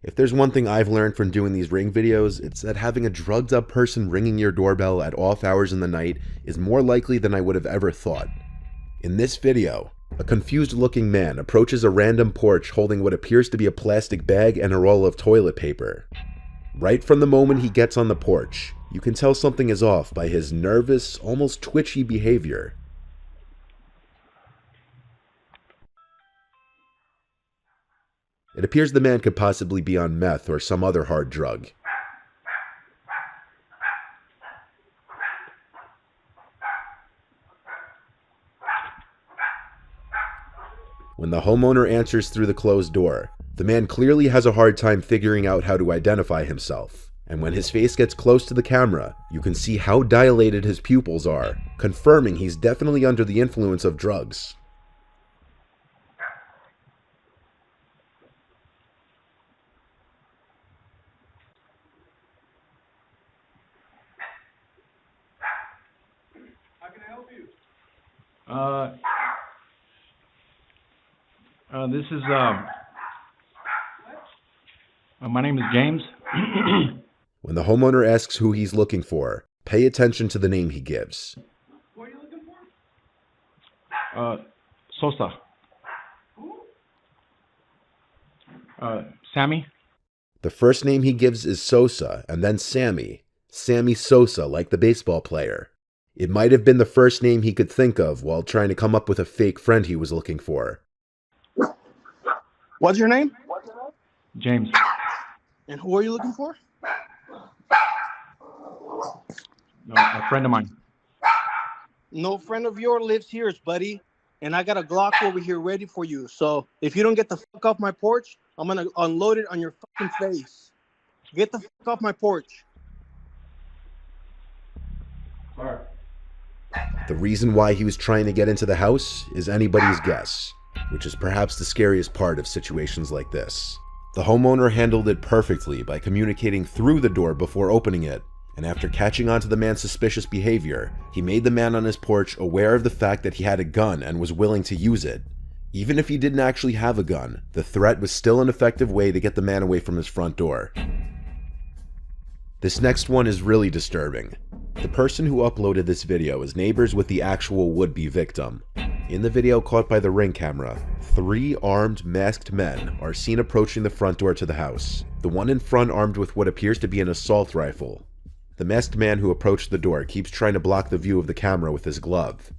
If there's one thing I've learned from doing these ring videos, it's that having a drugged up person ringing your doorbell at off hours in the night is more likely than I would have ever thought. In this video, a confused looking man approaches a random porch holding what appears to be a plastic bag and a roll of toilet paper. Right from the moment he gets on the porch, you can tell something is off by his nervous, almost twitchy behavior. It appears the man could possibly be on meth or some other hard drug. When the homeowner answers through the closed door, the man clearly has a hard time figuring out how to identify himself. And when his face gets close to the camera, you can see how dilated his pupils are, confirming he's definitely under the influence of drugs. How can I help you? This is, my name is James. When the homeowner asks who he's looking for, pay attention to the name he gives. What are you looking for? Sosa. Who? Sammy? The first name he gives is Sosa, and then Sammy. Sammy Sosa, like the baseball player. It might have been the first name he could think of while trying to come up with a fake friend he was looking for. What's your name? James. And who are you looking for? No, a friend of mine. No friend of yours lives here, buddy. And I got a Glock over here ready for you. So if you don't get the fuck off my porch, I'm gonna unload it on your fucking face. Get the fuck off my porch. All right. The reason why he was trying to get into the house is anybody's guess, which is perhaps the scariest part of situations like this. The homeowner handled it perfectly by communicating through the door before opening it, and after catching on to the man's suspicious behavior, he made the man on his porch aware of the fact that he had a gun and was willing to use it. Even if he didn't actually have a gun, the threat was still an effective way to get the man away from his front door. This next one is really disturbing. The person who uploaded this video is neighbors with the actual would-be victim. In the video caught by the Ring camera, 3 armed, masked men are seen approaching the front door to the house. The one in front armed with what appears to be an assault rifle. The masked man who approached the door keeps trying to block the view of the camera with his glove.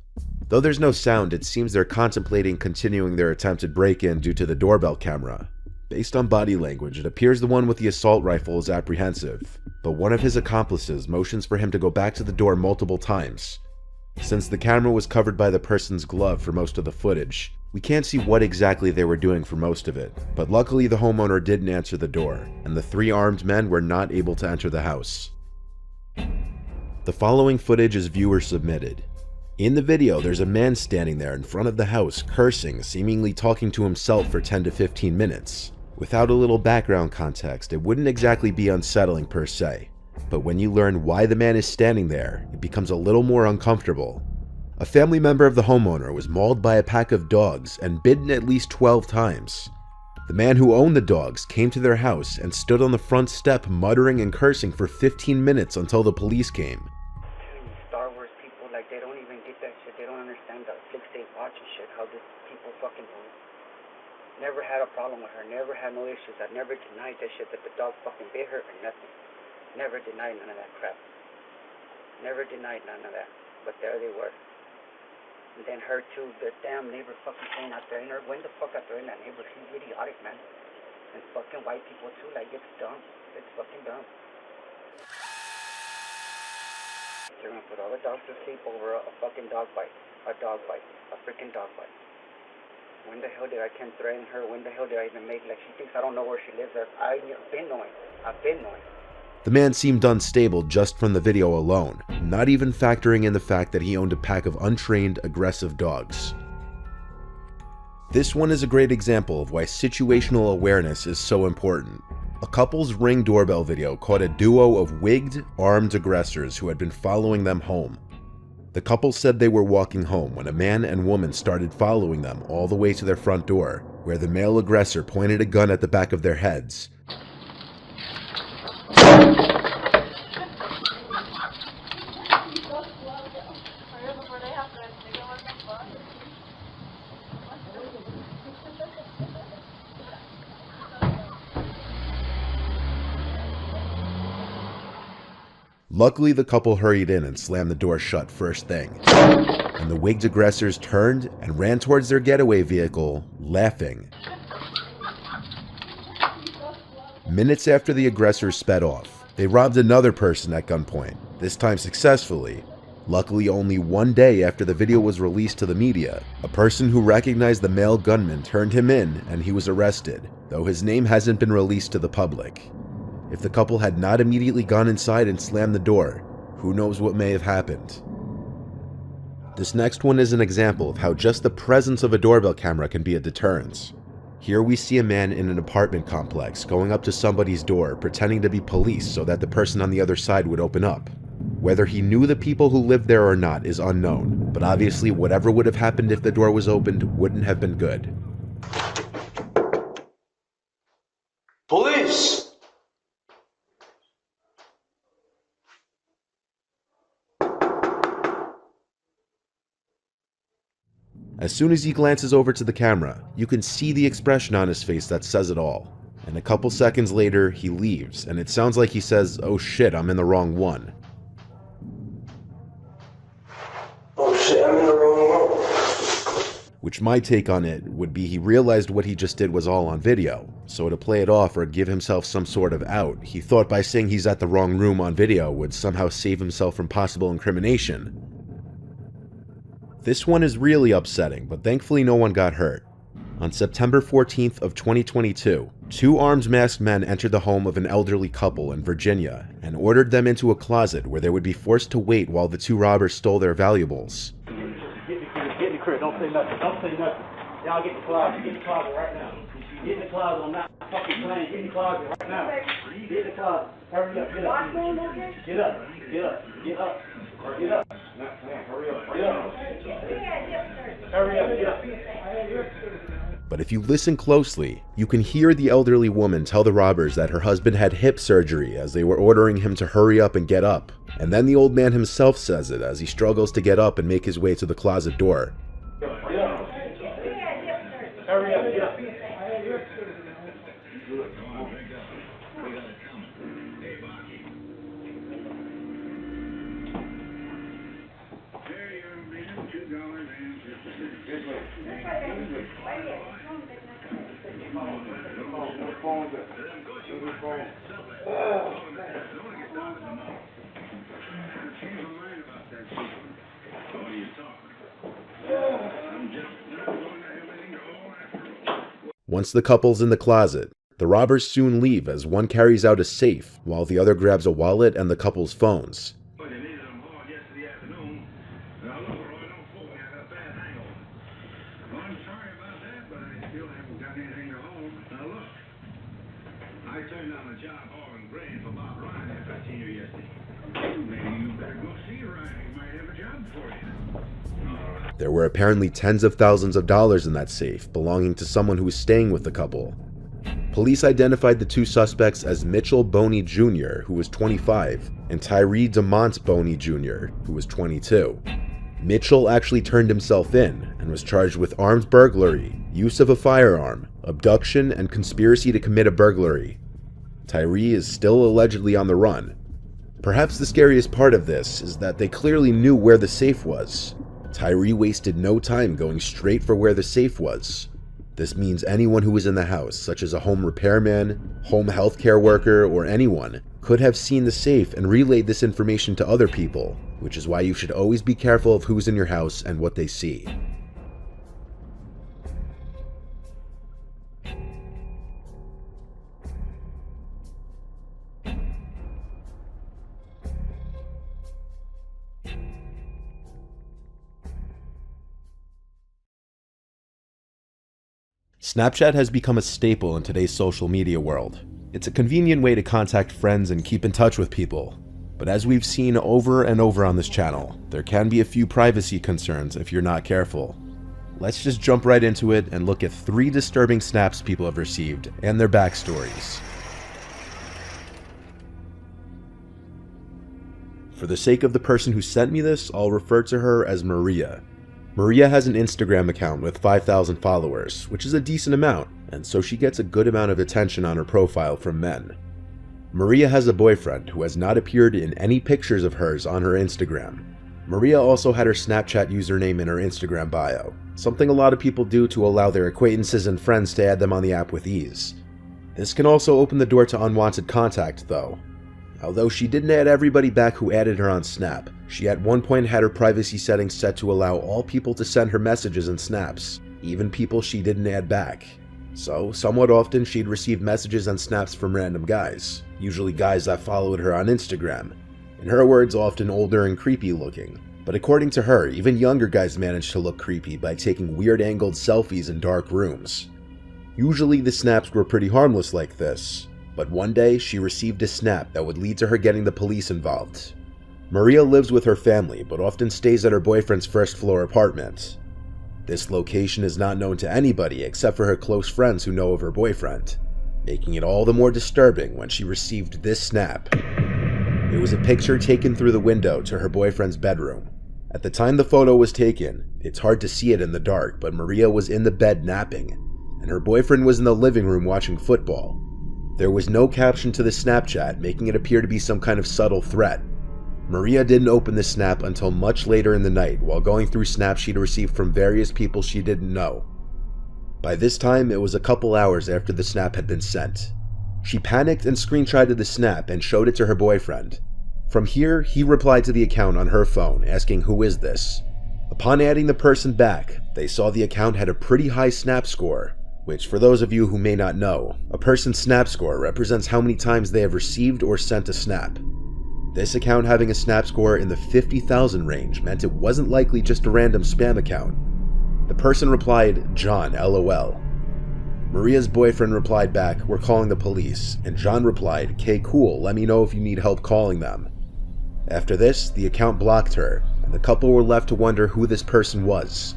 Though there's no sound, it seems they're contemplating continuing their attempted break-in due to the doorbell camera. Based on body language, it appears the one with the assault rifle is apprehensive, but one of his accomplices motions for him to go back to the door multiple times. Since the camera was covered by the person's glove for most of the footage, we can't see what exactly they were doing for most of it, but luckily the homeowner didn't answer the door, and the 3 armed men were not able to enter the house. The following footage is viewer submitted. In the video, there's a man standing there in front of the house, cursing, seemingly talking to himself for 10 to 15 minutes. Without a little background context, it wouldn't exactly be unsettling per se, but when you learn why the man is standing there, it becomes a little more uncomfortable. A family member of the homeowner was mauled by a pack of dogs and bitten at least 12 times. The man who owned the dogs came to their house and stood on the front step muttering and cursing for 15 minutes until the police came. Star Wars people, like, they don't even get that shit. They don't understand the flicks they watch and shit, how this people fucking do. Never had a problem with her, never had no issues. I never denied that shit, that the dog fucking bit her or nothing. Never denied none of that crap. Never denied none of that. But there they were. And then her too, the damn neighbor fucking playing out there. When the fuck out there in that neighborhood? She's idiotic, man. And fucking white people too, like, it's dumb. It's fucking dumb. They're gonna put all the dogs to sleep over a fucking dog bite. A dog bite. A freaking dog bite. When the hell did I can threaten her? When the hell did I even make, like, she thinks I don't know where she lives at? I've been knowing. I've been knowing. The man seemed unstable just from the video alone, not even factoring in the fact that he owned a pack of untrained, aggressive dogs. This one is a great example of why situational awareness is so important. A couple's Ring doorbell video caught a duo of wigged, armed aggressors who had been following them home. The couple said they were walking home when a man and woman started following them all the way to their front door, where the male aggressor pointed a gun at the back of their heads. Luckily, the couple hurried in and slammed the door shut first thing, and the wigged aggressors turned and ran towards their getaway vehicle, laughing. Minutes after the aggressors sped off, they robbed another person at gunpoint, this time successfully. Luckily, only one day after the video was released to the media, a person who recognized the male gunman turned him in and he was arrested, though his name hasn't been released to the public. If the couple had not immediately gone inside and slammed the door, who knows what may have happened. This next one is an example of how just the presence of a doorbell camera can be a deterrent. Here we see a man in an apartment complex going up to somebody's door pretending to be police so that the person on the other side would open up. Whether he knew the people who lived there or not is unknown, but obviously whatever would have happened if the door was opened wouldn't have been good. Police! As soon as he glances over to the camera, you can see the expression on his face that says it all. And a couple seconds later, he leaves, and it sounds like he says, "Oh shit, I'm in the wrong one." Oh shit, I'm in the wrong one. Which my take on it would be he realized what he just did was all on video, so to play it off or give himself some sort of out, he thought by saying he's at the wrong room on video would somehow save himself from possible incrimination. This one is really upsetting, but thankfully no one got hurt. On September 14th of 2022, two armed masked men entered the home of an elderly couple in Virginia and ordered them into a closet where they would be forced to wait while the two robbers stole their valuables. Get in the crib, don't say nothing, Y'all get in the closet, right now. Get in the closet, I'm not fucking playing, get in the closet right now. Get in the closet, hurry up, get up. Get up. Hurry up. But if you listen closely, you can hear the elderly woman tell the robbers that her husband had hip surgery as they were ordering him to hurry up and get up. And then the old man himself says it as he struggles to get up and make his way to the closet door. Hurry up, get up. Once the couple's in the closet, the robbers soon leave as one carries out a safe while the other grabs a wallet and the couple's phones. There were apparently tens of thousands of dollars in that safe belonging to someone who was staying with the couple. Police identified the two suspects as Mitchell Boney Jr., who was 25, and Tyree DeMont Boney Jr., who was 22. Mitchell actually turned himself in and was charged with armed burglary, use of a firearm, abduction, and conspiracy to commit a burglary. Tyree is still allegedly on the run. Perhaps the scariest part of this is that they clearly knew where the safe was. Tyree wasted no time going straight for where the safe was. This means anyone who was in the house, such as a home repairman, home healthcare worker, or anyone, could have seen the safe and relayed this information to other people, which is why you should always be careful of who's in your house and what they see. Snapchat has become a staple in today's social media world. It's a convenient way to contact friends and keep in touch with people. But as we've seen over and over on this channel, there can be a few privacy concerns if you're not careful. Let's just jump right into it and look at 3 disturbing snaps people have received and their backstories. For the sake of the person who sent me this, I'll refer to her as Maria. Maria has an Instagram account with 5,000 followers, which is a decent amount, and so she gets a good amount of attention on her profile from men. Maria has a boyfriend who has not appeared in any pictures of hers on her Instagram. Maria also had her Snapchat username in her Instagram bio, something a lot of people do to allow their acquaintances and friends to add them on the app with ease. This can also open the door to unwanted contact though. Although she didn't add everybody back who added her on Snap, she at one point had her privacy settings set to allow all people to send her messages and snaps, even people she didn't add back. So, somewhat often she'd receive messages and snaps from random guys, usually guys that followed her on Instagram. In her words, often older and creepy looking. But according to her, even younger guys managed to look creepy by taking weird angled selfies in dark rooms. Usually the snaps were pretty harmless like this, but one day she received a snap that would lead to her getting the police involved. Maria lives with her family, but often stays at her boyfriend's first floor apartment. This location is not known to anybody except for her close friends who know of her boyfriend, making it all the more disturbing when she received this snap. It was a picture taken through the window to her boyfriend's bedroom. At the time the photo was taken, it's hard to see it in the dark, but Maria was in the bed napping, and her boyfriend was in the living room watching football. There was no caption to the Snapchat, making it appear to be some kind of subtle threat. Maria didn't open the snap until much later in the night while going through snaps she'd received from various people she didn't know. By this time, it was a couple hours after the snap had been sent. She panicked and screenshotted the snap and showed it to her boyfriend. From here, he replied to the account on her phone, asking who is this. Upon adding the person back, they saw the account had a pretty high snap score, which for those of you who may not know, a person's snap score represents how many times they have received or sent a snap. This account having a snap score in the 50,000 range meant it wasn't likely just a random spam account. The person replied, "John, LOL." Maria's boyfriend replied back, "We're calling the police," and John replied, "K cool, let me know if you need help calling them." After this, the account blocked her, and the couple were left to wonder who this person was.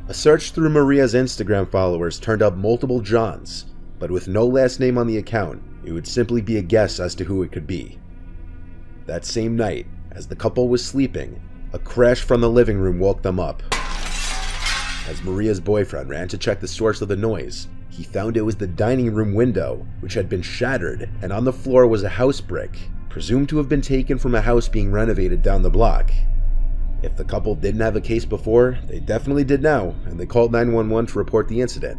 A search through Maria's Instagram followers turned up multiple Johns, but with no last name on the account, it would simply be a guess as to who it could be. That same night, as the couple was sleeping, a crash from the living room woke them up. As Maria's boyfriend ran to check the source of the noise, he found it was the dining room window, which had been shattered, and on the floor was a house brick, presumed to have been taken from a house being renovated down the block. If the couple didn't have a case before, they definitely did now, and they called 911 to report the incident.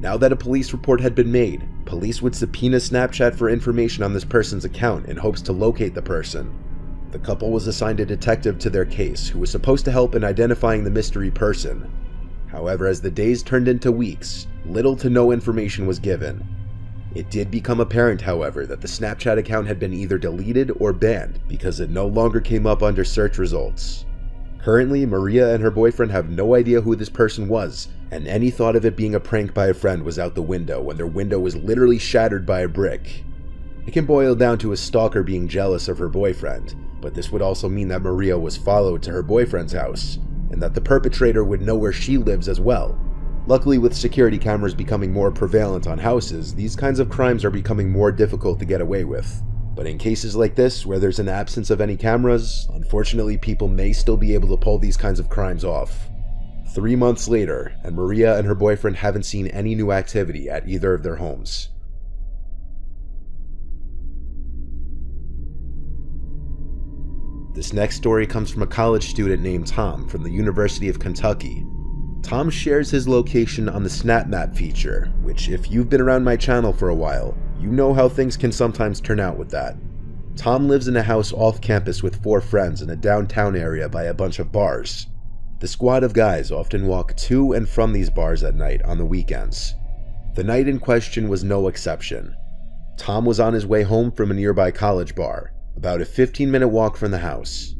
Now that a police report had been made, police would subpoena Snapchat for information on this person's account in hopes to locate the person. The couple was assigned a detective to their case who was supposed to help in identifying the mystery person. However, as the days turned into weeks, little to no information was given. It did become apparent, however, that the Snapchat account had been either deleted or banned because it no longer came up under search results. Currently, Maria and her boyfriend have no idea who this person was, and any thought of it being a prank by a friend was out the window when their window was literally shattered by a brick. It can boil down to a stalker being jealous of her boyfriend, but this would also mean that Maria was followed to her boyfriend's house, and that the perpetrator would know where she lives as well. Luckily, with security cameras becoming more prevalent on houses, these kinds of crimes are becoming more difficult to get away with. But in cases like this, where there's an absence of any cameras, unfortunately people may still be able to pull these kinds of crimes off. 3 months later, and Maria and her boyfriend haven't seen any new activity at either of their homes. This next story comes from a college student named Tom from the University of Kentucky. Tom shares his location on the Snap Map feature, which if you've been around my channel for a while, you know how things can sometimes turn out with that. Tom lives in a house off campus with 4 friends in a downtown area by a bunch of bars. The squad of guys often walk to and from these bars at night on the weekends. The night in question was no exception. Tom was on his way home from a nearby college bar, about a 15-minute walk from the house.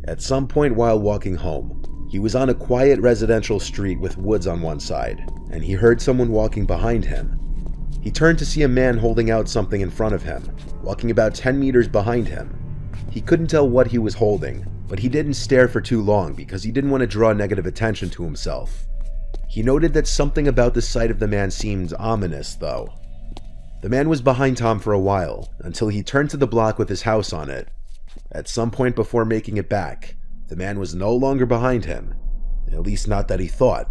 At some point while walking home, he was on a quiet residential street with woods on one side, and he heard someone walking behind him. He turned to see a man holding out something in front of him, walking about 10 meters behind him. He couldn't tell what he was holding, but he didn't stare for too long because he didn't want to draw negative attention to himself. He noted that something about the sight of the man seemed ominous, though. The man was behind Tom for a while, until he turned to the block with his house on it. At some point before making it back, the man was no longer behind him, at least not that he thought.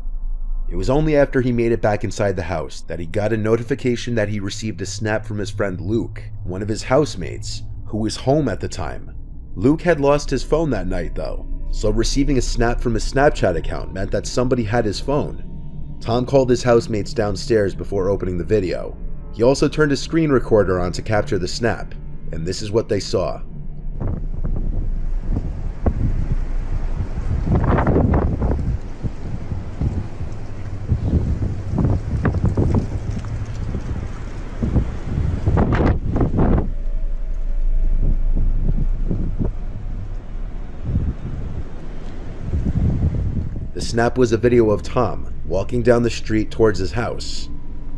It was only after he made it back inside the house that he got a notification that he received a snap from his friend Luke, one of his housemates, who was home at the time. Luke had lost his phone that night though, so receiving a snap from his Snapchat account meant that somebody had his phone. Tom called his housemates downstairs before opening the video. He also turned his screen recorder on to capture the snap, and this is what they saw. The snap was a video of Tom walking down the street towards his house.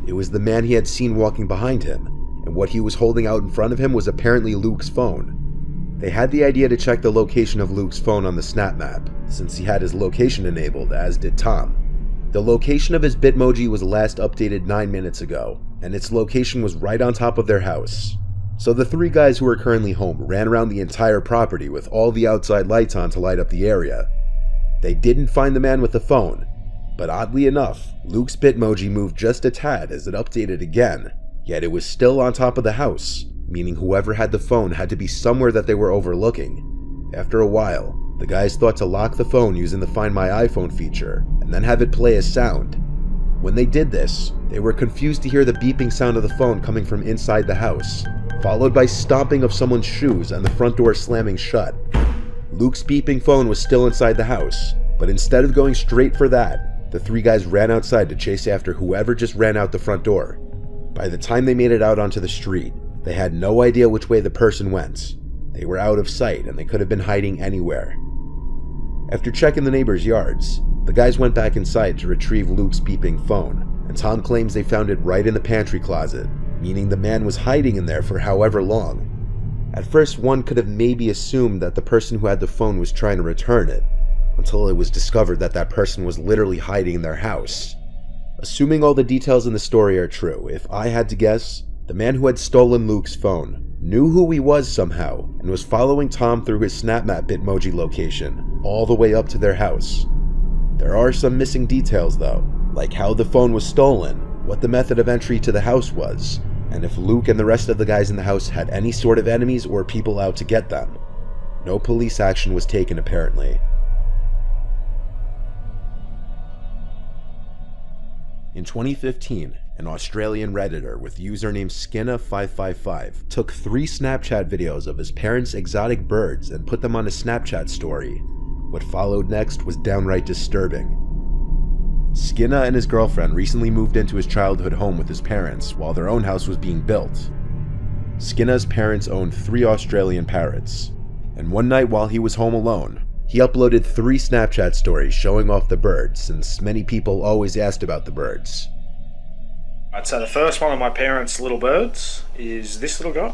It was the man he had seen walking behind him, and what he was holding out in front of him was apparently Luke's phone. They had the idea to check the location of Luke's phone on the snap map, since he had his location enabled, as did Tom. The location of his Bitmoji was last updated 9 minutes ago, and its location was right on top of their house. So the three guys who were currently home ran around the entire property with all the outside lights on to light up the area. They didn't find the man with the phone, but oddly enough, Luke's Bitmoji moved just a tad as it updated again, yet it was still on top of the house, meaning whoever had the phone had to be somewhere that they were overlooking. After a while, the guys thought to lock the phone using the Find My iPhone feature, and then have it play a sound. When they did this, they were confused to hear the beeping sound of the phone coming from inside the house, followed by stomping of someone's shoes and the front door slamming shut. Luke's beeping phone was still inside the house, but instead of going straight for that, the three guys ran outside to chase after whoever just ran out the front door. By the time they made it out onto the street, they had no idea which way the person went. They were out of sight and they could have been hiding anywhere. After checking the neighbors' yards, the guys went back inside to retrieve Luke's beeping phone, and Tom claims they found it right in the pantry closet, meaning the man was hiding in there for however long. At first, one could have maybe assumed that the person who had the phone was trying to return it, until it was discovered that that person was literally hiding in their house. Assuming all the details in the story are true, if I had to guess, the man who had stolen Luke's phone knew who he was somehow and was following Tom through his SnapMap Bitmoji location all the way up to their house. There are some missing details though, like how the phone was stolen, what the method of entry to the house was, and if Luke and the rest of the guys in the house had any sort of enemies or people out to get them. No police action was taken apparently. In 2015, an Australian Redditor with username Skinna555 took 3 Snapchat videos of his parents' exotic birds and put them on a Snapchat story. What followed next was downright disturbing. Skinna and his girlfriend recently moved into his childhood home with his parents while their own house was being built. Skinna's parents owned 3 Australian parrots, and one night while he was home alone, he uploaded 3 Snapchat stories showing off the birds, since many people always asked about the birds. Right, so the first one of my parents' little birds is this little guy.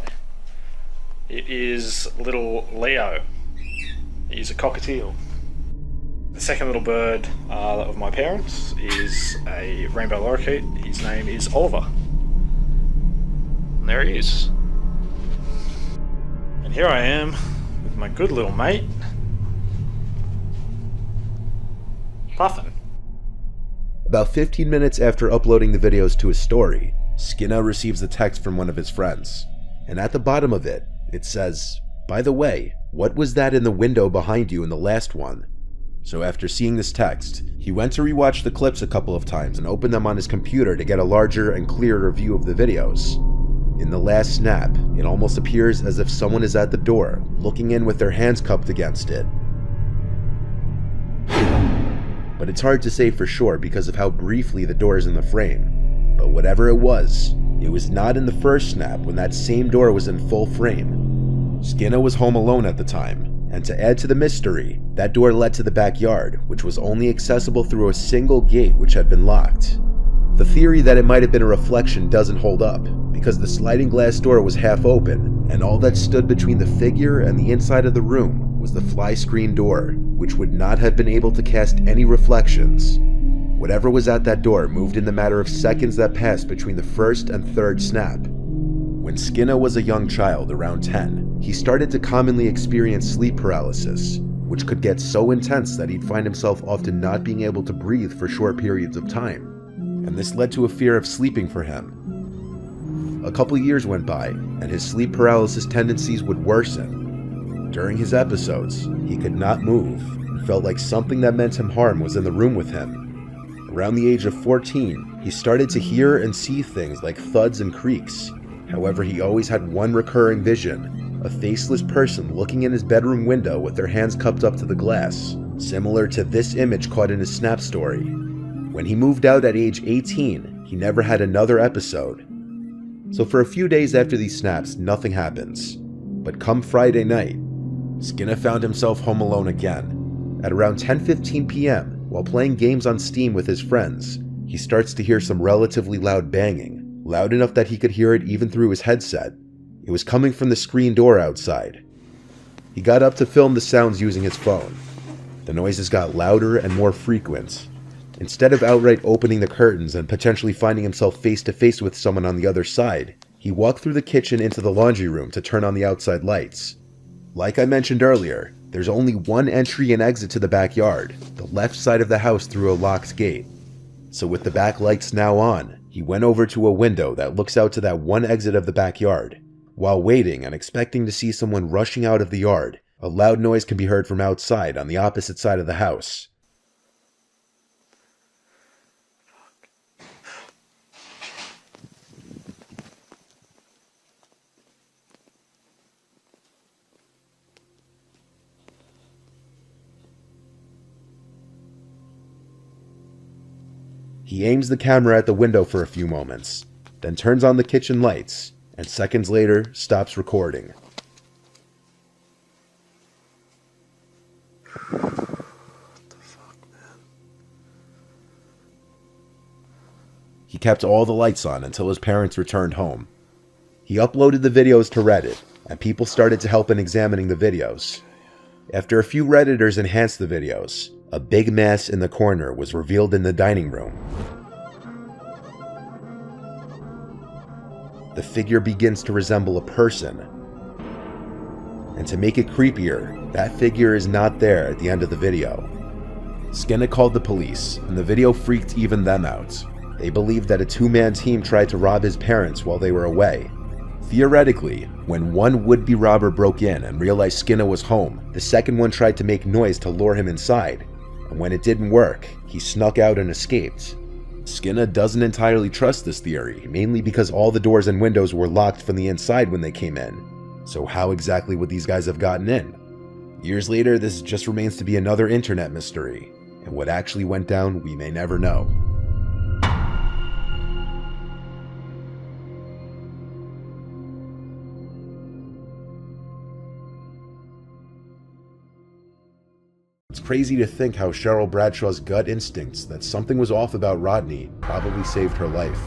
It is little Leo. He's a cockatiel. The second little bird of my parents is a rainbow lorikeet. His name is Oliver. And there he is. And here I am with my good little mate, Puffin. About 15 minutes after uploading the videos to his story, Skinna receives a text from one of his friends. And at the bottom of it, it says, "By the way, what was that in the window behind you in the last one?" So after seeing this text, he went to rewatch the clips a couple of times and opened them on his computer to get a larger and clearer view of the videos. In the last snap, it almost appears as if someone is at the door, looking in with their hands cupped against it. But it's hard to say for sure because of how briefly the door is in the frame. But whatever it was not in the first snap when that same door was in full frame. Skinna was home alone at the time, and to add to the mystery, that door led to the backyard, which was only accessible through a single gate which had been locked. The theory that it might have been a reflection doesn't hold up, because the sliding glass door was half open, and all that stood between the figure and the inside of the room was the fly screen door, which would not have been able to cast any reflections. Whatever was at that door moved in the matter of seconds that passed between the first and third snap. When Skinner was a young child, around 10, he started to commonly experience sleep paralysis, which could get so intense that he'd find himself often not being able to breathe for short periods of time. And this led to a fear of sleeping for him. A couple years went by, and his sleep paralysis tendencies would worsen. During his episodes, he could not move and felt like something that meant him harm was in the room with him. Around the age of 14, he started to hear and see things like thuds and creaks. However, he always had one recurring vision, a faceless person looking in his bedroom window with their hands cupped up to the glass, similar to this image caught in his Snap story. When he moved out at age 18, he never had another episode. So for a few days after these snaps, nothing happens. But come Friday night, Skinner found himself home alone again. At around 10:15 p.m., while playing games on Steam with his friends, he starts to hear some relatively loud banging, loud enough that he could hear it even through his headset. It was coming from the screen door outside. He got up to film the sounds using his phone. The noises got louder and more frequent. Instead of outright opening the curtains and potentially finding himself face to face with someone on the other side, he walked through the kitchen into the laundry room to turn on the outside lights. Like I mentioned earlier, there's only one entry and exit to the backyard, the left side of the house through a locked gate. So with the back lights now on, he went over to a window that looks out to that one exit of the backyard. While waiting and expecting to see someone rushing out of the yard, a loud noise can be heard from outside on the opposite side of the house. He aims the camera at the window for a few moments, then turns on the kitchen lights, and seconds later stops recording. What the fuck, man? He kept all the lights on until his parents returned home. He uploaded the videos to Reddit, and people started to help in examining the videos. After a few Redditors enhanced the videos, a big mass in the corner was revealed in the dining room. The figure begins to resemble a person. And to make it creepier, that figure is not there at the end of the video. Skinner called the police, and the video freaked even them out. They believed that a two-man team tried to rob his parents while they were away. Theoretically, when one would-be robber broke in and realized Skinner was home, the second one tried to make noise to lure him inside. And when it didn't work, he snuck out and escaped. Skinner doesn't entirely trust this theory, mainly because all the doors and windows were locked from the inside when they came in. So how exactly would these guys have gotten in? Years later, this just remains to be another internet mystery, and what actually went down, we may never know. It's crazy to think how Cheryl Bradshaw's gut instincts that something was off about Rodney probably saved her life.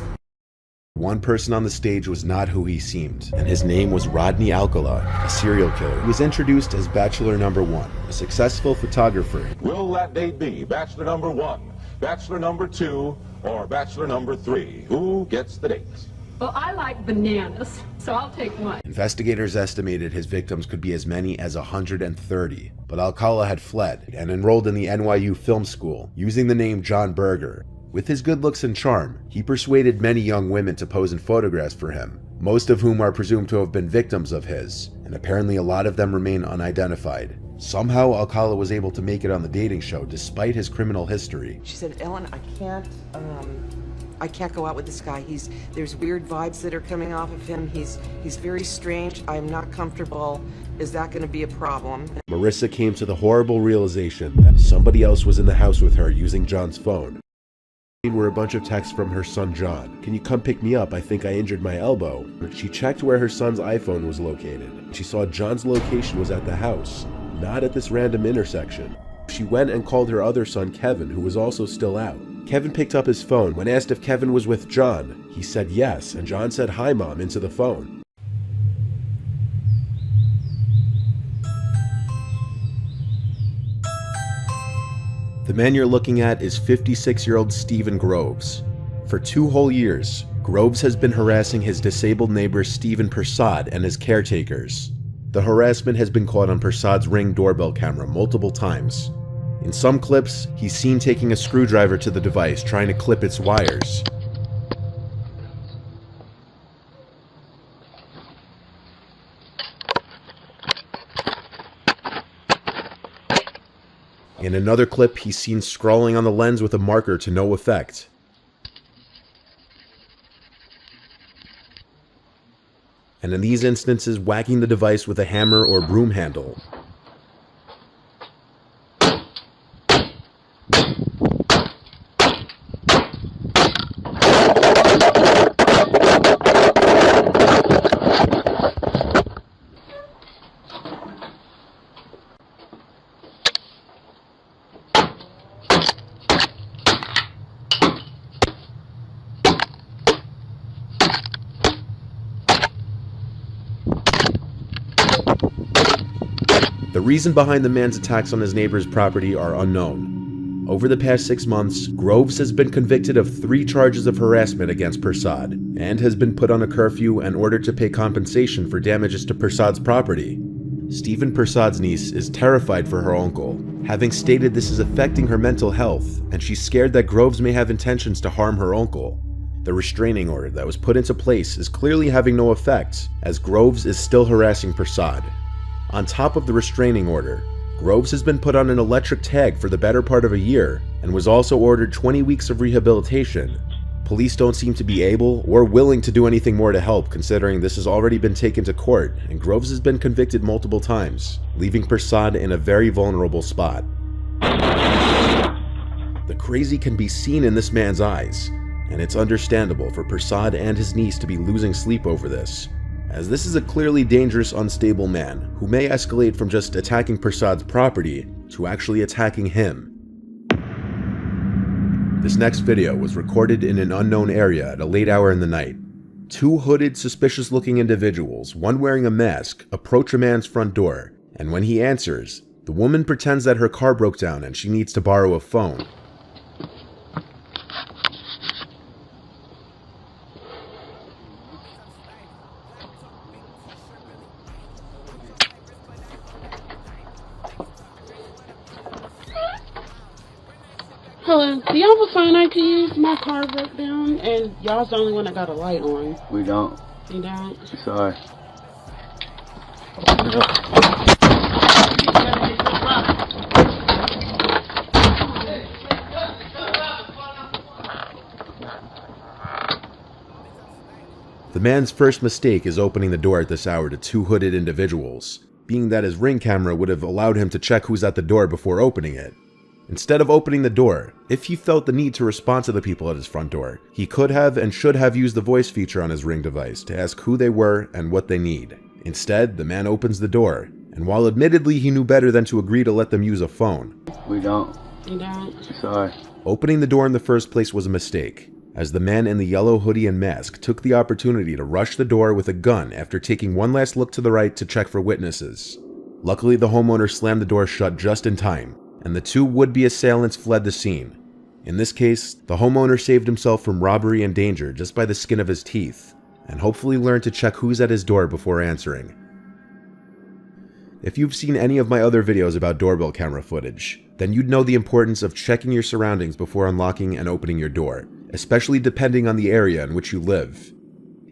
One person on the stage was not who he seemed, and his name was Rodney Alcala, a serial killer. He was introduced as Bachelor Number 1, a successful photographer. Will that date be Bachelor Number 1, Bachelor Number 2, or Bachelor Number 3? Who gets the dates? Well, I like bananas, so I'll take one. Investigators estimated his victims could be as many as 130, but Alcala had fled and enrolled in the NYU Film School using the name John Berger. With his good looks and charm, he persuaded many young women to pose in photographs for him, most of whom are presumed to have been victims of his, and apparently a lot of them remain unidentified. Somehow Alcala was able to make it on the dating show despite his criminal history. She said, Ellen, I can't go out with this guy. There's weird vibes that are coming off of him. He's very strange. I'm not comfortable. Is that going to be a problem? Marissa came to the horrible realization that somebody else was in the house with her using John's phone. Were a bunch of texts from her son John. Can you come pick me up? I think I injured my elbow. She checked where her son's iPhone was located. She saw John's location was at the house, not at this random intersection. She went and called her other son Kevin, who was also still out. Kevin picked up his phone. When asked if Kevin was with John, he said yes, and John said hi mom into the phone. The man you're looking at is 56-year-old Stephen Groves. For 2 whole years, Groves has been harassing his disabled neighbor Stephen Persad and his caretakers. The harassment has been caught on Persad's Ring doorbell camera multiple times. In some clips, he's seen taking a screwdriver to the device trying to clip its wires. In another clip, he's seen scrawling on the lens with a marker to no effect. And in these instances, whacking the device with a hammer or broom handle. The reason behind the man's attacks on his neighbor's property are unknown. Over the past 6 months, Groves has been convicted of 3 charges of harassment against Persad, and has been put on a curfew and ordered to pay compensation for damages to Persad's property. Stephen Persad's niece is terrified for her uncle, having stated this is affecting her mental health, and she's scared that Groves may have intentions to harm her uncle. The restraining order that was put into place is clearly having no effect, as Groves is still harassing Persad. On top of the restraining order, Groves has been put on an electric tag for the better part of a year, and was also ordered 20 weeks of rehabilitation. Police don't seem to be able or willing to do anything more to help, considering this has already been taken to court, and Groves has been convicted multiple times, leaving Persad in a very vulnerable spot. The crazy can be seen in this man's eyes, and it's understandable for Persad and his niece to be losing sleep over this, as this is a clearly dangerous, unstable man who may escalate from just attacking Persad's property to actually attacking him. This next video was recorded in an unknown area at a late hour in the night. 2 hooded, suspicious-looking individuals, one wearing a mask, approach a man's front door, and when he answers, the woman pretends that her car broke down and she needs to borrow a phone. Hello, do y'all have a phone I can use? My car broke down, and y'all's the only one that got a light on. We don't. You don't? Sorry. The man's first mistake is opening the door at this hour to 2 hooded individuals, being that his Ring camera would have allowed him to check who's at the door before opening it. Instead of opening the door, if he felt the need to respond to the people at his front door, he could have and should have used the voice feature on his Ring device to ask who they were and what they need. Instead, the man opens the door, and while admittedly he knew better than to agree to let them use a phone, We don't. You don't? Sorry. opening the door in the first place was a mistake, as the man in the yellow hoodie and mask took the opportunity to rush the door with a gun after taking one last look to the right to check for witnesses. Luckily, the homeowner slammed the door shut just in time, and the 2 would-be assailants fled the scene. In this case, the homeowner saved himself from robbery and danger just by the skin of his teeth, and hopefully learned to check who's at his door before answering. If you've seen any of my other videos about doorbell camera footage, then you'd know the importance of checking your surroundings before unlocking and opening your door, especially depending on the area in which you live.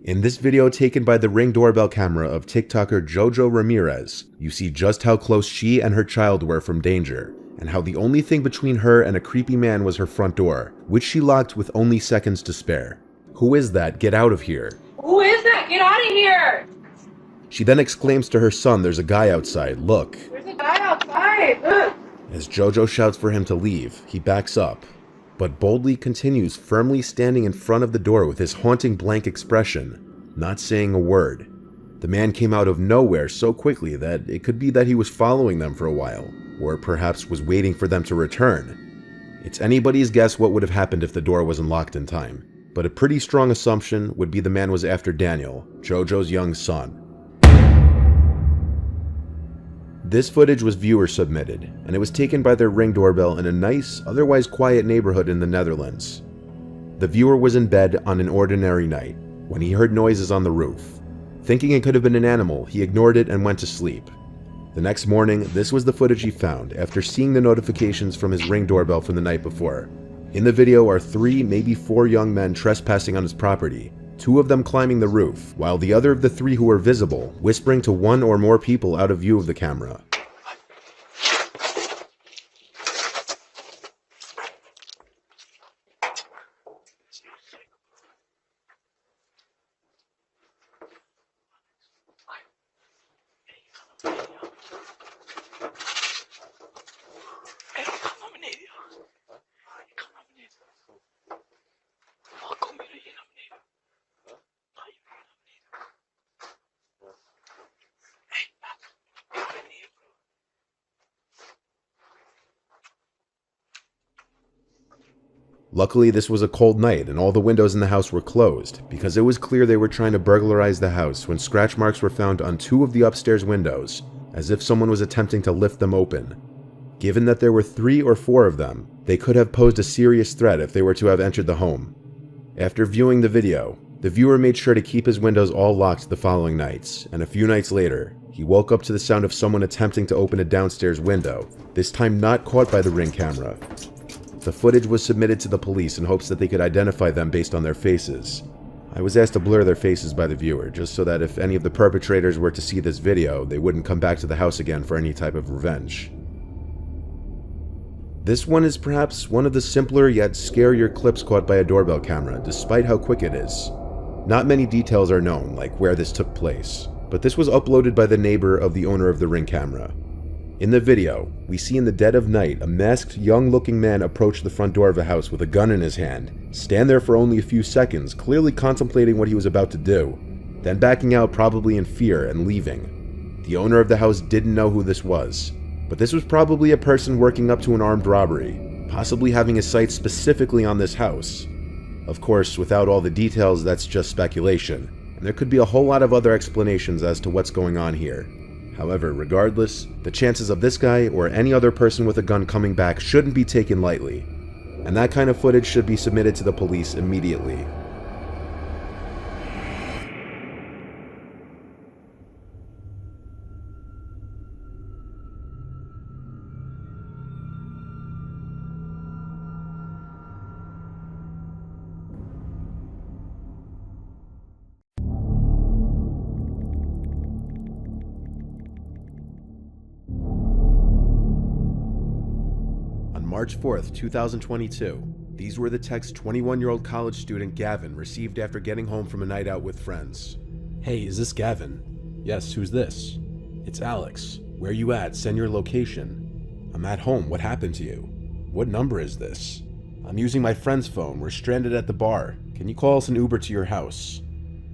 In this video taken by the Ring doorbell camera of TikToker Jojo Ramirez, you see just how close she and her child were from danger, and how the only thing between her and a creepy man was her front door, which she locked with only seconds to spare. "Who is that? Get out of here." Who is that? Get out of here! She then exclaims to her son, "There's a guy outside, look." There's a guy outside! Look! As Jojo shouts for him to leave, he backs up, but boldly continues firmly standing in front of the door with his haunting blank expression, not saying a word. The man came out of nowhere so quickly that it could be that he was following them for a while, or perhaps was waiting for them to return. It's anybody's guess what would have happened if the door wasn't locked in time, but a pretty strong assumption would be the man was after Daniel, Jojo's young son. This footage was viewer submitted, and it was taken by their Ring doorbell in a nice, otherwise quiet neighborhood in the Netherlands. The viewer was in bed on an ordinary night when he heard noises on the roof. Thinking it could have been an animal, he ignored it and went to sleep. The next morning, this was the footage he found after seeing the notifications from his Ring doorbell from the night before. In the video are 3, maybe 4 young men trespassing on his property, 2 of them climbing the roof, while the other of the 3 who were visible, whispering to 1 or more people out of view of the camera. Luckily, this was a cold night and all the windows in the house were closed, because it was clear they were trying to burglarize the house when scratch marks were found on 2 of the upstairs windows, as if someone was attempting to lift them open. Given that there were 3 or 4 of them, they could have posed a serious threat if they were to have entered the home. After viewing the video, the viewer made sure to keep his windows all locked the following nights, and a few nights later, he woke up to the sound of someone attempting to open a downstairs window, this time not caught by the Ring camera. The footage was submitted to the police in hopes that they could identify them based on their faces. I was asked to blur their faces by the viewer, just so that if any of the perpetrators were to see this video, they wouldn't come back to the house again for any type of revenge. This one is perhaps one of the simpler yet scarier clips caught by a doorbell camera, despite how quick it is. Not many details are known, like where this took place, but this was uploaded by the neighbor of the owner of the Ring camera. In the video, we see in the dead of night a masked, young-looking man approach the front door of the house with a gun in his hand, stand there for only a few seconds, clearly contemplating what he was about to do, then backing out probably in fear and leaving. The owner of the house didn't know who this was, but this was probably a person working up to an armed robbery, possibly having his sights specifically on this house. Of course, without all the details, that's just speculation, and there could be a whole lot of other explanations as to what's going on here. However, regardless, the chances of this guy or any other person with a gun coming back shouldn't be taken lightly, and that kind of footage should be submitted to the police immediately. March 4th, 2022, these were the texts 21-year-old college student Gavin received after getting home from a night out with friends. Hey, is this Gavin? Yes, who's this? It's Alex. Where you at? Send your location. I'm at home. What happened to you? What number is this? I'm using my friend's phone. We're stranded at the bar. Can you call us an Uber to your house?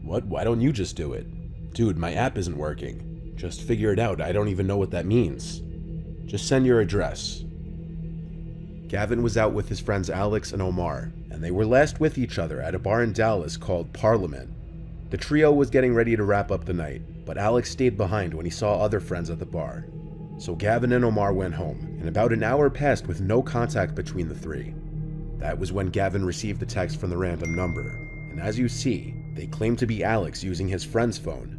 What? Why don't you just do it? Dude, my app isn't working. Just figure it out. I don't even know what that means. Just send your address. Gavin was out with his friends Alex and Omar, and they were last with each other at a bar in Dallas called Parliament. The trio was getting ready to wrap up the night, but Alex stayed behind when he saw other friends at the bar. So Gavin and Omar went home, and about an hour passed with no contact between the 3. That was when Gavin received the text from the random number, and as you see, they claimed to be Alex using his friend's phone.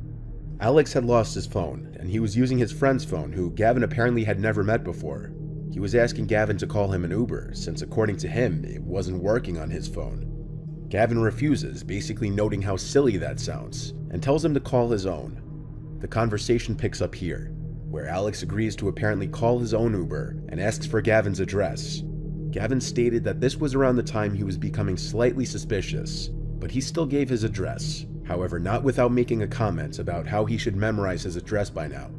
Alex had lost his phone, and he was using his friend's phone, who Gavin apparently had never met before. He was asking Gavin to call him an Uber, since according to him, it wasn't working on his phone. Gavin refuses, basically noting how silly that sounds, and tells him to call his own. The conversation picks up here, where Alex agrees to apparently call his own Uber and asks for Gavin's address. Gavin stated that this was around the time he was becoming slightly suspicious, but he still gave his address, however not without making a comment about how he should memorize his address by now.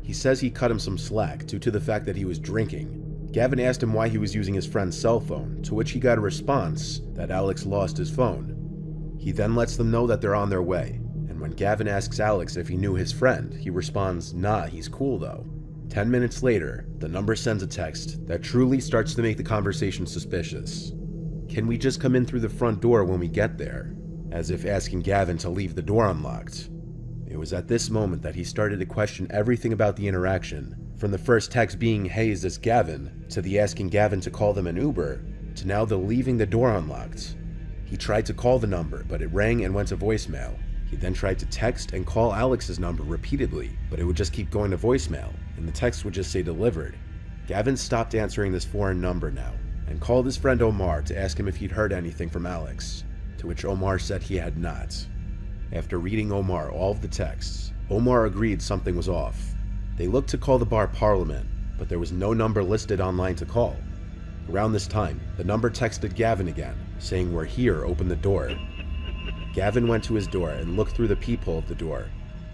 He says he cut him some slack due to the fact that he was drinking. Gavin asked him why he was using his friend's cell phone, to which he got a response that Alex lost his phone. He then lets them know that they're on their way, and when Gavin asks Alex if he knew his friend, he responds, "Nah, he's cool though." 10 minutes later, the number sends a text that truly starts to make the conversation suspicious. "Can we just come in through the front door when we get there?" As if asking Gavin to leave the door unlocked. It was at this moment that he started to question everything about the interaction, from the first text being, "Hey, is this Gavin?" to the asking Gavin to call them an Uber, to now the leaving the door unlocked. He tried to call the number, but it rang and went to voicemail. He then tried to text and call Alex's number repeatedly, but it would just keep going to voicemail, and the text would just say delivered. Gavin stopped answering this foreign number now, and called his friend Omar to ask him if he'd heard anything from Alex, to which Omar said he had not. After reading Omar all of the texts, Omar agreed something was off. They looked to call the bar Parliament, but there was no number listed online to call. Around this time, the number texted Gavin again, saying, "We're here, open the door." Gavin went to his door and looked through the peephole of the door.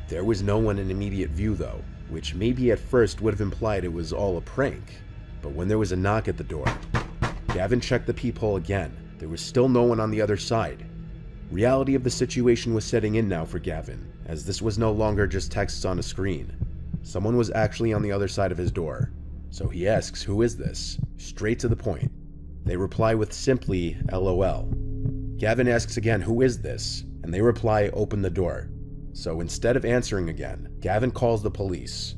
There was no one in immediate view though, which maybe at first would have implied it was all a prank. But when there was a knock at the door, Gavin checked the peephole again. There was still no one on the other side. Reality of the situation was setting in now for Gavin, as this was no longer just texts on a screen. Someone was actually on the other side of his door. So he asks, "Who is this?" Straight to the point. They reply with simply, "LOL." Gavin asks again, "Who is this?" And they reply, "Open the door." So instead of answering again, Gavin calls the police.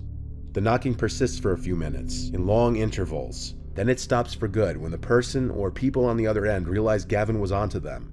The knocking persists for a few minutes, in long intervals. Then it stops for good when the person or people on the other end realize Gavin was onto them.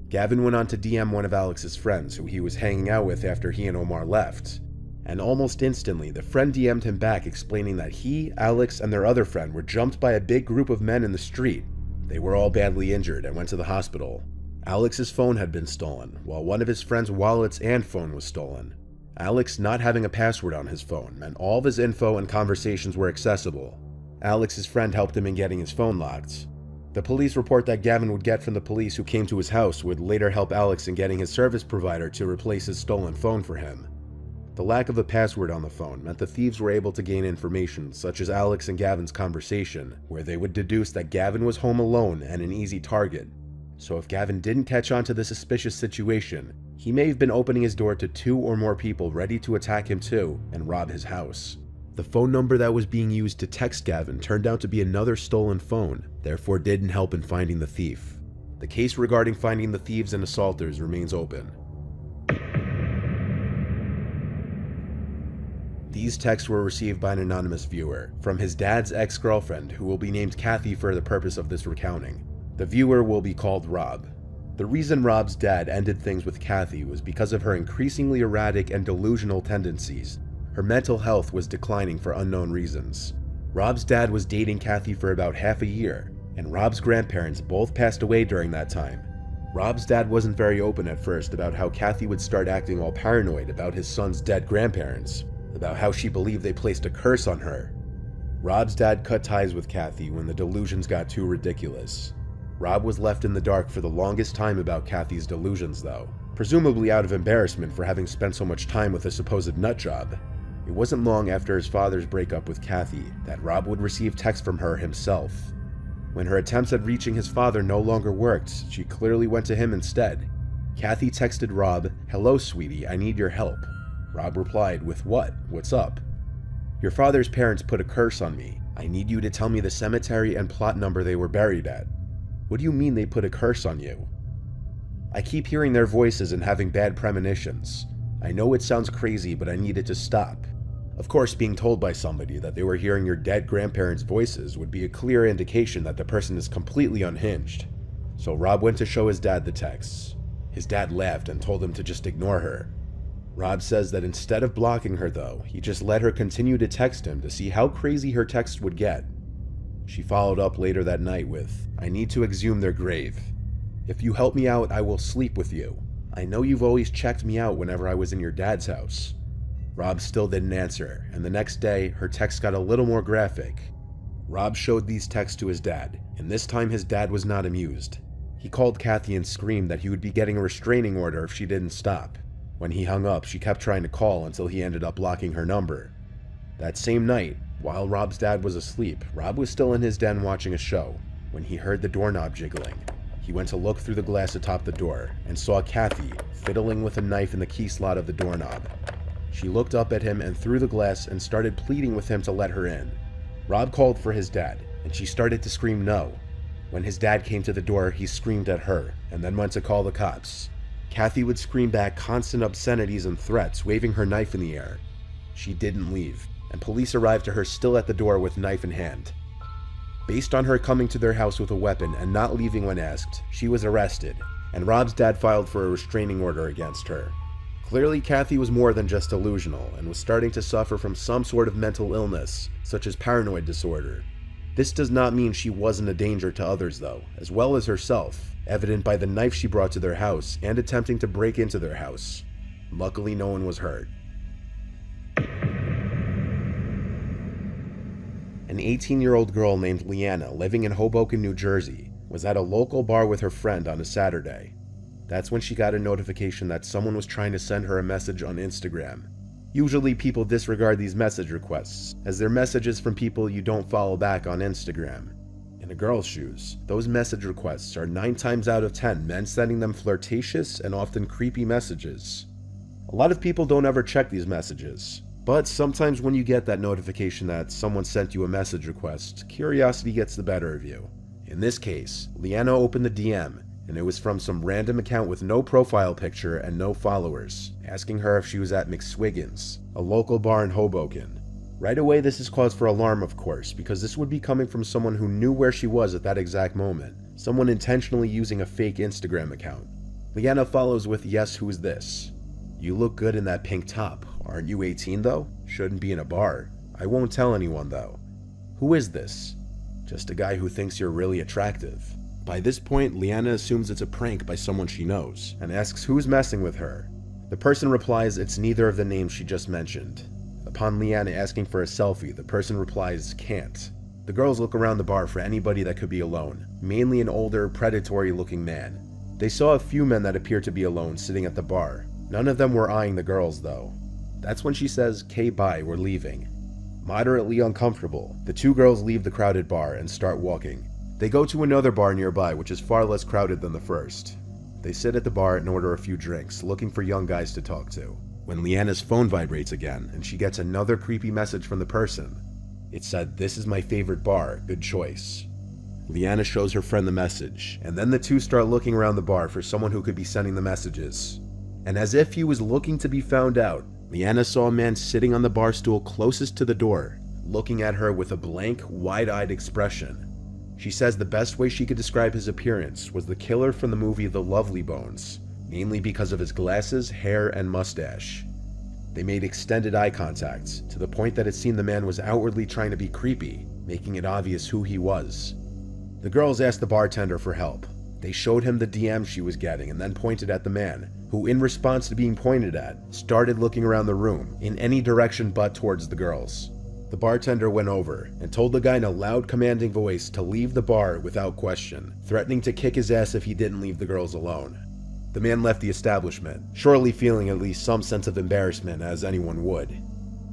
Gavin went on to DM one of Alex's friends who he was hanging out with after he and Omar left. And almost instantly, the friend DM'd him back explaining that he, Alex, and their other friend were jumped by a big group of men in the street. They were all badly injured and went to the hospital. Alex's phone had been stolen, while one of his friend's wallets and phone was stolen. Alex not having a password on his phone meant all of his info and conversations were accessible. Alex's friend helped him in getting his phone locked. The police report that Gavin would get from the police who came to his house would later help Alex in getting his service provider to replace his stolen phone for him. The lack of a password on the phone meant the thieves were able to gain information such as Alex and Gavin's conversation, where they would deduce that Gavin was home alone and an easy target. So if Gavin didn't catch on to the suspicious situation, he may have been opening his door to 2 or more people ready to attack him too and rob his house. The phone number that was being used to text Gavin turned out to be another stolen phone, therefore didn't help in finding the thief. The case regarding finding the thieves and assaulters remains open. These texts were received by an anonymous viewer, from his dad's ex-girlfriend, who will be named Kathy for the purpose of this recounting. The viewer will be called Rob. The reason Rob's dad ended things with Kathy was because of her increasingly erratic and delusional tendencies. Her mental health was declining for unknown reasons. Rob's dad was dating Kathy for about half a year, and Rob's grandparents both passed away during that time. Rob's dad wasn't very open at first about how Kathy would start acting all paranoid about his son's dead grandparents, about how she believed they placed a curse on her. Rob's dad cut ties with Kathy when the delusions got too ridiculous. Rob was left in the dark for the longest time about Kathy's delusions though, presumably out of embarrassment for having spent so much time with a supposed nutjob. It wasn't long after his father's breakup with Kathy that Rob would receive texts from her himself. When her attempts at reaching his father no longer worked, she clearly went to him instead. Kathy texted Rob, "Hello sweetie, I need your help." Rob replied with, "What? What's up?" "Your father's parents put a curse on me. I need you to tell me the cemetery and plot number they were buried at." "What do you mean they put a curse on you?" "I keep hearing their voices and having bad premonitions. I know it sounds crazy, but I need it to stop." Of course, being told by somebody that they were hearing your dead grandparents' voices would be a clear indication that the person is completely unhinged. So Rob went to show his dad the texts. His dad laughed and told him to just ignore her. Rob says that instead of blocking her though, he just let her continue to text him to see how crazy her text would get. She followed up later that night with, "I need to exhume their grave. If you help me out, I will sleep with you. I know you've always checked me out whenever I was in your dad's house." Rob still didn't answer, and the next day, her text got a little more graphic. Rob showed these texts to his dad, and this time his dad was not amused. He called Kathy and screamed that he would be getting a restraining order if she didn't stop. When he hung up, she kept trying to call until he ended up blocking her number. That same night, while Rob's dad was asleep, Rob was still in his den watching a show, when he heard the doorknob jiggling. He went to look through the glass atop the door, and saw Kathy fiddling with a knife in the key slot of the doorknob. She looked up at him and through the glass and started pleading with him to let her in. Rob called for his dad, and she started to scream no. When his dad came to the door, he screamed at her, and then went to call the cops. Kathy would scream back constant obscenities and threats, waving her knife in the air. She didn't leave, and police arrived to her still at the door with knife in hand. Based on her coming to their house with a weapon and not leaving when asked, she was arrested. and Rob's dad filed for a restraining order against her. Clearly, Kathy was more than just delusional and was starting to suffer from some sort of mental illness, such as paranoid disorder. This does not mean she wasn't a danger to others though, as well as herself, evident by the knife she brought to their house and attempting to break into their house. Luckily, no one was hurt. An 18-year-old girl named Leanna, living in Hoboken, New Jersey, was at a local bar with her friend on a Saturday. That's when she got a notification that someone was trying to send her a message on Instagram. Usually people disregard these message requests, as they're messages from people you don't follow back on Instagram. In a girl's shoes, those message requests are 9 times out of 10 men sending them flirtatious and often creepy messages. A lot of people don't ever check these messages, but sometimes when you get that notification that someone sent you a message request, curiosity gets the better of you. In this case, Leanna opened the DM, and it was from some random account with no profile picture and no followers, asking her if she was at McSwiggin's, a local bar in Hoboken. Right away, this is cause for alarm, of course, because this would be coming from someone who knew where she was at that exact moment, someone intentionally using a fake Instagram account. Leanna follows with, "Yes, who is this? You look good in that pink top. Aren't you 18 though? Shouldn't be in a bar. I won't tell anyone though. Who is this? Just a guy who thinks you're really attractive." By this point, Leanna assumes it's a prank by someone she knows, and asks who's messing with her. The person replies it's neither of the names she just mentioned. Upon Leanna asking for a selfie, the person replies, "Can't." The girls look around the bar for anybody that could be alone, mainly an older, predatory-looking man. They saw a few men that appeared to be alone sitting at the bar. None of them were eyeing the girls, though. That's when she says, "Okay, bye, we're leaving." Moderately uncomfortable, the two girls leave the crowded bar and start walking. They go to another bar nearby, which is far less crowded than the first. They sit at the bar and order a few drinks, looking for young guys to talk to, when Leanna's phone vibrates again, and she gets another creepy message from the person. It said, "This is my favorite bar, good choice." Leanna shows her friend the message, and then the two start looking around the bar for someone who could be sending the messages. And as if he was looking to be found out, Leanna saw a man sitting on the bar stool closest to the door, looking at her with a blank, wide-eyed expression. She says the best way she could describe his appearance was the killer from the movie The Lovely Bones, mainly because of his glasses, hair, and mustache. They made extended eye contact, to the point that it seemed the man was outwardly trying to be creepy, making it obvious who he was. The girls asked the bartender for help. They showed him the DM she was getting and then pointed at the man, who in response to being pointed at, started looking around the room, in any direction but towards the girls. The bartender went over and told the guy in a loud, commanding voice to leave the bar without question, threatening to kick his ass if he didn't leave the girls alone. The man left the establishment, surely feeling at least some sense of embarrassment, as anyone would.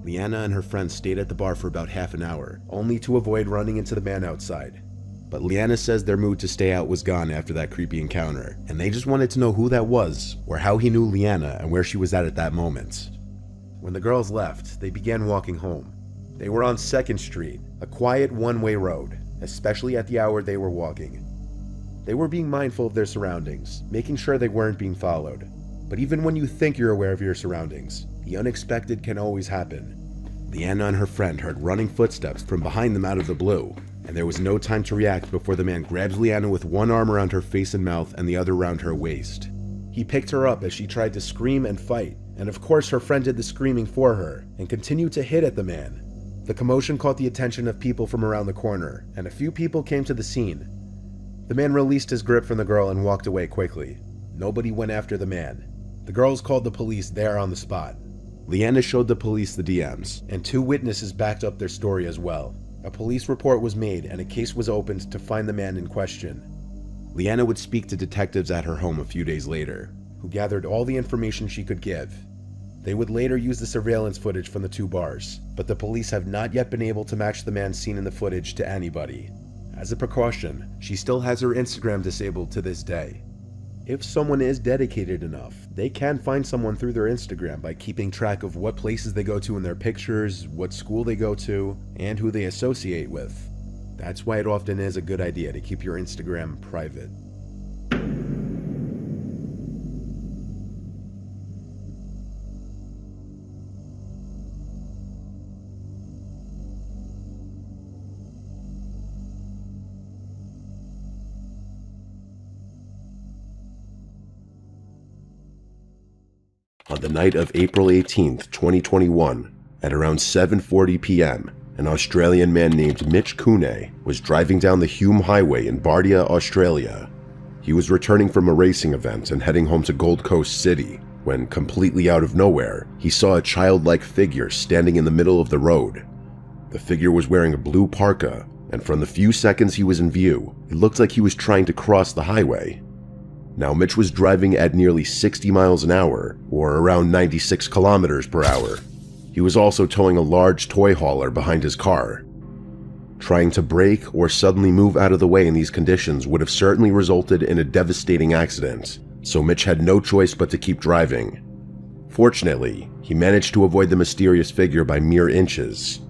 Leanna and her friends stayed at the bar for about half an hour, only to avoid running into the man outside. But Leanna says their mood to stay out was gone after that creepy encounter, and they just wanted to know who that was, or how he knew Leanna and where she was at that moment. When the girls left, they began walking home. They were on 2nd Street, a quiet one-way road, especially at the hour they were walking. They were being mindful of their surroundings, making sure they weren't being followed. But even when you think you're aware of your surroundings, the unexpected can always happen. Leanna and her friend heard running footsteps from behind them out of the blue, and there was no time to react before the man grabs Leanna with one arm around her face and mouth and the other around her waist. He picked her up as she tried to scream and fight, and of course her friend did the screaming for her, and continued to hit at the man. The commotion caught the attention of people from around the corner, and a few people came to the scene. The man released his grip from the girl and walked away quickly. Nobody went after the man. The girls called the police there on the spot. Leanna showed the police the DMs, and 2 witnesses backed up their story as well. A police report was made and a case was opened to find the man in question. Leanna would speak to detectives at her home a few days later, who gathered all the information she could give. They would later use the surveillance footage from the 2 bars, but the police have not yet been able to match the man seen in the footage to anybody. As a precaution, she still has her Instagram disabled to this day. If someone is dedicated enough, they can find someone through their Instagram by keeping track of what places they go to in their pictures, what school they go to, and who they associate with. That's why it often is a good idea to keep your Instagram private. On the night of April 18th, 2021, at around 7:40 p.m., an Australian man named Mitch Cooney was driving down the Hume Highway in Bardia, Australia. He was returning from a racing event and heading home to Gold Coast City when, completely out of nowhere, he saw a childlike figure standing in the middle of the road. The figure was wearing a blue parka, and from the few seconds he was in view, it looked like he was trying to cross the highway. Now, Mitch was driving at nearly 60 miles an hour, or around 96 kilometers per hour. He was also towing a large toy hauler behind his car. Trying to brake or suddenly move out of the way in these conditions would have certainly resulted in a devastating accident, so Mitch had no choice but to keep driving. Fortunately, he managed to avoid the mysterious figure by mere inches.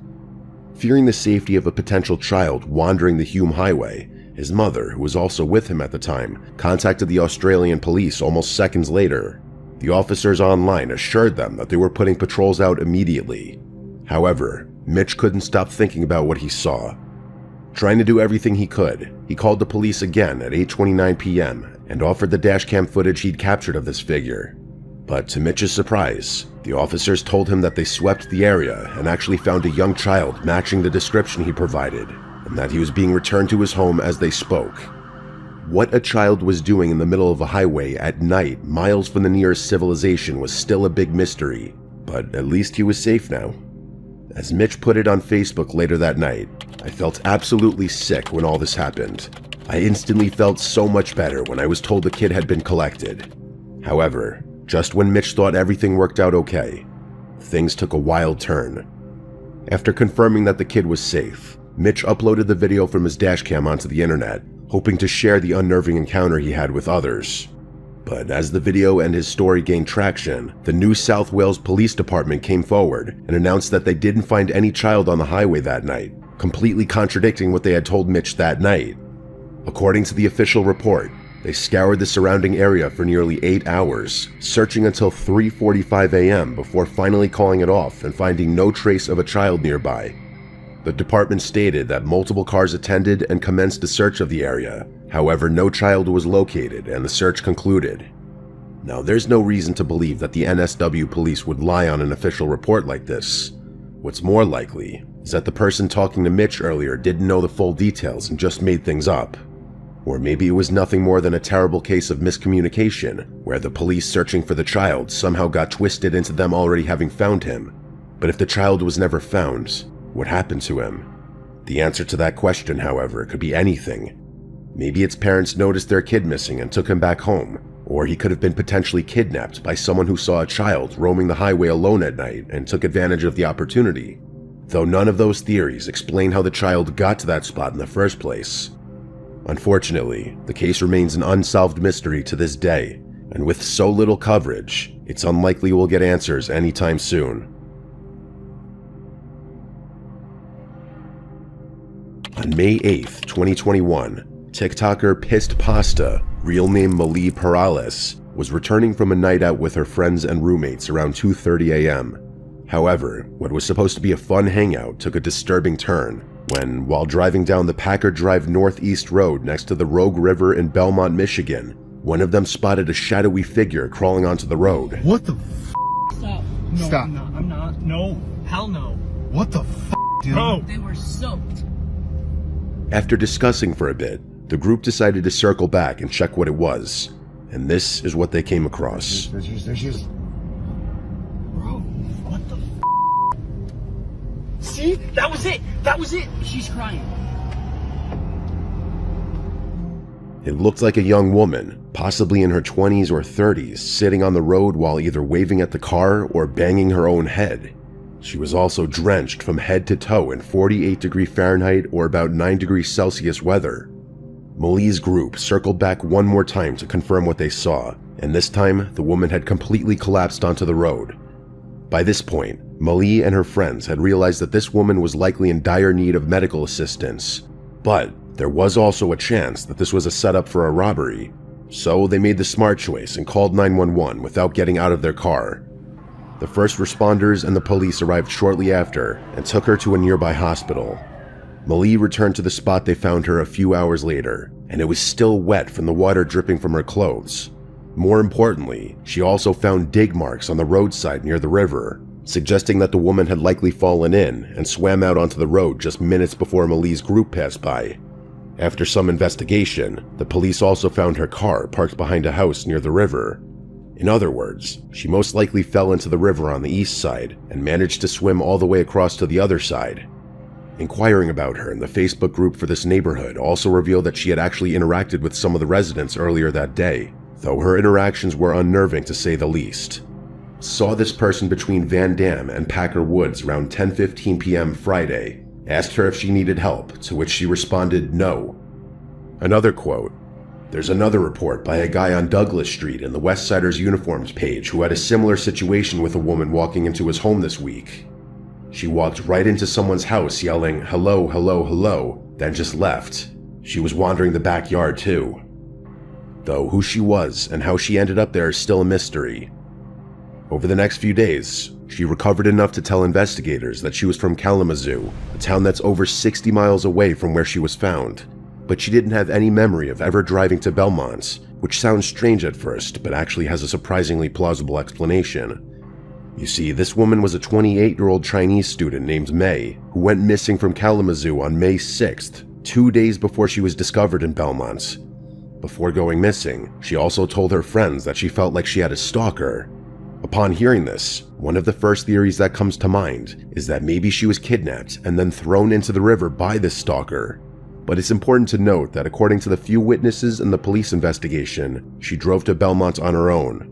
Fearing the safety of a potential child wandering the Hume Highway, his mother, who was also with him at the time, contacted the Australian police almost seconds later. The officers online assured them that they were putting patrols out immediately. However, Mitch couldn't stop thinking about what he saw. Trying to do everything he could, he called the police again at 8:29 p.m. and offered the dashcam footage he'd captured of this figure. But to Mitch's surprise, the officers told him that they swept the area and actually found a young child matching the description he provided, and that he was being returned to his home as they spoke. What a child was doing in the middle of a highway at night, miles from the nearest civilization, was still a big mystery, but at least he was safe now. As Mitch put it on Facebook later that night, "I felt absolutely sick when all this happened. I instantly felt so much better when I was told the kid had been collected." However, just when Mitch thought everything worked out okay, things took a wild turn. After confirming that the kid was safe, Mitch uploaded the video from his dashcam onto the internet, hoping to share the unnerving encounter he had with others. But as the video and his story gained traction, the New South Wales Police Department came forward and announced that they didn't find any child on the highway that night, completely contradicting what they had told Mitch that night. According to the official report, they scoured the surrounding area for nearly 8 hours, searching until 3:45 a.m. before finally calling it off and finding no trace of a child nearby. The department stated that multiple cars attended and commenced a search of the area. However, no child was located and the search concluded. Now, there's no reason to believe that the NSW police would lie on an official report like this. What's more likely is that the person talking to Mitch earlier didn't know the full details and just made things up. Or maybe it was nothing more than a terrible case of miscommunication, where the police searching for the child somehow got twisted into them already having found him. But if the child was never found, what happened to him? The answer to that question, however, could be anything. Maybe its parents noticed their kid missing and took him back home, or he could have been potentially kidnapped by someone who saw a child roaming the highway alone at night and took advantage of the opportunity. Though none of those theories explain how the child got to that spot in the first place. Unfortunately, the case remains an unsolved mystery to this day, and with so little coverage, it's unlikely we'll get answers anytime soon. On May 8th, 2021, TikToker Pissed Pasta, real name Malie Perales, was returning from a night out with her friends and roommates around 2:30 a.m. However, what was supposed to be a fun hangout took a disturbing turn when, while driving down the Packard Drive Northeast Road next to the Rogue River in Belmont, Michigan, one of them spotted a shadowy figure crawling onto the road. What the f***? Stop. No, Stop. I'm not. I'm not. No. Hell no. What the f***, dude? Bro. They were soaked. After discussing for a bit, the group decided to circle back and check what it was, and this is what they came across. There's just... Bro, what the f***? See? That was it. That was it. She's crying. It looked like a young woman, possibly in her 20s or 30s, sitting on the road while either waving at the car or banging her own head. She was also drenched from head to toe in 48° Fahrenheit or about 9° Celsius weather. Malie's group circled back one more time to confirm what they saw, and this time the woman had completely collapsed onto the road. By this point, Malie and her friends had realized that this woman was likely in dire need of medical assistance, but there was also a chance that this was a setup for a robbery, so they made the smart choice and called 911 without getting out of their car. The first responders and the police arrived shortly after and took her to a nearby hospital. Malie returned to the spot they found her a few hours later, and it was still wet from the water dripping from her clothes. More importantly, she also found dig marks on the roadside near the river, suggesting that the woman had likely fallen in and swam out onto the road just minutes before Malie's group passed by. After some investigation, the police also found her car parked behind a house near the river. In other words, she most likely fell into the river on the east side and managed to swim all the way across to the other side. Inquiring about her in the Facebook group for this neighborhood also revealed that she had actually interacted with some of the residents earlier that day, though her interactions were unnerving to say the least. Saw this person between Van Dam and Packer Woods around 10:15 p.m. Friday. Asked her if she needed help, to which she responded no. Another quote, "There's another report by a guy on Douglas Street in the Westsiders Uniforms page who had a similar situation with a woman walking into his home this week. She walked right into someone's house yelling, 'Hello, hello, hello,' then just left. She was wandering the backyard too." Though who she was and how she ended up there is still a mystery. Over the next few days, she recovered enough to tell investigators that she was from Kalamazoo, a town that's over 60 miles away from where she was found. But she didn't have any memory of ever driving to Belmont, which sounds strange at first, but actually has a surprisingly plausible explanation. You see, this woman was a 28-year-old Chinese student named May, who went missing from Kalamazoo on May 6th, 2 days before she was discovered in Belmont. Before going missing, she also told her friends that she felt like she had a stalker. Upon hearing this, one of the first theories that comes to mind is that maybe she was kidnapped and then thrown into the river by this stalker. But it's important to note that according to the few witnesses in the police investigation, she drove to Belmont on her own.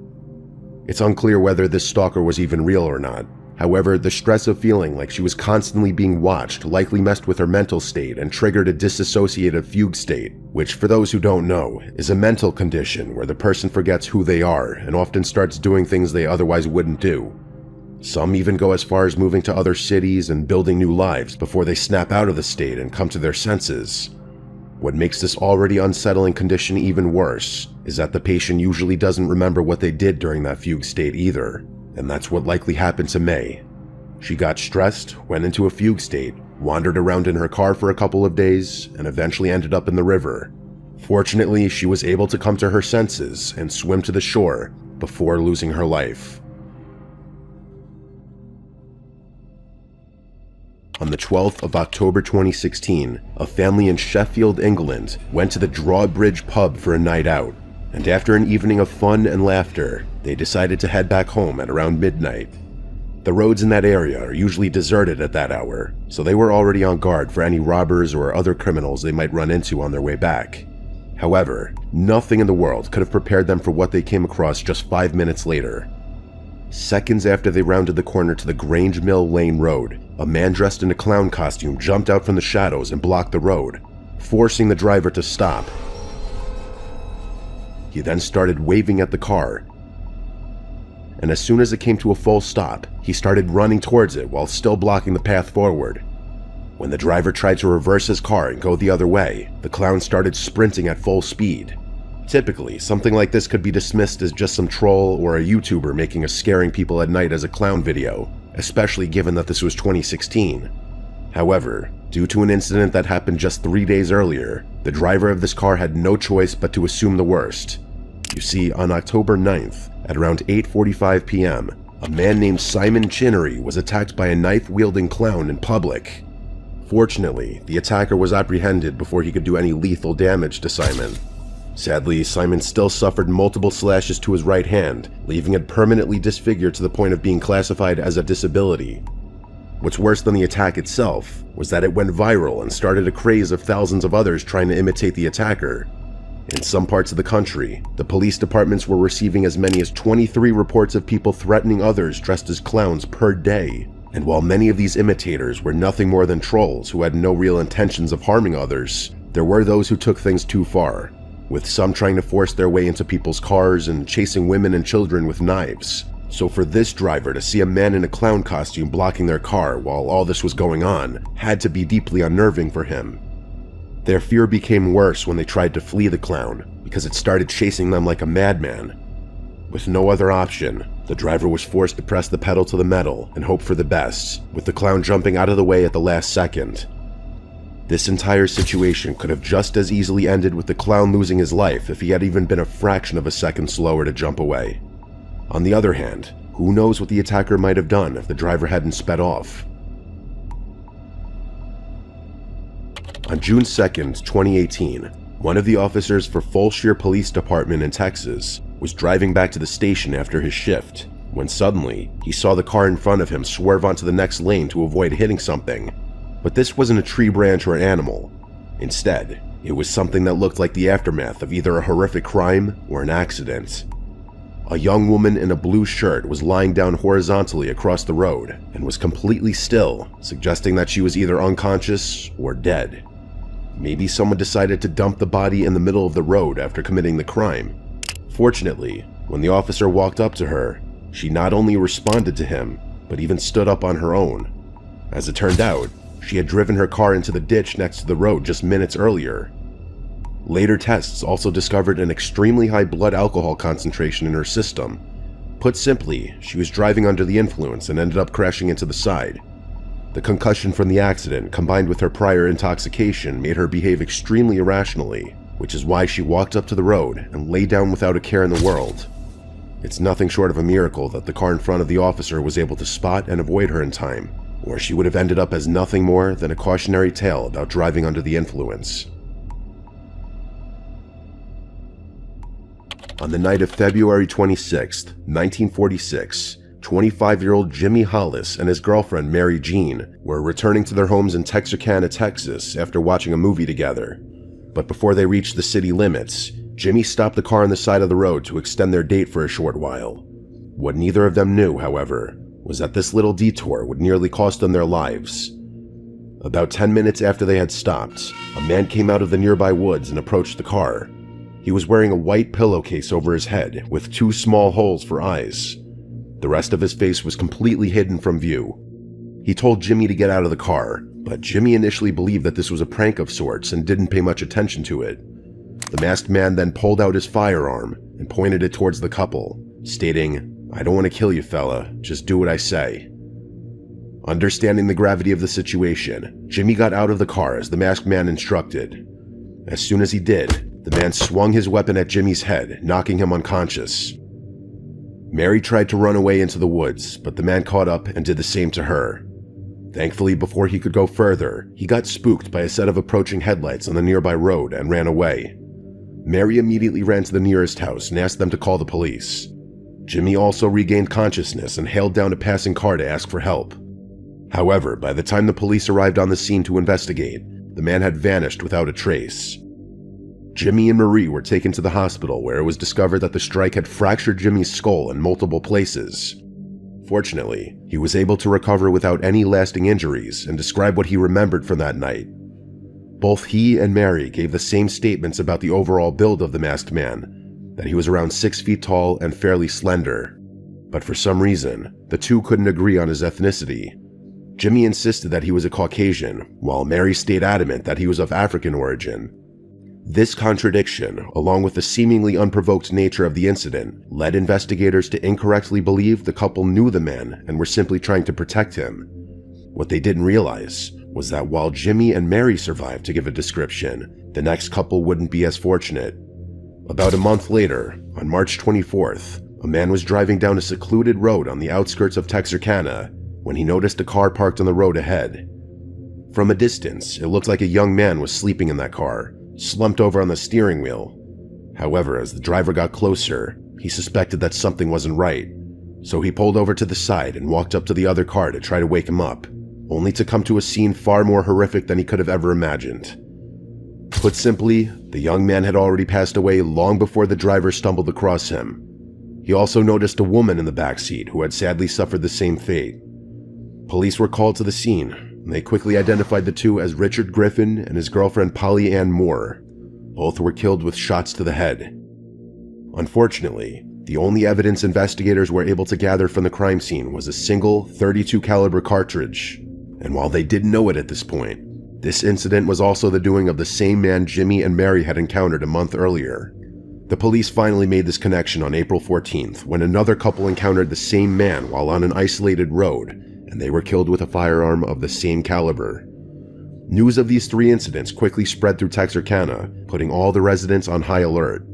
It's unclear whether this stalker was even real or not. However, the stress of feeling like she was constantly being watched likely messed with her mental state and triggered a dissociative fugue state, which, for those who don't know, is a mental condition where the person forgets who they are and often starts doing things they otherwise wouldn't do. Some even go as far as moving to other cities and building new lives before they snap out of the state and come to their senses. What makes this already unsettling condition even worse is that the patient usually doesn't remember what they did during that fugue state either. And that's what likely happened to May. She got stressed, went into a fugue state, wandered around in her car for a couple of days, and eventually ended up in the river. Fortunately, she was able to come to her senses and swim to the shore before losing her life. On the 12th of October 2016, a family in Sheffield, England, went to the Drawbridge pub for a night out, and after an evening of fun and laughter, they decided to head back home at around midnight. The roads in that area are usually deserted at that hour, so they were already on guard for any robbers or other criminals they might run into on their way back. However, nothing in the world could have prepared them for what they came across just 5 minutes later. Seconds after they rounded the corner to the Grange Mill Lane Road, a man dressed in a clown costume jumped out from the shadows and blocked the road, forcing the driver to stop. He then started waving at the car, and as soon as it came to a full stop, he started running towards it while still blocking the path forward. When the driver tried to reverse his car and go the other way, the clown started sprinting at full speed. Typically, something like this could be dismissed as just some troll or a YouTuber making a scaring people at night as a clown video, especially given that this was 2016. However, due to an incident that happened just 3 days earlier, the driver of this car had no choice but to assume the worst. You see, on October 9th, at around 8:45 p.m., a man named Simon Chinnery was attacked by a knife-wielding clown in public. Fortunately, the attacker was apprehended before he could do any lethal damage to Simon. Sadly, Simon still suffered multiple slashes to his right hand, leaving it permanently disfigured to the point of being classified as a disability. What's worse than the attack itself was that it went viral and started a craze of thousands of others trying to imitate the attacker. In some parts of the country, the police departments were receiving as many as 23 reports of people threatening others dressed as clowns per day. And while many of these imitators were nothing more than trolls who had no real intentions of harming others, there were those who took things too far, with some trying to force their way into people's cars and chasing women and children with knives. So for this driver to see a man in a clown costume blocking their car while all this was going on had to be deeply unnerving for him. Their fear became worse when they tried to flee the clown, because it started chasing them like a madman. With no other option, the driver was forced to press the pedal to the metal and hope for the best, with the clown jumping out of the way at the last second. This entire situation could have just as easily ended with the clown losing his life if he had even been a fraction of a second slower to jump away. On the other hand, who knows what the attacker might have done if the driver hadn't sped off. On June 2nd, 2018, one of the officers for Fulshire Police Department in Texas was driving back to the station after his shift, when suddenly he saw the car in front of him swerve onto the next lane to avoid hitting something. But this wasn't a tree branch or an animal. Instead, it was something that looked like the aftermath of either a horrific crime or an accident. A young woman in a blue shirt was lying down horizontally across the road and was completely still, suggesting that she was either unconscious or dead. Maybe someone decided to dump the body in the middle of the road after committing the crime. Fortunately, when the officer walked up to her, she not only responded to him, but even stood up on her own. As it turned out, she had driven her car into the ditch next to the road just minutes earlier. Later tests also discovered an extremely high blood alcohol concentration in her system. Put simply, she was driving under the influence and ended up crashing into the side. The concussion from the accident, combined with her prior intoxication, made her behave extremely irrationally, which is why she walked up to the road and lay down without a care in the world. It's nothing short of a miracle that the car in front of the officer was able to spot and avoid her in time, or she would have ended up as nothing more than a cautionary tale about driving under the influence. On the night of February 26, 1946, 25-year-old Jimmy Hollis and his girlfriend Mary Jean were returning to their homes in Texarkana, Texas after watching a movie together. But before they reached the city limits, Jimmy stopped the car on the side of the road to extend their date for a short while. What neither of them knew, however, was that this little detour would nearly cost them their lives. About 10 minutes after they had stopped, a man came out of the nearby woods and approached the car. He was wearing a white pillowcase over his head with 2 small holes for eyes. The rest of his face was completely hidden from view. He told Jimmy to get out of the car, but Jimmy initially believed that this was a prank of sorts and didn't pay much attention to it. The masked man then pulled out his firearm and pointed it towards the couple, stating, "I don't want to kill you, fella, just do what I say." Understanding the gravity of the situation, Jimmy got out of the car as the masked man instructed. As soon as he did, the man swung his weapon at Jimmy's head, knocking him unconscious. Mary tried to run away into the woods, but the man caught up and did the same to her. Thankfully, before he could go further, he got spooked by a set of approaching headlights on the nearby road and ran away. Mary immediately ran to the nearest house and asked them to call the police. Jimmy also regained consciousness and hailed down a passing car to ask for help. However, by the time the police arrived on the scene to investigate, the man had vanished without a trace. Jimmy and Marie were taken to the hospital, where it was discovered that the strike had fractured Jimmy's skull in multiple places. Fortunately, he was able to recover without any lasting injuries and describe what he remembered from that night. Both he and Mary gave the same statements about the overall build of the masked man, that he was around 6 feet tall and fairly slender. But for some reason, the two couldn't agree on his ethnicity. Jimmy insisted that he was a Caucasian, while Mary stayed adamant that he was of African origin. This contradiction, along with the seemingly unprovoked nature of the incident, led investigators to incorrectly believe the couple knew the man and were simply trying to protect him. What they didn't realize was that while Jimmy and Mary survived to give a description, the next couple wouldn't be as fortunate. About a month later, on March 24th, a man was driving down a secluded road on the outskirts of Texarkana when he noticed a car parked on the road ahead. From a distance, it looked like a young man was sleeping in that car, slumped over on the steering wheel. However, as the driver got closer, he suspected that something wasn't right, so he pulled over to the side and walked up to the other car to try to wake him up, only to come to a scene far more horrific than he could have ever imagined. Put simply, the young man had already passed away long before the driver stumbled across him. He also noticed a woman in the backseat who had sadly suffered the same fate. Police were called to the scene, and they quickly identified the two as Richard Griffin and his girlfriend Polly Ann Moore. Both were killed with shots to the head. Unfortunately, the only evidence investigators were able to gather from the crime scene was a single .32 caliber cartridge. And while they didn't know it at this point, this incident was also the doing of the same man Jimmy and Mary had encountered a month earlier. The police finally made this connection on April 14th when another couple encountered the same man while on an isolated road, and they were killed with a firearm of the same caliber. News of these 3 incidents quickly spread through Texarkana, putting all the residents on high alert.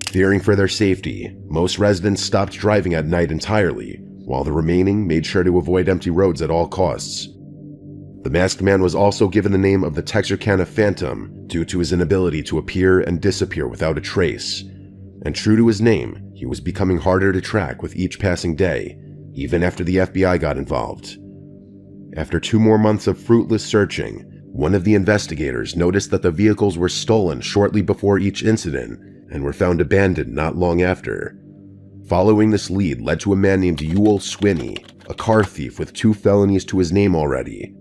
Fearing for their safety, most residents stopped driving at night entirely, while the remaining made sure to avoid empty roads at all costs. The masked man was also given the name of the Texarkana Phantom due to his inability to appear and disappear without a trace. And true to his name, he was becoming harder to track with each passing day, even after the FBI got involved. After 2 more months of fruitless searching, one of the investigators noticed that the vehicles were stolen shortly before each incident and were found abandoned not long after. Following this lead led to a man named Ewell Swinney, a car thief with 2 felonies to his name already.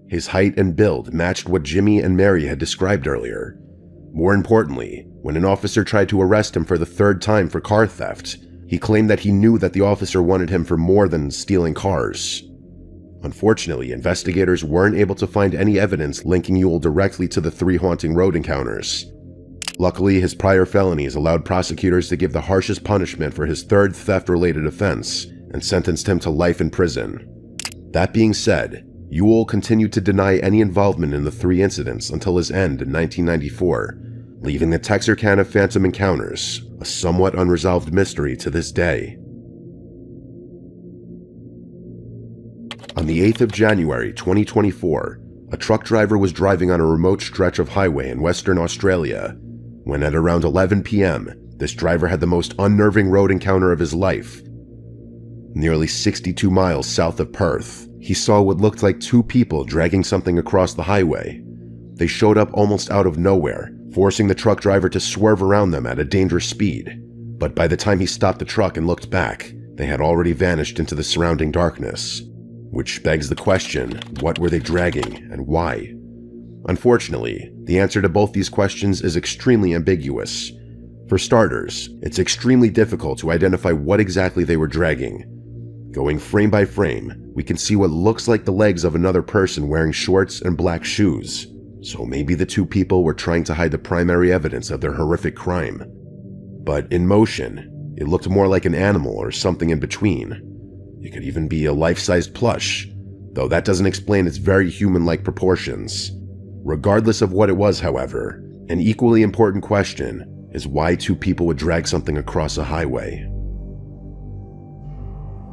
His height and build matched what Jimmy and Mary had described earlier. More importantly, when an officer tried to arrest him for the 3rd time for car theft, he claimed that he knew that the officer wanted him for more than stealing cars. Unfortunately, investigators weren't able to find any evidence linking Ewell directly to the 3 haunting road encounters. Luckily, his prior felonies allowed prosecutors to give the harshest punishment for his 3rd theft-related offense and sentenced him to life in prison. That being said, Ewell continued to deny any involvement in the 3 incidents until his end in 1994, leaving the Texarkana Phantom encounters a somewhat unresolved mystery to this day. On the 8th of January 2024, a truck driver was driving on a remote stretch of highway in Western Australia when at around 11 p.m., this driver had the most unnerving road encounter of his life. Nearly 62 miles south of Perth, he saw what looked like 2 people dragging something across the highway. They showed up almost out of nowhere, forcing the truck driver to swerve around them at a dangerous speed. But by the time he stopped the truck and looked back, they had already vanished into the surrounding darkness. Which begs the question, what were they dragging and why? Unfortunately, the answer to both these questions is extremely ambiguous. For starters, it's extremely difficult to identify what exactly they were dragging. Going frame by frame, we can see what looks like the legs of another person wearing shorts and black shoes. So maybe the 2 people were trying to hide the primary evidence of their horrific crime. But in motion, it looked more like an animal or something in between. It could even be a life-sized plush, though that doesn't explain its very human-like proportions. Regardless of what it was, however, an equally important question is why 2 people would drag something across a highway.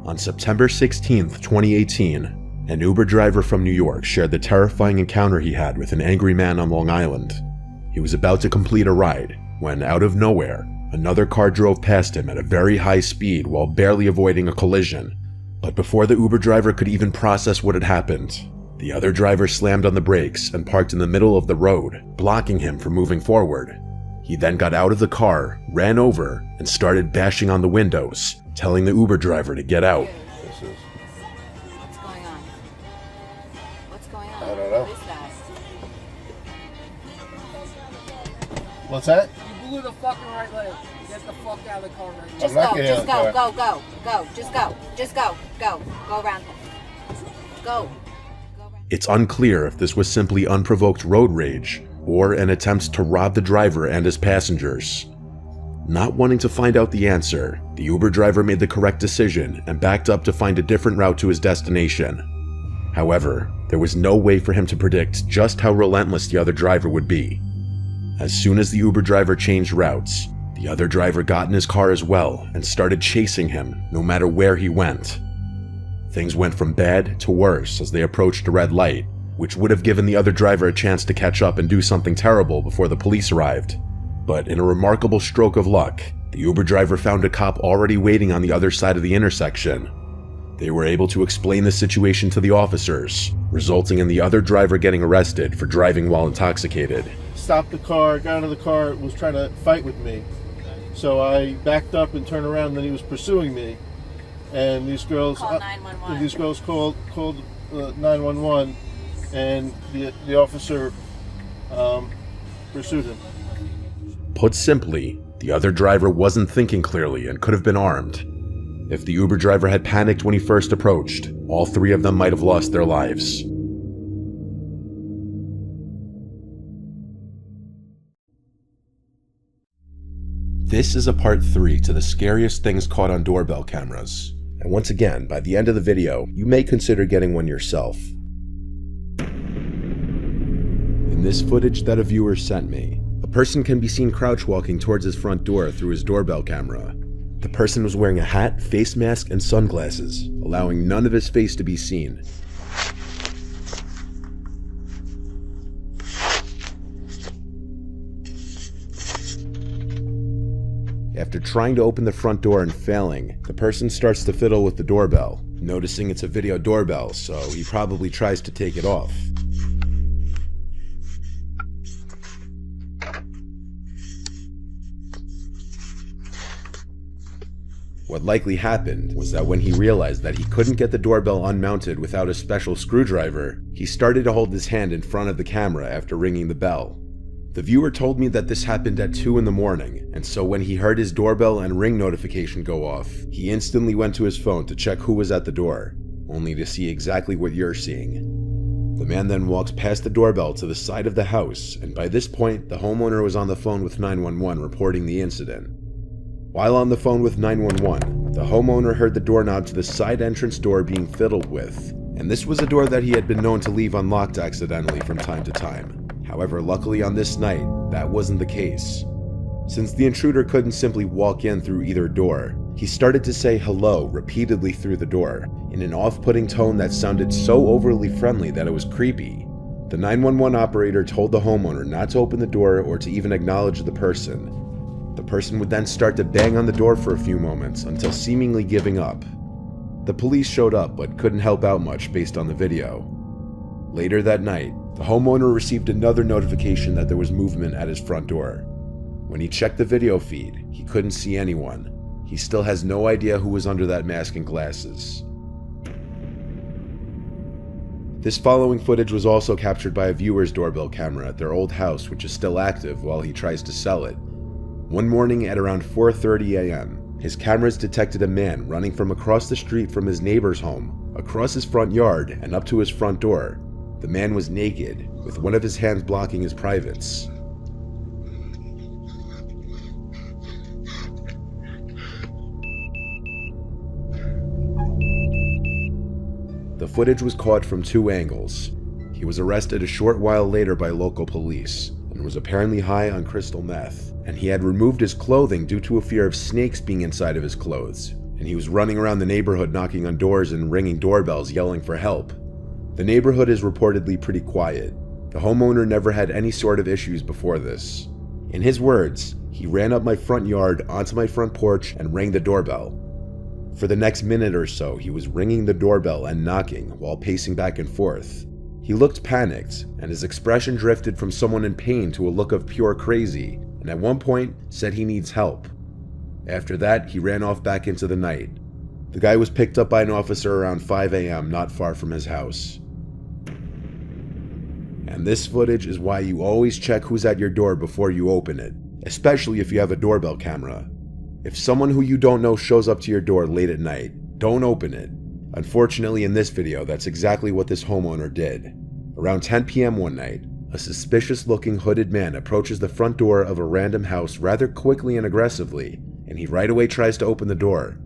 On September 16, 2018, an Uber driver from New York shared the terrifying encounter he had with an angry man on Long Island. He was about to complete a ride when, out of nowhere, another car drove past him at a very high speed while barely avoiding a collision. But before the Uber driver could even process what had happened, the other driver slammed on the brakes and parked in the middle of the road, blocking him from moving forward. He then got out of the car, ran over, and started bashing on the windows, telling the Uber driver to get out. What's going on? What's going on? I don't know. What is that? What's that? You blew the fucking right leg. Get the fuck out of the car right now. Just go, just go, just go, go around him. Go. It's unclear if this was simply unprovoked road rage or an attempt to rob the driver and his passengers. Not wanting to find out the answer, the Uber driver made the correct decision and backed up to find a different route to his destination. However, there was no way for him to predict just how relentless the other driver would be. As soon as the Uber driver changed routes, the other driver got in his car as well and started chasing him no matter where he went. Things went from bad to worse as they approached a red light, which would have given the other driver a chance to catch up and do something terrible before the police arrived. But in a remarkable stroke of luck, the Uber driver found a cop already waiting on the other side of the intersection. They were able to explain the situation to the officers, resulting in the other driver getting arrested for driving while intoxicated. Stopped the car, got out of the car, was trying to fight with me. So I backed up and turned around, and then he was pursuing me. And these girls called 911. These girls called 911, and the officer pursued him. Put simply, the other driver wasn't thinking clearly and could have been armed. If the Uber driver had panicked when he first approached, all 3 of them might have lost their lives. This is a part 3 to the scariest things caught on doorbell cameras. And once again, by the end of the video, you may consider getting one yourself. In this footage that a viewer sent me, a person can be seen crouch walking towards his front door through his doorbell camera. The person was wearing a hat, face mask, and sunglasses, allowing none of his face to be seen. After trying to open the front door and failing, the person starts to fiddle with the doorbell, noticing it's a video doorbell, so he probably tries to take it off. What likely happened was that when he realized that he couldn't get the doorbell unmounted without a special screwdriver, he started to hold his hand in front of the camera after ringing the bell. The viewer told me that this happened at 2 in the morning, and so when he heard his doorbell and ring notification go off, he instantly went to his phone to check who was at the door, only to see exactly what you're seeing. The man then walks past the doorbell to the side of the house, and by this point, the homeowner was on the phone with 911 reporting the incident. While on the phone with 911, the homeowner heard the doorknob to the side entrance door being fiddled with, and this was a door that he had been known to leave unlocked accidentally from time to time. However, luckily on this night, that wasn't the case. Since the intruder couldn't simply walk in through either door, he started to say hello repeatedly through the door, in an off-putting tone that sounded so overly friendly that it was creepy. The 911 operator told the homeowner not to open the door or to even acknowledge the person. The person would then start to bang on the door for a few moments until seemingly giving up. The police showed up but couldn't help out much based on the video. Later that night, the homeowner received another notification that there was movement at his front door. When he checked the video feed, he couldn't see anyone. He still has no idea who was under that mask and glasses. This following footage was also captured by a viewer's doorbell camera at their old house, which is still active while he tries to sell it. One morning at around 4:30 a.m., his cameras detected a man running from across the street from his neighbor's home, across his front yard, and up to his front door. The man was naked, with one of his hands blocking his privates. The footage was caught from 2 angles. He was arrested a short while later by local police, and was apparently high on crystal meth, and he had removed his clothing due to a fear of snakes being inside of his clothes, and he was running around the neighborhood knocking on doors and ringing doorbells yelling for help. The neighborhood is reportedly pretty quiet. The homeowner never had any sort of issues before this. In his words, he ran up my front yard onto my front porch and rang the doorbell. For the next minute or so, he was ringing the doorbell and knocking while pacing back and forth. He looked panicked, and his expression drifted from someone in pain to a look of pure crazy, and at one point said he needs help. After that, he ran off back into the night. The guy was picked up by an officer around 5 a.m. not far from his house. And this footage is why you always check who's at your door before you open it, especially if you have a doorbell camera. If someone who you don't know shows up to your door late at night, don't open it. Unfortunately, in this video, that's exactly what this homeowner did. Around 10 p.m. one night, a suspicious-looking hooded man approaches the front door of a random house rather quickly and aggressively, and he right away tries to open the door.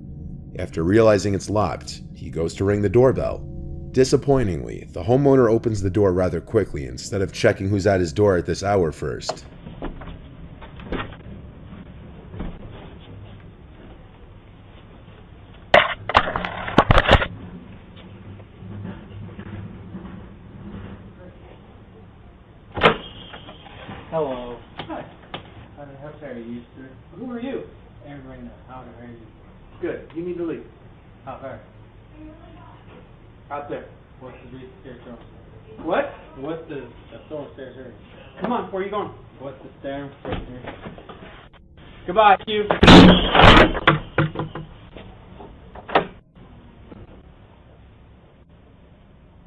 After realizing it's locked, he goes to ring the doorbell. Disappointingly, the homeowner opens the door rather quickly instead of checking who's at his door at this hour first. Hello. Hi. How are you, sir? Who are you? Aaron Reyna. How are you? Good. You need to leave. How far? Out there. What's the stairs going? What? What's the stairs here? Come on, where are you going? What's the stairs here? Goodbye, you.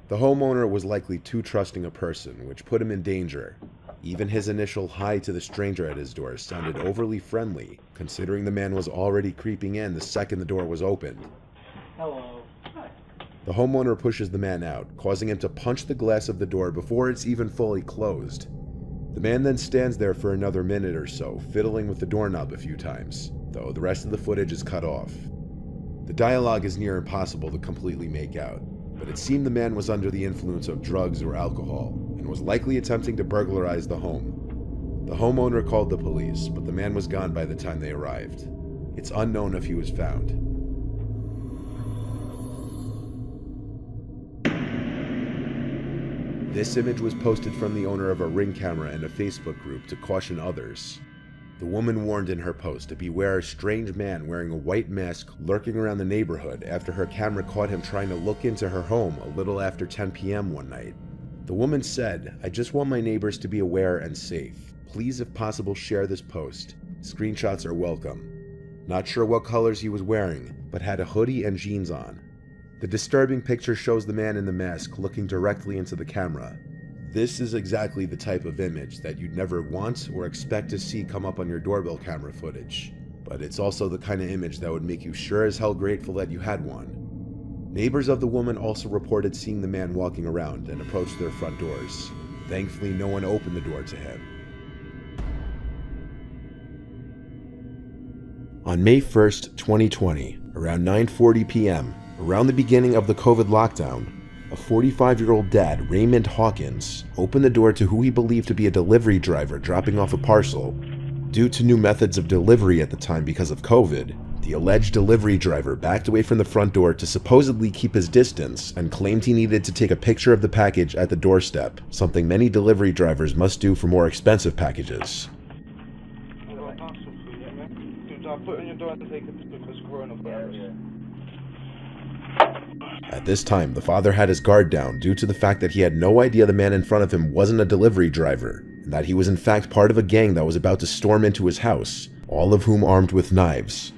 The homeowner was likely too trusting a person, which put him in danger. Even his initial hi to the stranger at his door sounded overly friendly, considering the man was already creeping in the second the door was opened. Hello. Hi. The homeowner pushes the man out, causing him to punch the glass of the door before it's even fully closed. The man then stands there for another minute or so, fiddling with the doorknob a few times, though the rest of the footage is cut off. The dialogue is near impossible to completely make out, but it seemed the man was under the influence of drugs or alcohol, and was likely attempting to burglarize the home. The homeowner called the police, but the man was gone by the time they arrived. It's unknown if he was found. This image was posted from the owner of a Ring camera in a Facebook group to caution others. The woman warned in her post to beware a strange man wearing a white mask lurking around the neighborhood after her camera caught him trying to look into her home a little after 10 p.m. one night. The woman said, "I just want my neighbors to be aware and safe. Please, if possible, share this post. Screenshots are welcome." Not sure what colors he was wearing, but had a hoodie and jeans on. The disturbing picture shows the man in the mask looking directly into the camera. This is exactly the type of image that you'd never want or expect to see come up on your doorbell camera footage. But it's also the kind of image that would make you sure as hell grateful that you had one. Neighbors of the woman also reported seeing the man walking around and approached their front doors. Thankfully, no one opened the door to him. On May 1st, 2020, around 9:40 p.m., around the beginning of the COVID lockdown, a 45-year-old dad, Raymond Hawkins, opened the door to who he believed to be a delivery driver dropping off a parcel. Due to new methods of delivery at the time because of COVID, the alleged delivery driver backed away from the front door to supposedly keep his distance and claimed he needed to take a picture of the package at the doorstep, something many delivery drivers must do for more expensive packages. At this time, the father had his guard down due to the fact that he had no idea the man in front of him wasn't a delivery driver, and that he was in fact part of a gang that was about to storm into his house, all of whom armed with knives.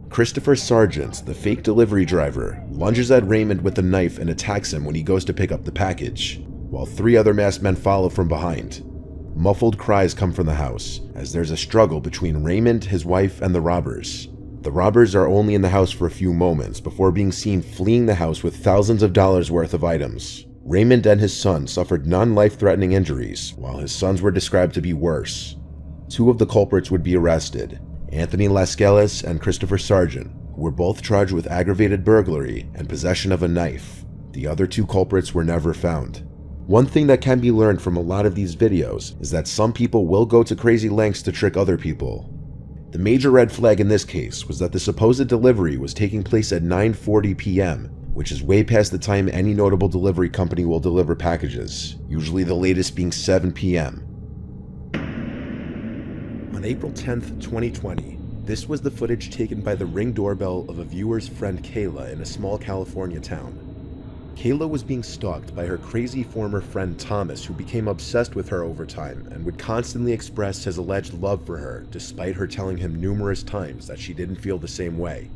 Christopher Sargent, the fake delivery driver, lunges at Raymond with a knife and attacks him when he goes to pick up the package, while 3 other masked men follow from behind. Muffled cries come from the house, as there's a struggle between Raymond, his wife, and the robbers. The robbers are only in the house for a few moments before being seen fleeing the house with thousands of dollars worth of items. Raymond and his son suffered non-life-threatening injuries, while his sons were described to be worse. 2 of the culprits would be arrested, Anthony Lascelles and Christopher Sargent, who were both charged with aggravated burglary and possession of a knife. The other 2 culprits were never found. One thing that can be learned from a lot of these videos is that some people will go to crazy lengths to trick other people. The major red flag in this case was that the supposed delivery was taking place at 9:40 p.m., which is way past the time any notable delivery company will deliver packages, usually the latest being 7 p.m. On April 10th, 2020, this was the footage taken by the Ring doorbell of a viewer's friend Kayla in a small California town. Kayla was being stalked by her crazy former friend Thomas, who became obsessed with her over time and would constantly express his alleged love for her, despite her telling him numerous times that she didn't feel the same way.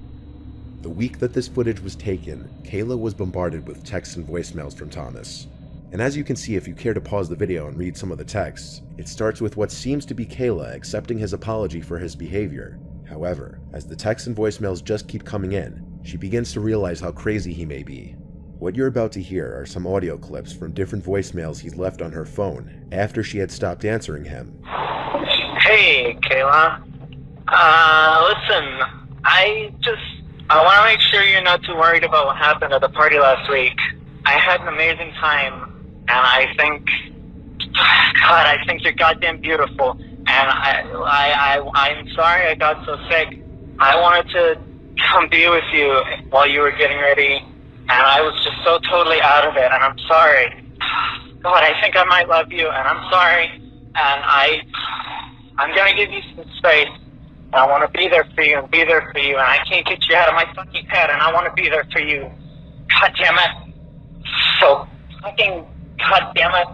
The week that this footage was taken, Kayla was bombarded with texts and voicemails from Thomas. And as you can see if you care to pause the video and read some of the texts, it starts with what seems to be Kayla accepting his apology for his behavior. However, as the texts and voicemails just keep coming in, she begins to realize how crazy he may be. What you're about to hear are some audio clips from different voicemails he's left on her phone after she had stopped answering him. Hey, Kayla. Listen, I want to make sure you're not too worried about what happened at the party last week. I had an amazing time. And I think you're goddamn beautiful. And I'm sorry I got so sick. I wanted to come be with you while you were getting ready, and I was just so totally out of it. And I'm sorry. God, I think I might love you, and I'm sorry. And I'm gonna give you some space. And I want to be there for you and be there for you. And I can't get you out of my fucking head. And I want to be there for you. God damn it. So fucking God damn it.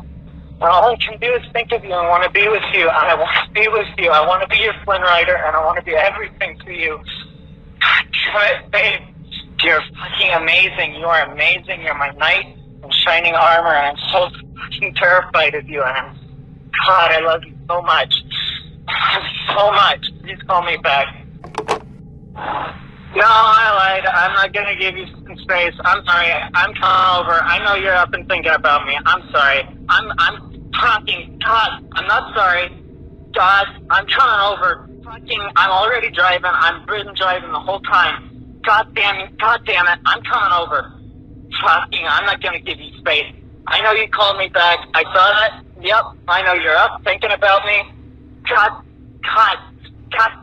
And all I can do is think of you and want to be with you. And I want to be with you. I want to be your Flynn Rider, and I want to be everything to you. God damn it, babe. You're fucking amazing. You are amazing. You're my knight in shining armor, and I'm so fucking terrified of you. And God, I love you so much. So much. Please call me back. No, I lied. I'm not gonna give you some space. I'm sorry. I'm coming over. I know you're up and thinking about me. I'm sorry. I'm talking. God, I'm not sorry. God, I'm coming over. Fucking, I'm already driving. I've been driving the whole time. God damn it. I'm coming over. Fucking, I'm not gonna give you space. I know you called me back. I saw that. Yep, I know you're up thinking about me. God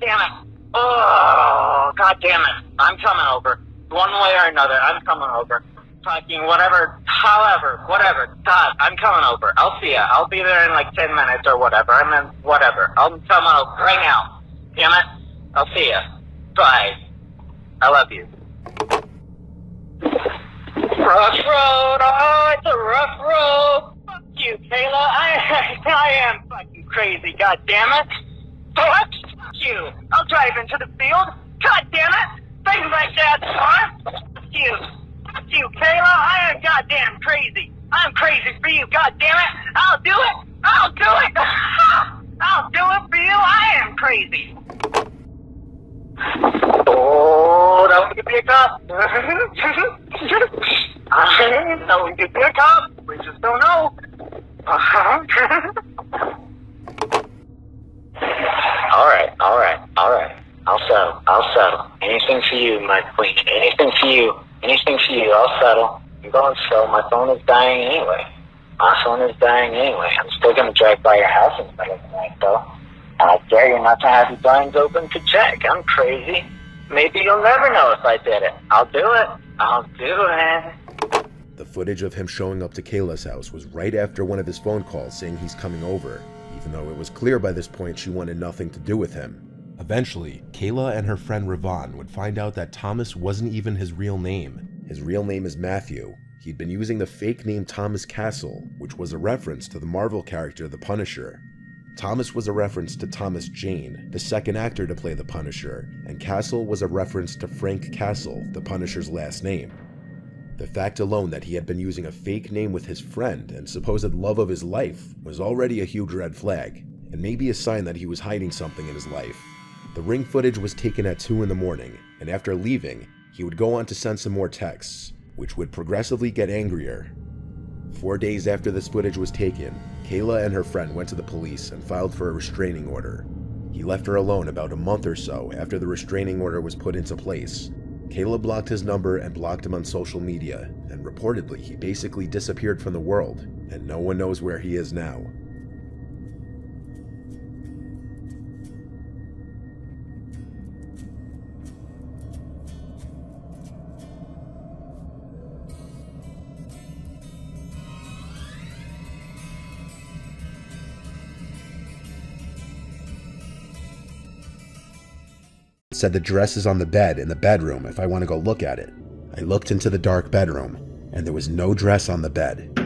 damn it. Oh, God damn it. I'm coming over. One way or another, I'm coming over. Fucking whatever, however, whatever. God, I'm coming over. I'll see ya. I'll be there in like 10 minutes or whatever. Whatever. I'm coming over right now. Damn it. I'll see ya. Bye. I love you. Rough road. Oh, it's a rough road. Fuck you, Kayla. I am fucking crazy. God damn it. Fuck you. I'll drive into the field. God damn it. Things like that, huh? Fuck you. Fuck you, Kayla. I am goddamn crazy. I'm crazy for you. God damn it. I'll do it. I'll do it. I'll do it for you. I am crazy. Oh, that would be a cop. That would be a cop. We just don't know. All right. I'll settle. Anything for you, my queen. Anything for you. I'll settle. I'm going slow. My phone is dying anyway. I'm still going to drive by your house in the middle of the night, though. And I dare you not to have your blinds open to check. I'm crazy. Maybe you'll never know if I did it. I'll do it. The footage of him showing up to Kayla's house was right after one of his phone calls saying he's coming over, even though it was clear by this point she wanted nothing to do with him. Eventually, Kayla and her friend Ravon would find out that Thomas wasn't even his real name. His real name is Matthew. He'd been using the fake name Thomas Castle, which was a reference to the Marvel character The Punisher. Thomas was a reference to Thomas Jane, the second actor to play the Punisher, and Castle was a reference to Frank Castle, the Punisher's last name. The fact alone that he had been using a fake name with his friend and supposed love of his life was already a huge red flag, and maybe a sign that he was hiding something in his life. The ring footage was taken at 2 in the morning, and after leaving, he would go on to send some more texts, which would progressively get angrier. 4 days after this footage was taken, Kayla and her friend went to the police and filed for a restraining order. He left her alone about a month or so after the restraining order was put into place. Kayla blocked his number and blocked him on social media, and reportedly he basically disappeared from the world, and no one knows where he is now. It said the dress is on the bed in the bedroom if I want to go look at it. I looked into the dark bedroom, and there was no dress on the bed.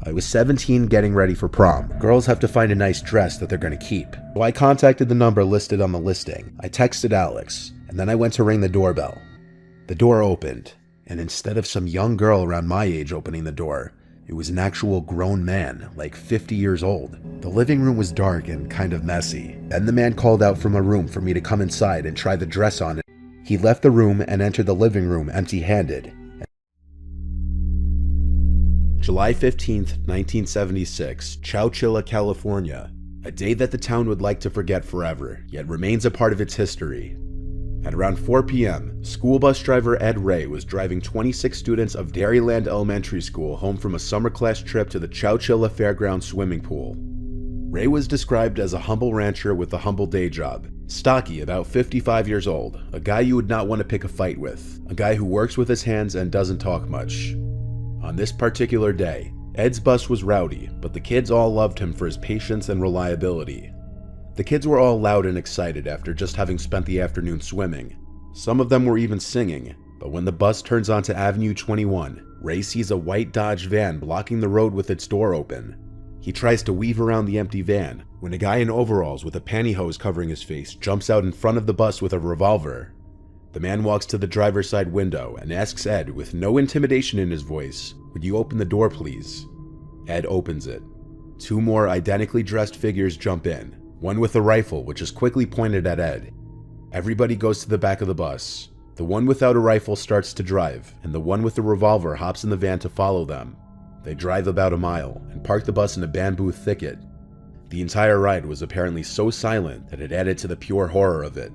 I was 17 getting ready for prom. Girls have to find a nice dress that they're going to keep. So I contacted the number listed on the listing. I texted Alex, and then I went to ring the doorbell. The door opened, and instead of some young girl around my age opening the door, it was an actual grown man, like 50 years old. The living room was dark and kind of messy. Then the man called out from a room for me to come inside and try the dress on. He left the room and entered the living room empty-handed. July 15th, 1976, Chowchilla, California. A day that the town would like to forget forever, yet remains a part of its history. At around 4 p.m., school bus driver Ed Ray was driving 26 students of Dairyland Elementary School home from a summer class trip to the Chowchilla Fairgrounds swimming pool. Ray was described as a humble rancher with a humble day job. Stocky, about 55 years old, a guy you would not want to pick a fight with, a guy who works with his hands and doesn't talk much. On this particular day, Ed's bus was rowdy, but the kids all loved him for his patience and reliability. The kids were all loud and excited after just having spent the afternoon swimming. Some of them were even singing, But when the bus turns onto Avenue 21, Ray sees a white Dodge van blocking the road with its door open. He tries to weave around the empty van when a guy in overalls with a pantyhose covering his face jumps out in front of the bus with a revolver. The man walks to the driver's side window and asks Ed, with no intimidation in his voice, "Would you open the door, please?" Ed opens it. Two more identically dressed figures jump in, one with a rifle which is quickly pointed at Ed. Everybody goes to the back of the bus. The one without a rifle starts to drive, and the one with the revolver hops in the van to follow them. They drive about a mile and park the bus in a bamboo thicket. The entire ride was apparently so silent that it added to the pure horror of it.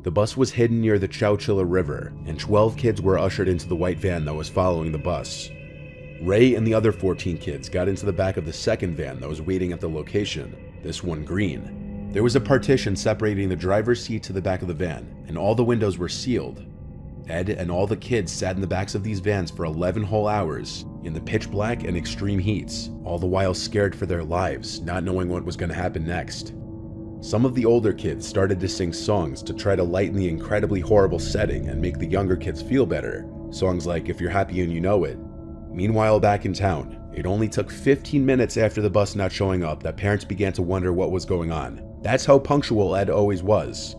The bus was hidden near the Chowchilla River, and 12 kids were ushered into the white van that was following the bus. Ray and the other 14 kids got into the back of the second van that was waiting at the location, this one green. There was a partition separating the driver's seat to the back of the van, and all the windows were sealed. Ed and all the kids sat in the backs of these vans for 11 whole hours, in the pitch black and extreme heats, all the while scared for their lives, not knowing what was going to happen next. Some of the older kids started to sing songs to try to lighten the incredibly horrible setting and make the younger kids feel better, songs like "If You're Happy and You Know It." Meanwhile, back in town, it only took 15 minutes after the bus not showing up that parents began to wonder what was going on. That's how punctual Ed always was.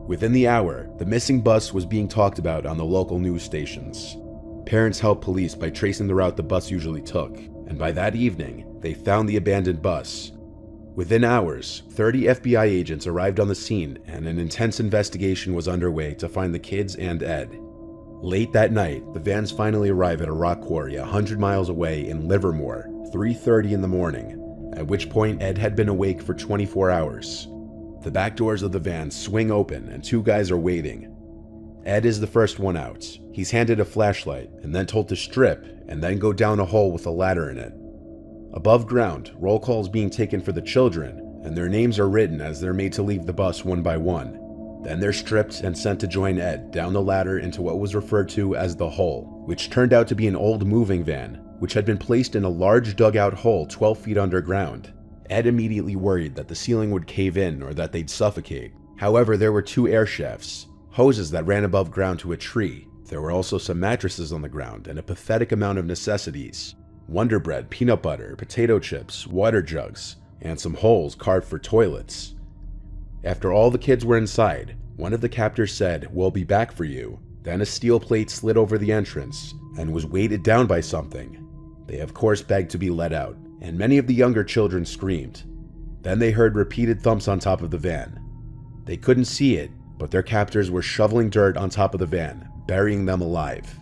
Within the hour, the missing bus was being talked about on the local news stations. Parents helped police by tracing the route the bus usually took, and by that evening, they found the abandoned bus. Within hours, 30 FBI agents arrived on the scene, and an intense investigation was underway to find the kids and Ed. Late that night, the vans finally arrive at a rock quarry 100 miles away in Livermore, 3:30 in the morning, at which point Ed had been awake for 24 hours. The back doors of the van swing open and two guys are waiting. Ed is the first one out. He's handed a flashlight and then told to strip and then go down a hole with a ladder in it. Above ground, roll call is being taken for the children, and their names are written as they're made to leave the bus one by one. Then they're stripped and sent to join Ed down the ladder into what was referred to as the hole, which turned out to be an old moving van, which had been placed in a large dugout hole 12 feet underground. Ed immediately worried that the ceiling would cave in or that they'd suffocate. However, there were two air shafts, hoses that ran above ground to a tree. There were also some mattresses on the ground and a pathetic amount of necessities. Wonder Bread, peanut butter, potato chips, water jugs, and some holes carved for toilets. After all the kids were inside, one of the captors said, "We'll be back for you." Then a steel plate slid over the entrance and was weighted down by something. They of course begged to be let out, and many of the younger children screamed. Then they heard repeated thumps on top of the van. They couldn't see it, but their captors were shoveling dirt on top of the van, burying them alive.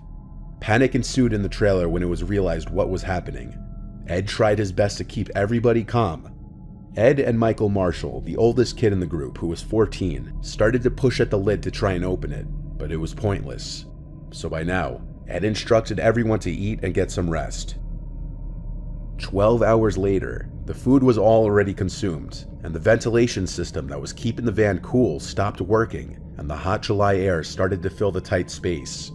Panic ensued in the trailer when it was realized what was happening. Ed tried his best to keep everybody calm. Ed and Michael Marshall, the oldest kid in the group, who was 14, started to push at the lid to try and open it, but it was pointless. So by now, Ed instructed everyone to eat and get some rest. 12 hours later, the food was all already consumed, and the ventilation system that was keeping the van cool stopped working, and the hot July air started to fill the tight space.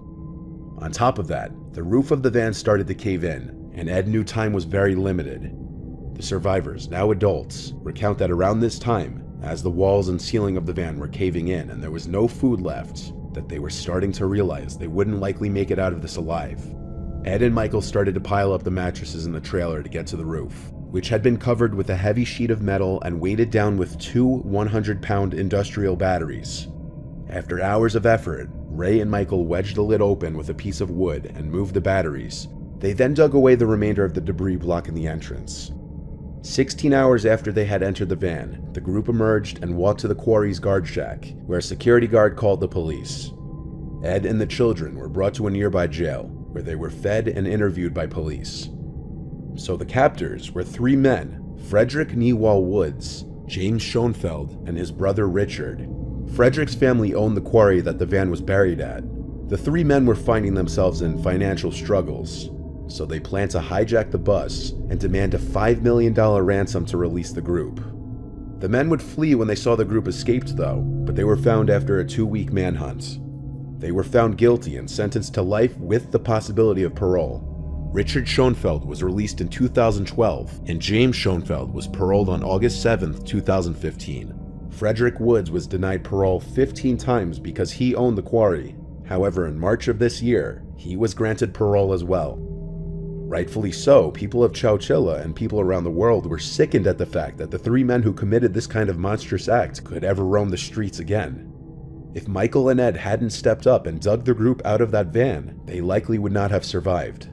On top of that, the roof of the van started to cave in, and Ed knew time was very limited. The survivors, now adults, recount that around this time, as the walls and ceiling of the van were caving in and there was no food left, that they were starting to realize they wouldn't likely make it out of this alive. Ed and Michael started to pile up the mattresses in the trailer to get to the roof, which had been covered with a heavy sheet of metal and weighted down with two 100-pound industrial batteries. After hours of effort, Ray and Michael wedged the lid open with a piece of wood and moved the batteries. They then dug away the remainder of the debris blocking the entrance. 16 hours after they had entered the van, the group emerged and walked to the quarry's guard shack, where a security guard called the police. Ed and the children were brought to a nearby jail, where they were fed and interviewed by police. So the captors were three men, Frederick Newall Woods, James Schoenfeld, and his brother Richard. Frederick's family owned the quarry that the van was buried at. The three men were finding themselves in financial struggles, so they planned to hijack the bus and demand a $5 million ransom to release the group. The men would flee when they saw the group escaped though, but they were found after a 2-week manhunt. They were found guilty and sentenced to life with the possibility of parole. Richard Schoenfeld was released in 2012, and James Schoenfeld was paroled on August 7, 2015. Frederick Woods was denied parole 15 times because he owned the quarry. However, in March of this year, he was granted parole as well. Rightfully so, people of Chowchilla and people around the world were sickened at the fact that the three men who committed this kind of monstrous act could ever roam the streets again. If Michael and Ed hadn't stepped up and dug the group out of that van, they likely would not have survived.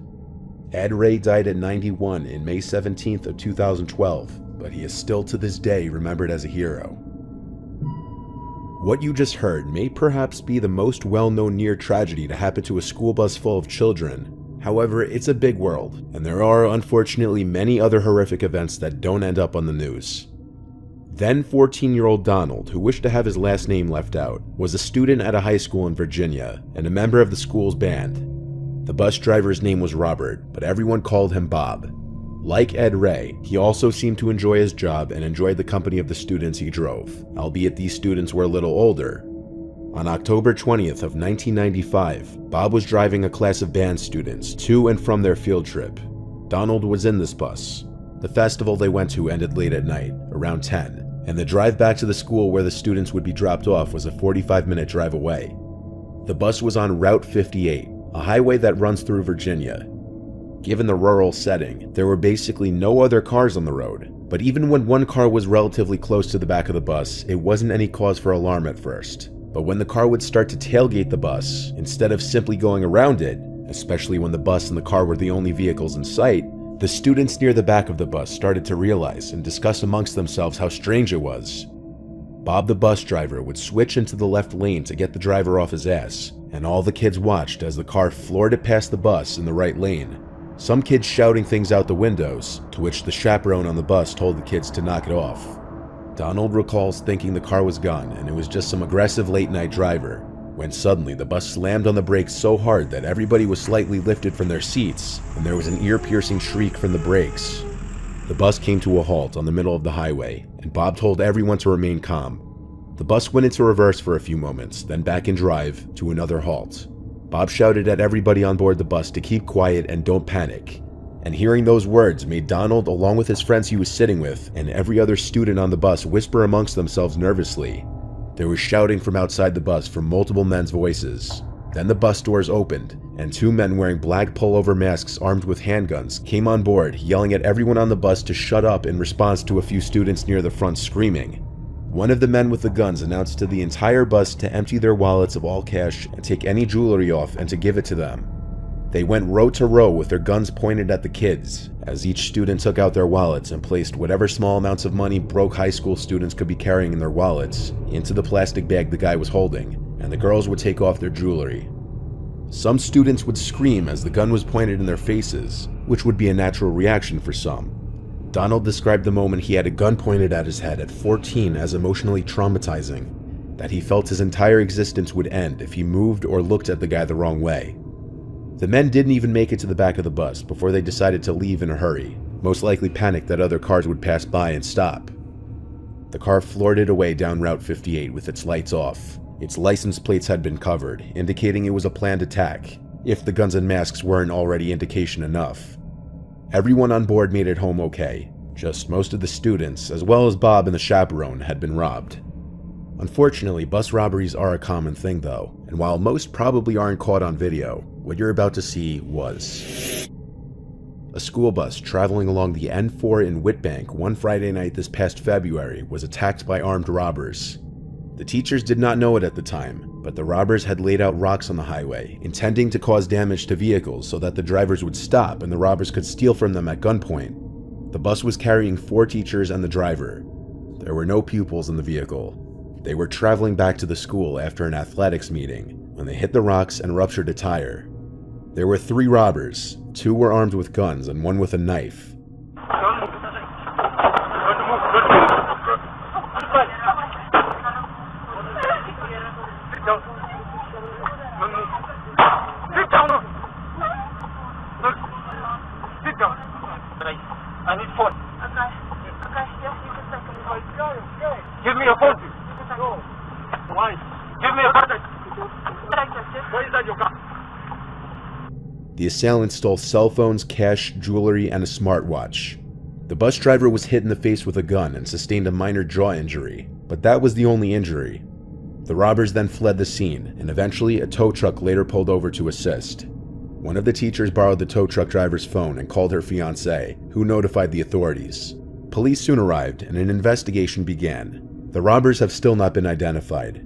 Ed Ray died at 91 in May 17th of 2012, but he is still to this day remembered as a hero. What you just heard may perhaps be the most well-known near tragedy to happen to a school bus full of children. However, it's a big world, and there are unfortunately many other horrific events that don't end up on the news. Then 14-year-old Donald, who wished to have his last name left out, was a student at a high school in Virginia and a member of the school's band. The bus driver's name was Robert, but everyone called him Bob. Like Ed Ray, he also seemed to enjoy his job and enjoyed the company of the students he drove, albeit these students were a little older. On October 20th of 1995, Bob was driving a class of band students to and from their field trip. Donald was in this bus. The festival they went to ended late at night, around 10, and the drive back to the school where the students would be dropped off was a 45-minute drive away. The bus was on Route 58, a highway that runs through Virginia. Given the rural setting, there were basically no other cars on the road, but even when one car was relatively close to the back of the bus, it wasn't any cause for alarm at first. But when the car would start to tailgate the bus, instead of simply going around it, especially when the bus and the car were the only vehicles in sight, the students near the back of the bus started to realize and discuss amongst themselves how strange it was. Bob the bus driver would switch into the left lane to get the driver off his ass, and all the kids watched as the car floored it past the bus in the right lane. Some kids shouting things out the windows, to which the chaperone on the bus told the kids to knock it off. Donald recalls thinking the car was gone and it was just some aggressive late-night driver, when suddenly the bus slammed on the brakes so hard that everybody was slightly lifted from their seats, and there was an ear-piercing shriek from the brakes. The bus came to a halt on the middle of the highway, and Bob told everyone to remain calm. The bus went into reverse for a few moments, then back in drive to another halt. Bob shouted at everybody on board the bus to keep quiet and don't panic. And hearing those words made Donald, along with his friends he was sitting with, and every other student on the bus whisper amongst themselves nervously. There was shouting from outside the bus from multiple men's voices. Then the bus doors opened, and two men wearing black pullover masks armed with handguns came on board, yelling at everyone on the bus to shut up in response to a few students near the front screaming. One of the men with the guns announced to the entire bus to empty their wallets of all cash and take any jewelry off and to give it to them. They went row to row with their guns pointed at the kids, as each student took out their wallets and placed whatever small amounts of money broke high school students could be carrying in their wallets into the plastic bag the guy was holding, and the girls would take off their jewelry. Some students would scream as the gun was pointed in their faces, which would be a natural reaction for some. Donald described the moment he had a gun pointed at his head at 14 as emotionally traumatizing, that he felt his entire existence would end if he moved or looked at the guy the wrong way. The men didn't even make it to the back of the bus before they decided to leave in a hurry, most likely panicked that other cars would pass by and stop. The car floored it away down Route 58 with its lights off. Its license plates had been covered, indicating it was a planned attack, if the guns and masks weren't already indication enough. Everyone on board made it home okay, just most of the students, as well as Bob and the chaperone, had been robbed. Unfortunately, bus robberies are a common thing though, and while most probably aren't caught on video, what you're about to see was. A school bus traveling along the N4 in Whitbank one Friday night this past February was attacked by armed robbers. The teachers did not know it at the time, but the robbers had laid out rocks on the highway, intending to cause damage to vehicles so that the drivers would stop and the robbers could steal from them at gunpoint. The bus was carrying 4 teachers and the driver. There were no pupils in the vehicle. They were traveling back to the school after an athletics meeting when they hit the rocks and ruptured a tire. There were 3 robbers. 2 were armed with guns and 1 with a knife. I need phone. Okay, yes, you can take it. Give me a phone. Why? Give me a phone. Where is that your car? The assailants stole cell phones, cash, jewelry, and a smartwatch. The bus driver was hit in the face with a gun and sustained a minor jaw injury, but that was the only injury. The robbers then fled the scene, and eventually a tow truck later pulled over to assist. One of the teachers borrowed the tow truck driver's phone and called her fiancé, who notified the authorities. Police soon arrived, and an investigation began. The robbers have still not been identified.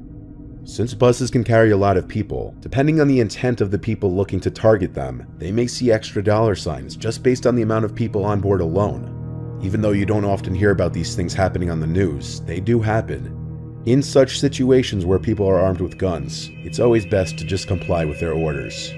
Since buses can carry a lot of people, depending on the intent of the people looking to target them, they may see extra dollar signs just based on the amount of people on board alone. Even though you don't often hear about these things happening on the news, they do happen. In such situations where people are armed with guns, it's always best to just comply with their orders.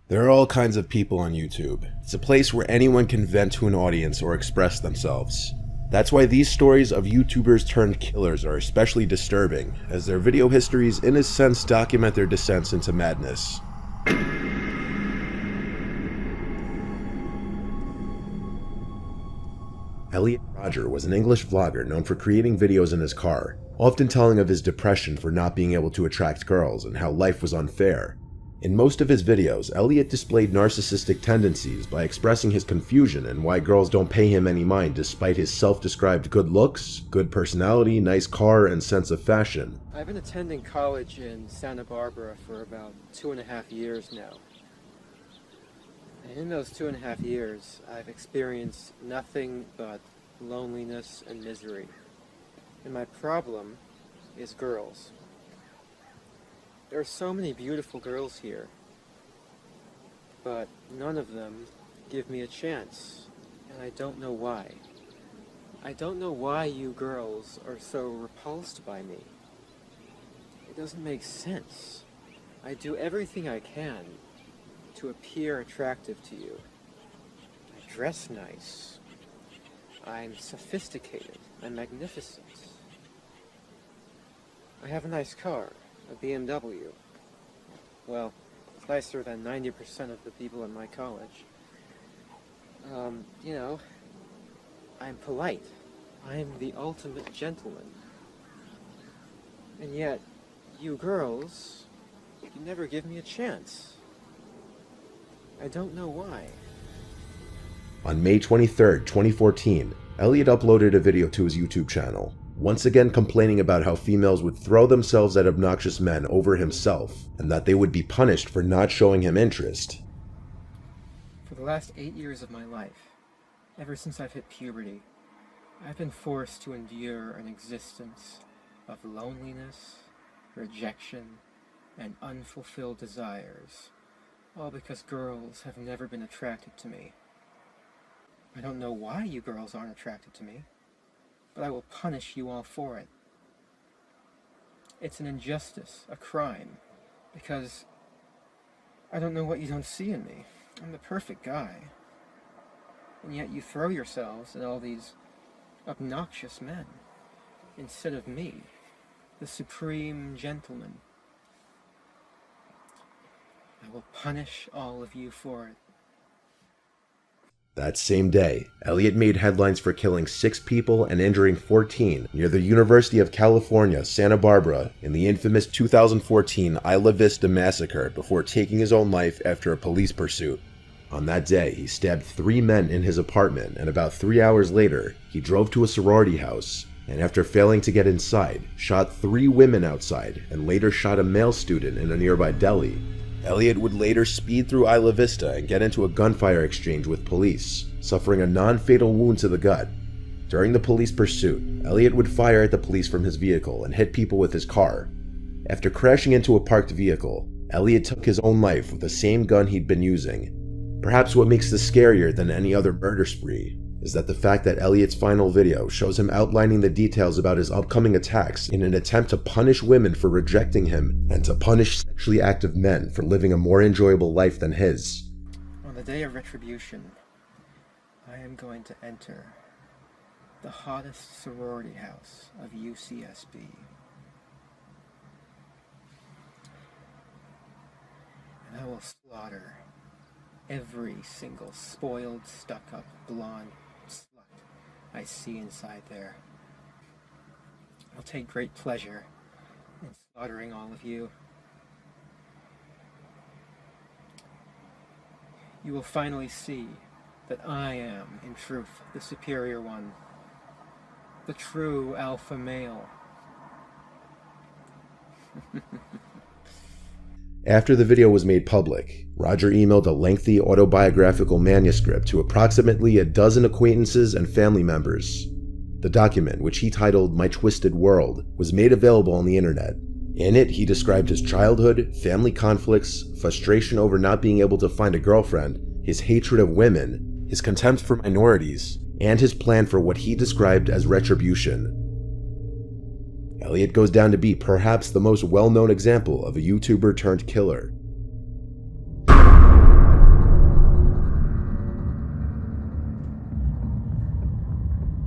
There are all kinds of people on YouTube. It's a place where anyone can vent to an audience or express themselves. That's why these stories of YouTubers turned killers are especially disturbing, as their video histories in a sense document their descents into madness. Elliot Rodger was an English vlogger known for creating videos in his car, often telling of his depression for not being able to attract girls and how life was unfair. In most of his videos, Elliot displayed narcissistic tendencies by expressing his confusion and why girls don't pay him any mind despite his self-described good looks, good personality, nice car, and sense of fashion. I've been attending college in Santa Barbara for about 2.5 years now. And in those 2.5 years, I've experienced nothing but loneliness and misery. And my problem is girls. There are so many beautiful girls here, but none of them give me a chance, and I don't know why. I don't know why you girls are so repulsed by me. It doesn't make sense. I do everything I can to appear attractive to you. I dress nice. I'm sophisticated. I'm magnificent. I have a nice car. A BMW. Well, it's nicer than 90% of the people in my college. You know, I'm polite. I'm the ultimate gentleman. And yet, you girls, you never give me a chance. I don't know why. On May 23, 2014, Elliot uploaded a video to his YouTube channel, once again complaining about how females would throw themselves at obnoxious men over himself, and that they would be punished for not showing him interest. For the last 8 years of my life, ever since I've hit puberty, I've been forced to endure an existence of loneliness, rejection, and unfulfilled desires, all because girls have never been attracted to me. I don't know why you girls aren't attracted to me, but I will punish you all for it. It's an injustice, a crime, because I don't know what you don't see in me. I'm the perfect guy. And yet you throw yourselves at all these obnoxious men, instead of me, the supreme gentleman. I will punish all of you for it. That same day, Elliot made headlines for killing 6 people and injuring 14 near the University of California, Santa Barbara in the infamous 2014 Isla Vista massacre before taking his own life after a police pursuit. On that day, he stabbed 3 men in his apartment, and about 3 hours later, he drove to a sorority house, and after failing to get inside, shot 3 women outside and later shot a male student in a nearby deli. Elliot would later speed through Isla Vista and get into a gunfire exchange with police, suffering a non-fatal wound to the gut. During the police pursuit, Elliot would fire at the police from his vehicle and hit people with his car. After crashing into a parked vehicle, Elliot took his own life with the same gun he'd been using. Perhaps what makes this scarier than any other murder spree is that the fact that Elliot's final video shows him outlining the details about his upcoming attacks in an attempt to punish women for rejecting him and to punish sexually active men for living a more enjoyable life than his. On the day of retribution, I am going to enter the hottest sorority house of UCSB. And I will slaughter every single spoiled, stuck-up, blonde slut I see inside there. I'll take great pleasure in slaughtering all of you. You will finally see that I am, in truth, the superior one, the true alpha male. After the video was made public, Roger emailed a lengthy autobiographical manuscript to approximately a dozen acquaintances and family members. The document, which he titled My Twisted World, was made available on the internet. In it, he described his childhood, family conflicts, frustration over not being able to find a girlfriend, his hatred of women, his contempt for minorities, and his plan for what he described as retribution. Elliot goes down to be perhaps the most well-known example of a YouTuber turned killer.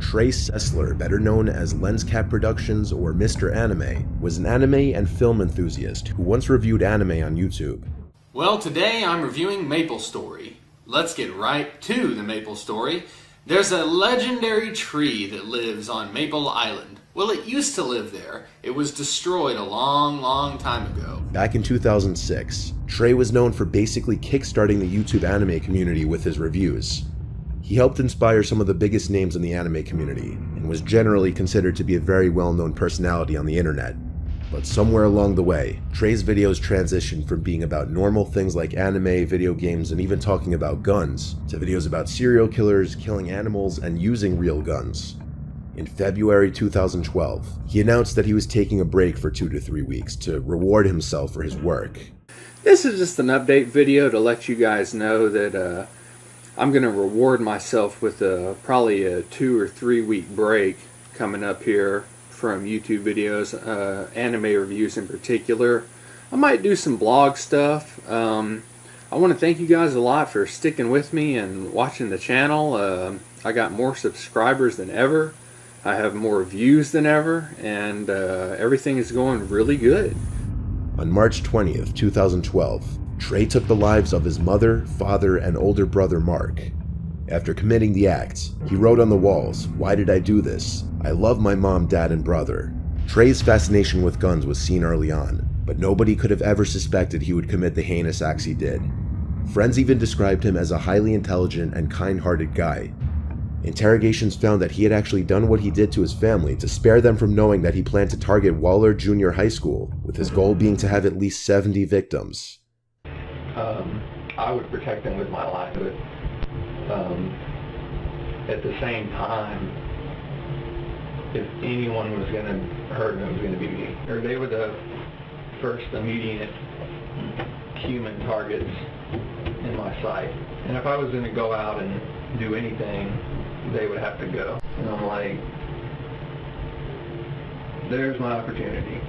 Trey Sessler, better known as Lenscat Productions or Mr. Anime, was an anime and film enthusiast who once reviewed anime on YouTube. Well, today I'm reviewing Maple Story. Let's get right to the Maple Story. There's a legendary tree that lives on Maple Island. Well, it used to live there. It was destroyed a long time ago. Back in 2006, Trey was known for basically kickstarting the YouTube anime community with his reviews. He helped inspire some of the biggest names in the anime community, and was generally considered to be a very well-known personality on the internet. But somewhere along the way, Trey's videos transitioned from being about normal things like anime, video games, and even talking about guns, to videos about serial killers, killing animals, and using real guns. In February 2012, he announced that he was taking a break for 2 to 3 weeks to reward himself for his work. This is just an update video to let you guys know that I'm going to reward myself with probably a 2 or 3 week break coming up here from YouTube videos, anime reviews in particular. I might do some blog stuff. I want to thank you guys a lot for sticking with me and watching the channel. I got more subscribers than ever. I have more views than ever, and everything is going really good. On March 20th, 2012, Trey took the lives of his mother, father, and older brother Mark. After committing the act, he wrote on the walls, "Why did I do this? I love my mom, dad, and brother." Trey's fascination with guns was seen early on, but nobody could have ever suspected he would commit the heinous acts he did. Friends even described him as a highly intelligent and kind-hearted guy. Interrogations found that he had actually done what he did to his family to spare them from knowing that he planned to target Waller Junior High School, with his goal being to have at least 70 victims. I would protect them with my life, but at the same time, if anyone was going to hurt them, it was going to be me. Or they were the first immediate human targets in my sight. And if I was going to go out and do anything, they would have to go. And I'm like, there's my opportunity.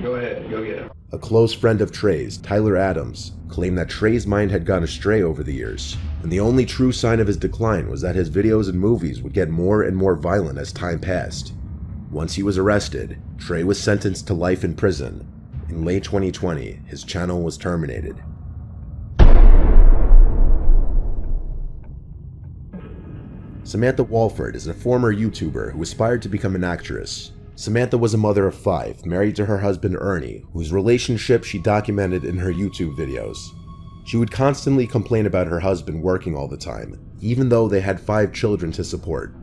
Go ahead, go get him. A close friend of Trey's, Tyler Adams, claimed that Trey's mind had gone astray over the years, and the only true sign of his decline was that his videos and movies would get more and more violent as time passed. Once he was arrested, Trey was sentenced to life in prison. In late 2020, his channel was terminated. Samantha Walford is a former YouTuber who aspired to become an actress. Samantha was a mother of 5, married to her husband Ernie, whose relationship she documented in her YouTube videos. She would constantly complain about her husband working all the time, even though they had 5 children to support.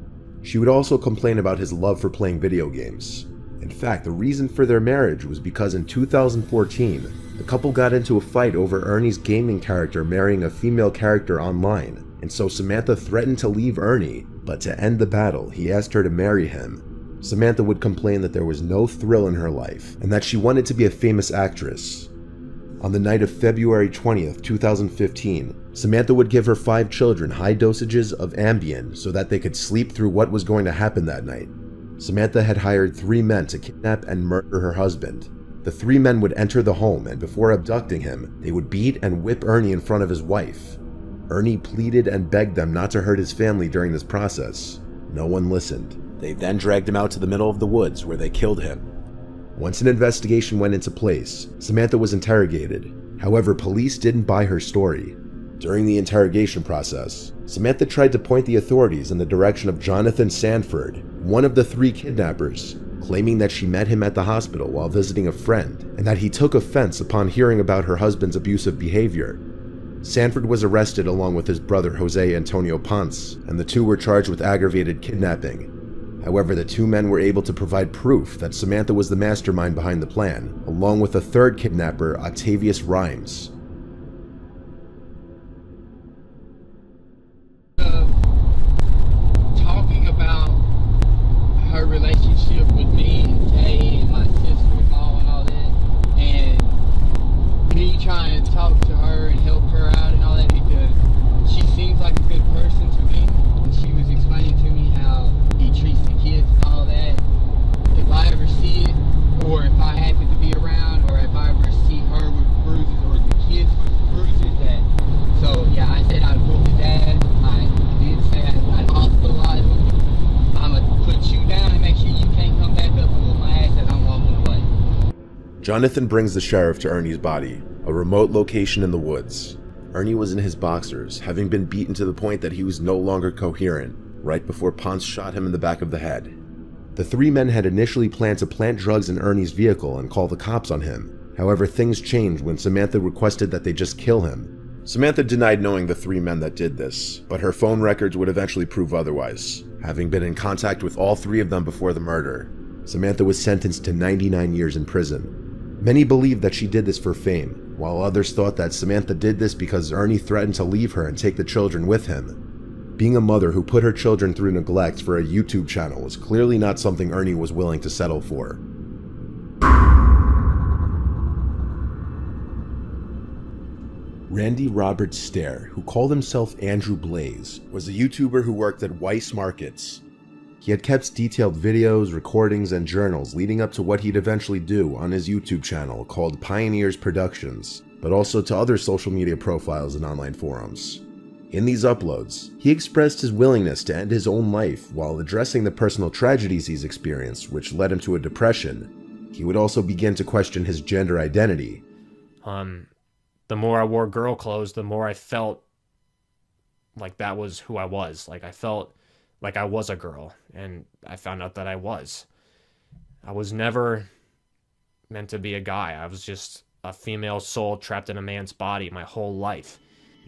She would also complain about his love for playing video games. In fact, the reason for their marriage was because in 2014, the couple got into a fight over Ernie's gaming character marrying a female character online, and so Samantha threatened to leave Ernie, but to end the battle, he asked her to marry him. Samantha would complain that there was no thrill in her life, and that she wanted to be a famous actress. On the night of February 20th, 2015, Samantha would give her 5 children high dosages of Ambien so that they could sleep through what was going to happen that night. Samantha had hired 3 men to kidnap and murder her husband. The 3 men would enter the home, and before abducting him, they would beat and whip Ernie in front of his wife. Ernie pleaded and begged them not to hurt his family during this process. No one listened. They then dragged him out to the middle of the woods, where they killed him. Once an investigation went into place, Samantha was interrogated. However, police didn't buy her story. During the interrogation process, Samantha tried to point the authorities in the direction of Jonathan Sanford, one of the 3 kidnappers, claiming that she met him at the hospital while visiting a friend and that he took offense upon hearing about her husband's abusive behavior. Sanford was arrested along with his brother Jose Antonio Ponce, and the two were charged with aggravated kidnapping. However, the 2 men were able to provide proof that Samantha was the mastermind behind the plan, along with a 3rd kidnapper, Octavius Rhymes. Talking about her relationship with me and Jay and my sister-in-law and all that, and me trying to talk to her and help her out and all that, because she seems like a good person to me. And she was explaining to me how he treats the kids and all that. If I ever see it, or if I happen to be around, or if I ever see her with bruises or the kids with bruises, that. So yeah, I said I'd whoop his ass. I did say I'd hospitalize him. I'm gonna put you down and make sure you can't come back up and whoop my ass as I'm walking away. Jonathan brings the sheriff to Ernie's body, a remote location in the woods. Ernie was in his boxers, having been beaten to the point that he was no longer coherent, right before Ponce shot him in the back of the head. The 3 men had initially planned to plant drugs in Ernie's vehicle and call the cops on him. However, things changed when Samantha requested that they just kill him. Samantha denied knowing the 3 men that did this, but her phone records would eventually prove otherwise, having been in contact with all 3 of them before the murder. Samantha was sentenced to 99 years in prison. Many believed that she did this for fame, while others thought that Samantha did this because Ernie threatened to leave her and take the children with him. Being a mother who put her children through neglect for a YouTube channel was clearly not something Ernie was willing to settle for. Randy Robert Stair, who called himself Andrew Blaze, was a YouTuber who worked at Weiss Markets. He had kept detailed videos, recordings, and journals leading up to what he'd eventually do on his YouTube channel called Pioneers Productions, but also to other social media profiles and online forums. In these uploads, he expressed his willingness to end his own life while addressing the personal tragedies he's experienced, which led him to a depression. He would also begin to question his gender identity. The more I wore girl clothes, the more I felt like that was who I was. Like I felt like I was a girl, and I found out that I was. I was never meant to be a guy. I was just a female soul trapped in a man's body my whole life.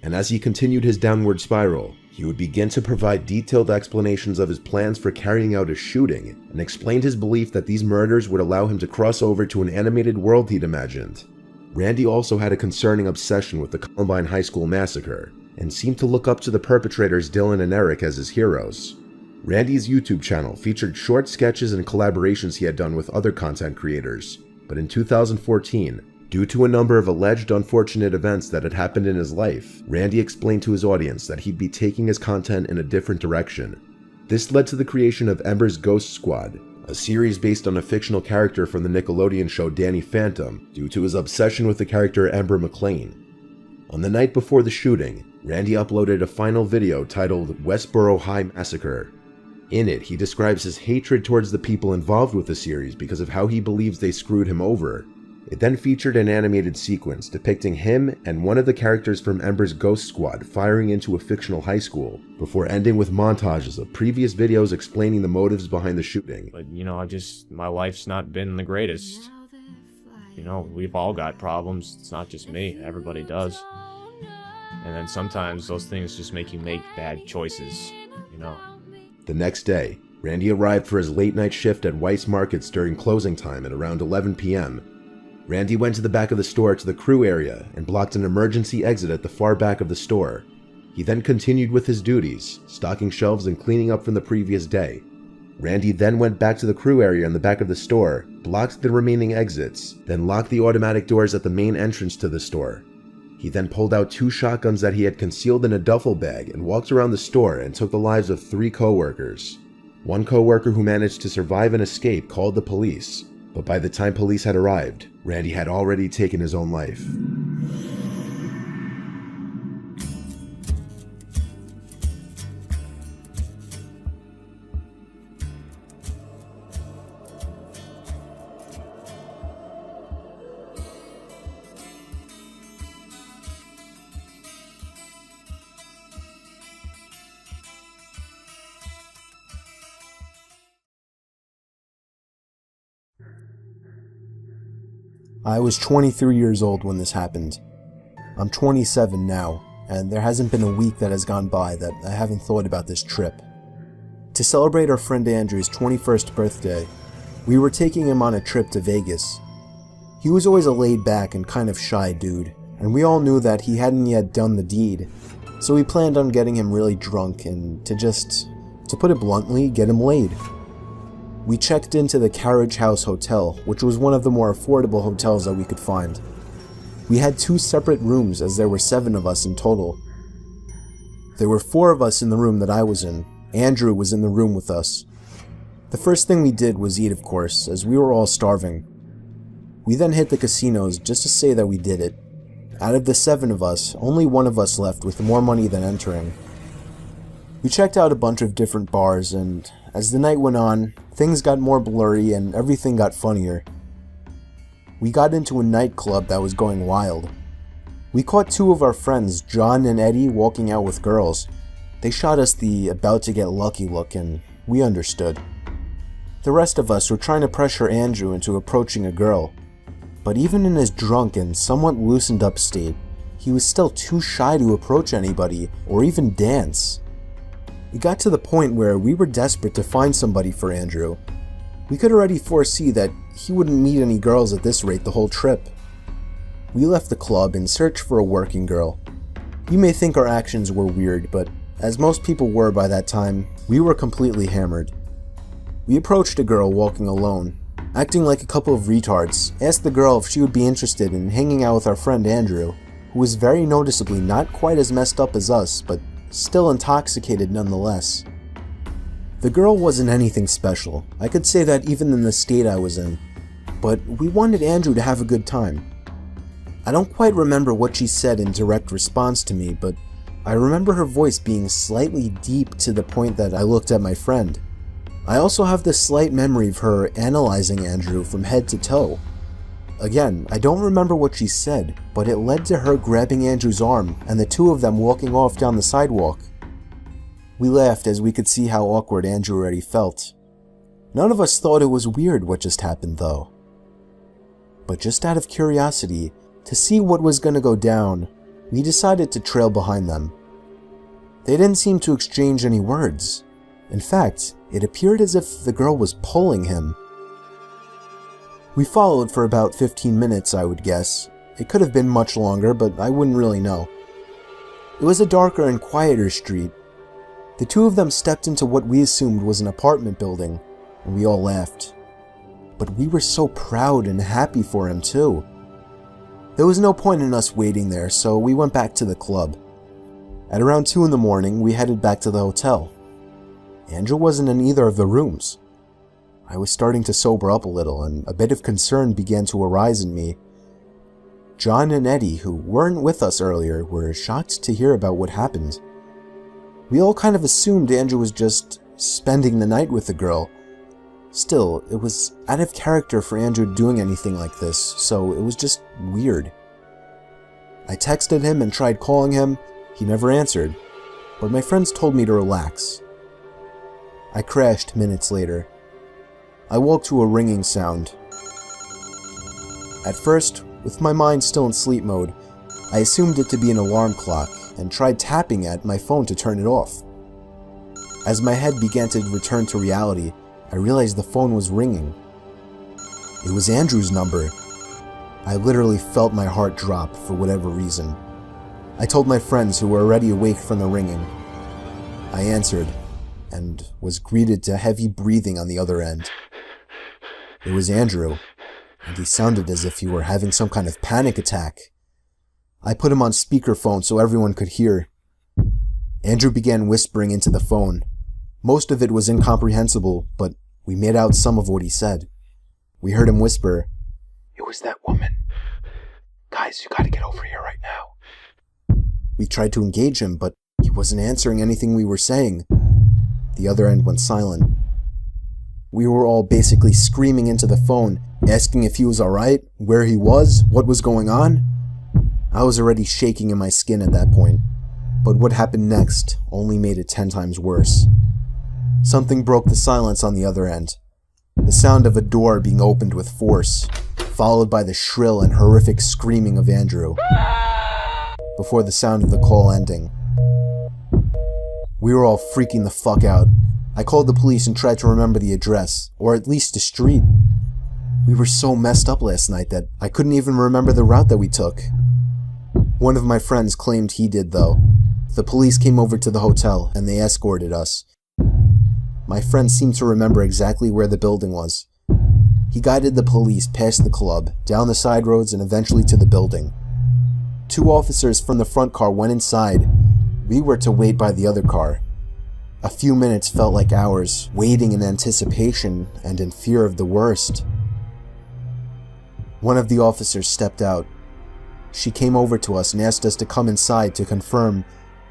And as he continued his downward spiral, he would begin to provide detailed explanations of his plans for carrying out a shooting, and explained his belief that these murders would allow him to cross over to an animated world he'd imagined. Randy also had a concerning obsession with the Columbine High School massacre, and seemed to look up to the perpetrators Dylan and Eric as his heroes. Randy's YouTube channel featured short sketches and collaborations he had done with other content creators, but in 2014, due to a number of alleged unfortunate events that had happened in his life, Randy explained to his audience that he'd be taking his content in a different direction. This led to the creation of Ember's Ghost Squad, a series based on a fictional character from the Nickelodeon show Danny Phantom, due to his obsession with the character Ember McLean. On the night before the shooting, Randy uploaded a final video titled Westboro High Massacre. In it, he describes his hatred towards the people involved with the series because of how he believes they screwed him over. It then featured an animated sequence depicting him and one of the characters from Ember's Ghost Squad firing into a fictional high school, before ending with montages of previous videos explaining the motives behind the shooting. But, my life's not been the greatest. We've all got problems. It's not just me. Everybody does. And then sometimes those things just make you make bad choices, The next day, Randy arrived for his late night shift at Weiss Markets during closing time at around 11 p.m. Randy went to the back of the store to the crew area and blocked an emergency exit at the far back of the store. He then continued with his duties, stocking shelves and cleaning up from the previous day. Randy then went back to the crew area in the back of the store, blocked the remaining exits, then locked the automatic doors at the main entrance to the store. He then pulled out 2 shotguns that he had concealed in a duffel bag and walked around the store and took the lives of 3 co-workers. One co-worker who managed to survive and escape called the police, but by the time police had arrived, Randy had already taken his own life. I was 23 years old when this happened. I'm 27 now, and there hasn't been a week that has gone by that I haven't thought about this trip. To celebrate our friend Andrew's 21st birthday, we were taking him on a trip to Vegas. He was always a laid-back and kind of shy dude, and we all knew that he hadn't yet done the deed, so we planned on getting him really drunk and to put it bluntly, get him laid. We checked into the Carriage House Hotel, which was one of the more affordable hotels that we could find. We had 2 separate rooms as there were 7 of us in total. There were 4 of us in the room that I was in. Andrew was in the room with us. The first thing we did was eat, of course, as we were all starving. We then hit the casinos just to say that we did it. Out of the 7 of us, only 1 of us left with more money than entering. We checked out a bunch of different bars, and as the night went on, things got more blurry and everything got funnier. We got into a nightclub that was going wild. We caught 2 of our friends, John and Eddie, walking out with girls. They shot us the about to get lucky look, and we understood. The rest of us were trying to pressure Andrew into approaching a girl, but even in his drunk and somewhat loosened up state, he was still too shy to approach anybody or even dance. It got to the point where we were desperate to find somebody for Andrew. We could already foresee that he wouldn't meet any girls at this rate the whole trip. We left the club in search for a working girl. You may think our actions were weird, but as most people were by that time, we were completely hammered. We approached a girl walking alone, acting like a couple of retards, asked the girl if she would be interested in hanging out with our friend Andrew, who was very noticeably not quite as messed up as us, but still intoxicated nonetheless. The girl wasn't anything special. I could say that even in the state I was in, but we wanted Andrew to have a good time. I don't quite remember what she said in direct response to me, but I remember her voice being slightly deep to the point that I looked at my friend. I also have this slight memory of her analyzing Andrew from head to toe. Again, I don't remember what she said, but it led to her grabbing Andrew's arm and the 2 of them walking off down the sidewalk. We laughed as we could see how awkward Andrew already felt. None of us thought it was weird what just happened though. But just out of curiosity, to see what was going to go down, we decided to trail behind them. They didn't seem to exchange any words. In fact, it appeared as if the girl was pulling him. We followed for about 15 minutes, I would guess. It could have been much longer, but I wouldn't really know. It was a darker and quieter street. The 2 of them stepped into what we assumed was an apartment building, and we all laughed. But we were so proud and happy for him too. There was no point in us waiting there, so we went back to the club. At around 2 in the morning, we headed back to the hotel. Andrew wasn't in either of the rooms. I was starting to sober up a little, and a bit of concern began to arise in me. John and Eddie, who weren't with us earlier, were shocked to hear about what happened. We all kind of assumed Andrew was just spending the night with the girl. Still, it was out of character for Andrew doing anything like this, so it was just weird. I texted him and tried calling him. He never answered, but my friends told me to relax. I crashed minutes later. I woke to a ringing sound. At first, with my mind still in sleep mode, I assumed it to be an alarm clock and tried tapping at my phone to turn it off. As my head began to return to reality, I realized the phone was ringing. It was Andrew's number. I literally felt my heart drop for whatever reason. I told my friends who were already awake from the ringing. I answered, and was greeted to heavy breathing on the other end. It was Andrew, and he sounded as if he were having some kind of panic attack. I put him on speakerphone so everyone could hear. Andrew began whispering into the phone. Most of it was incomprehensible, but we made out some of what he said. We heard him whisper, "It was that woman. Guys, you gotta get over here right now." We tried to engage him, but he wasn't answering anything we were saying. The other end went silent. We were all basically screaming into the phone, asking if he was alright, where he was, what was going on. I was already shaking in my skin at that point, but what happened next only made it 10 times worse. Something broke the silence on the other end. The sound of a door being opened with force, followed by the shrill and horrific screaming of Andrew, before the sound of the call ending. We were all freaking the fuck out. I called the police and tried to remember the address, or at least the street. We were so messed up last night that I couldn't even remember the route that we took. One of my friends claimed he did, though. The police came over to the hotel and they escorted us. My friend seemed to remember exactly where the building was. He guided the police past the club, down the side roads, and eventually to the building. 2 officers from the front car went inside. We were to wait by the other car. A few minutes felt like hours, waiting in anticipation and in fear of the worst. One of the officers stepped out. She came over to us and asked us to come inside to confirm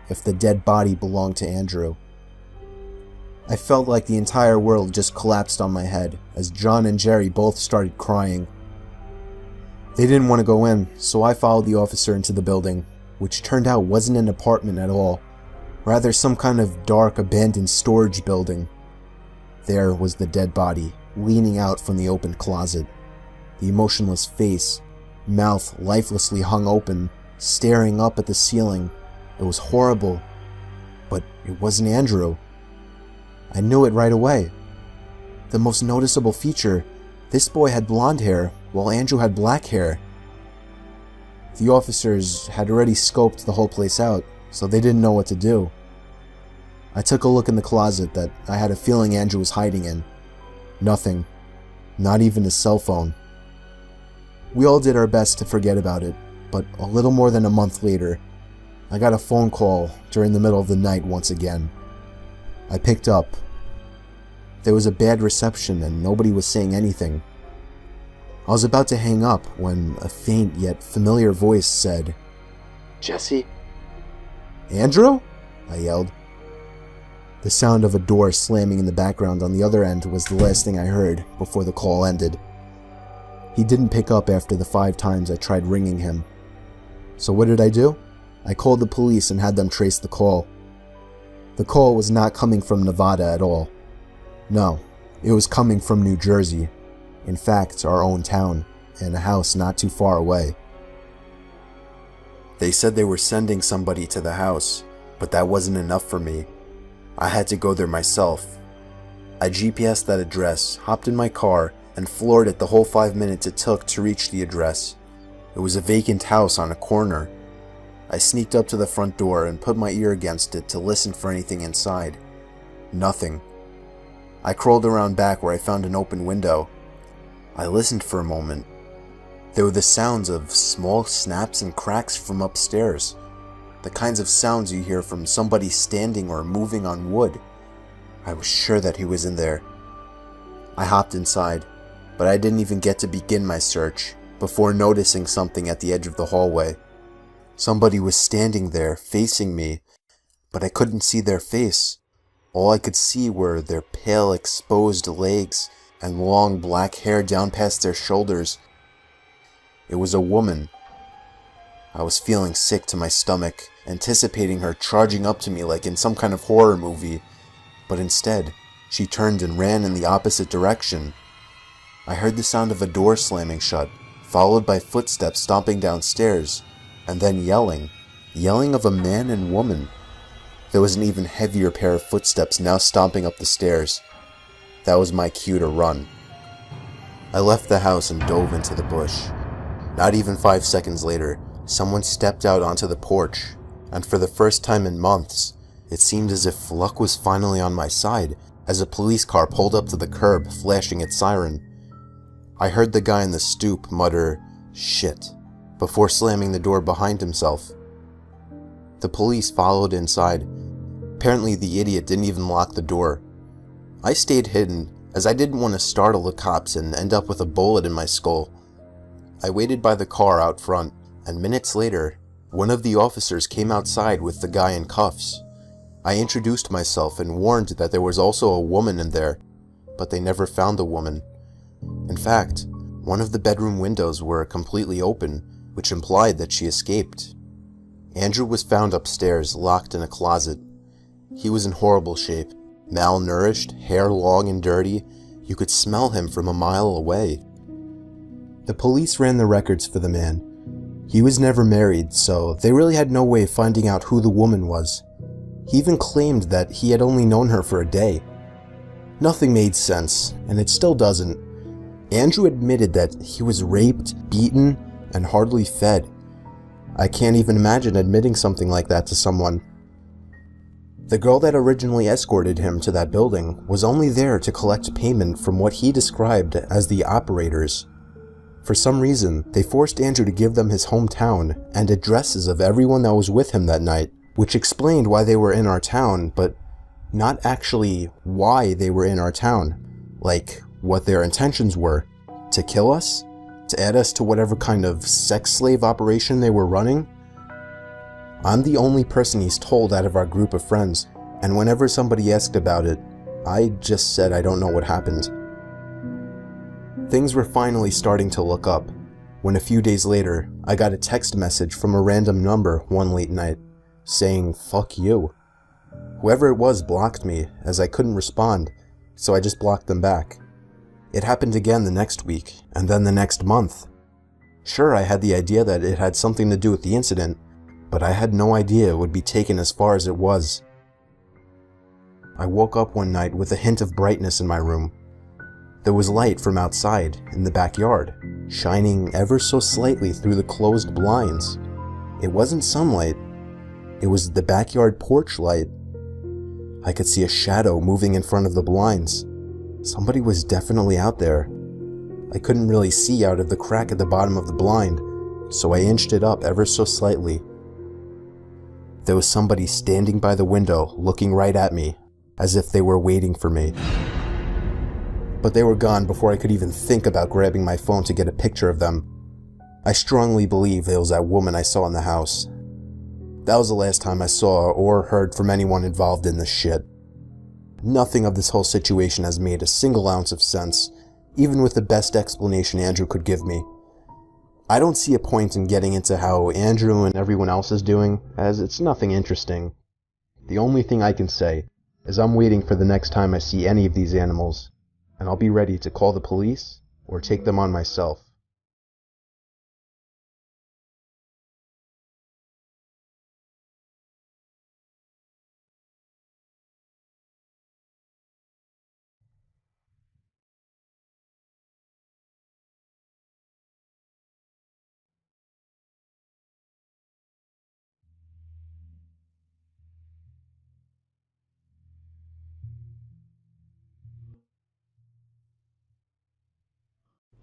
if the dead body belonged to Andrew. I felt like the entire world just collapsed on my head as John and Jerry both started crying. They didn't want to go in, so I followed the officer into the building, which turned out wasn't an apartment at all, rather some kind of dark, abandoned storage building. There was the dead body, leaning out from the open closet. The emotionless face, mouth lifelessly hung open, staring up at the ceiling. It was horrible, but it wasn't Andrew. I knew it right away. The most noticeable feature, this boy had blonde hair, while Andrew had black hair. The officers had already scoped the whole place out, so they didn't know what to do. I took a look in the closet that I had a feeling Andrew was hiding in. Nothing. Not even his cell phone. We all did our best to forget about it, but a little more than a month later, I got a phone call during the middle of the night once again. I picked up. There was a bad reception and nobody was saying anything. I was about to hang up when a faint yet familiar voice said, "Jesse?" "Andrew?" I yelled. The sound of a door slamming in the background on the other end was the last thing I heard before the call ended. He didn't pick up after the 5 times I tried ringing him. So what did I do? I called the police and had them trace the call. The call was not coming from Nevada at all. No, it was coming from New Jersey. In fact, our own town, and a house not too far away. They said they were sending somebody to the house, but that wasn't enough for me. I had to go there myself. I GPSed that address, hopped in my car, and floored it the whole 5 minutes it took to reach the address. It was a vacant house on a corner. I sneaked up to the front door and put my ear against it to listen for anything inside. Nothing. I crawled around back where I found an open window. I listened for a moment. There were the sounds of small snaps and cracks from upstairs. The kinds of sounds you hear from somebody standing or moving on wood. I was sure that he was in there. I hopped inside, but I didn't even get to begin my search before noticing something at the edge of the hallway. Somebody was standing there, facing me, but I couldn't see their face. All I could see were their pale, exposed legs and long black hair down past their shoulders. It was a woman. I was feeling sick to my stomach, anticipating her charging up to me like in some kind of horror movie, but instead, she turned and ran in the opposite direction. I heard the sound of a door slamming shut, followed by footsteps stomping downstairs, and then yelling of a man and woman. There was an even heavier pair of footsteps now stomping up the stairs. That was my cue to run. I left the house and dove into the bush. Not even 5 seconds later, someone stepped out onto the porch, and for the first time in months, it seemed as if luck was finally on my side as a police car pulled up to the curb, flashing its siren. I heard the guy on the stoop mutter, "Shit," before slamming the door behind himself. The police followed inside. Apparently the idiot didn't even lock the door. I stayed hidden, as I didn't want to startle the cops and end up with a bullet in my skull. I waited by the car out front, and minutes later, one of the officers came outside with the guy in cuffs. I introduced myself and warned that there was also a woman in there, but they never found the woman. In fact, one of the bedroom windows were completely open, which implied that she escaped. Andrew was found upstairs, locked in a closet. He was in horrible shape, malnourished, hair long and dirty. You could smell him from a mile away. The police ran the records for the man. He was never married, so they really had no way of finding out who the woman was. He even claimed that he had only known her for a day. Nothing made sense, and it still doesn't. Andrew admitted that he was raped, beaten, and hardly fed. I can't even imagine admitting something like that to someone. The girl that originally escorted him to that building was only there to collect payment from what he described as the operators. For some reason, they forced Andrew to give them his hometown and addresses of everyone that was with him that night, which explained why they were in our town, but not actually why they were in our town. Like, what their intentions were. To kill us? To add us to whatever kind of sex slave operation they were running? I'm the only person he's told out of our group of friends, and whenever somebody asked about it, I just said I don't know what happened. Things were finally starting to look up, when a few days later, I got a text message from a random number one late night, saying, "Fuck you." Whoever it was blocked me, as I couldn't respond, so I just blocked them back. It happened again the next week, and then the next month. Sure, I had the idea that it had something to do with the incident, but I had no idea it would be taken as far as it was. I woke up one night with a hint of brightness in my room. There was light from outside, in the backyard, shining ever so slightly through the closed blinds. It wasn't sunlight. It was the backyard porch light. I could see a shadow moving in front of the blinds. Somebody was definitely out there. I couldn't really see out of the crack at the bottom of the blind, so I inched it up ever so slightly. There was somebody standing by the window, looking right at me, as if they were waiting for me. But they were gone before I could even think about grabbing my phone to get a picture of them. I strongly believe it was that woman I saw in the house. That was the last time I saw or heard from anyone involved in this shit. Nothing of this whole situation has made a single ounce of sense, even with the best explanation Andrew could give me. I don't see a point in getting into how Andrew and everyone else is doing, as it's nothing interesting. The only thing I can say is I'm waiting for the next time I see any of these animals, and I'll be ready to call the police or take them on myself.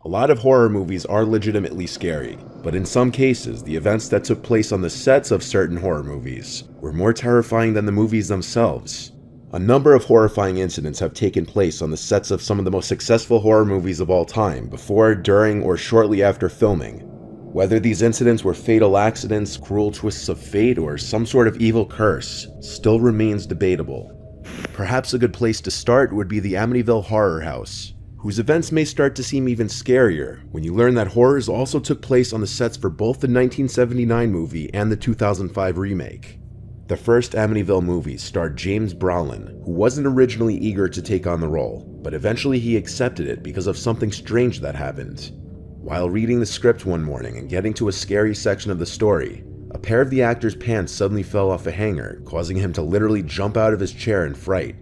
A lot of horror movies are legitimately scary, but in some cases, the events that took place on the sets of certain horror movies were more terrifying than the movies themselves. A number of horrifying incidents have taken place on the sets of some of the most successful horror movies of all time, before, during, or shortly after filming. Whether these incidents were fatal accidents, cruel twists of fate, or some sort of evil curse still remains debatable. Perhaps a good place to start would be the Amityville Horror House, whose events may start to seem even scarier when you learn that horrors also took place on the sets for both the 1979 movie and the 2005 remake. The first Amityville movie starred James Brolin, who wasn't originally eager to take on the role, but eventually he accepted it because of something strange that happened. While reading the script one morning and getting to a scary section of the story, a pair of the actor's pants suddenly fell off a hanger, causing him to literally jump out of his chair in fright.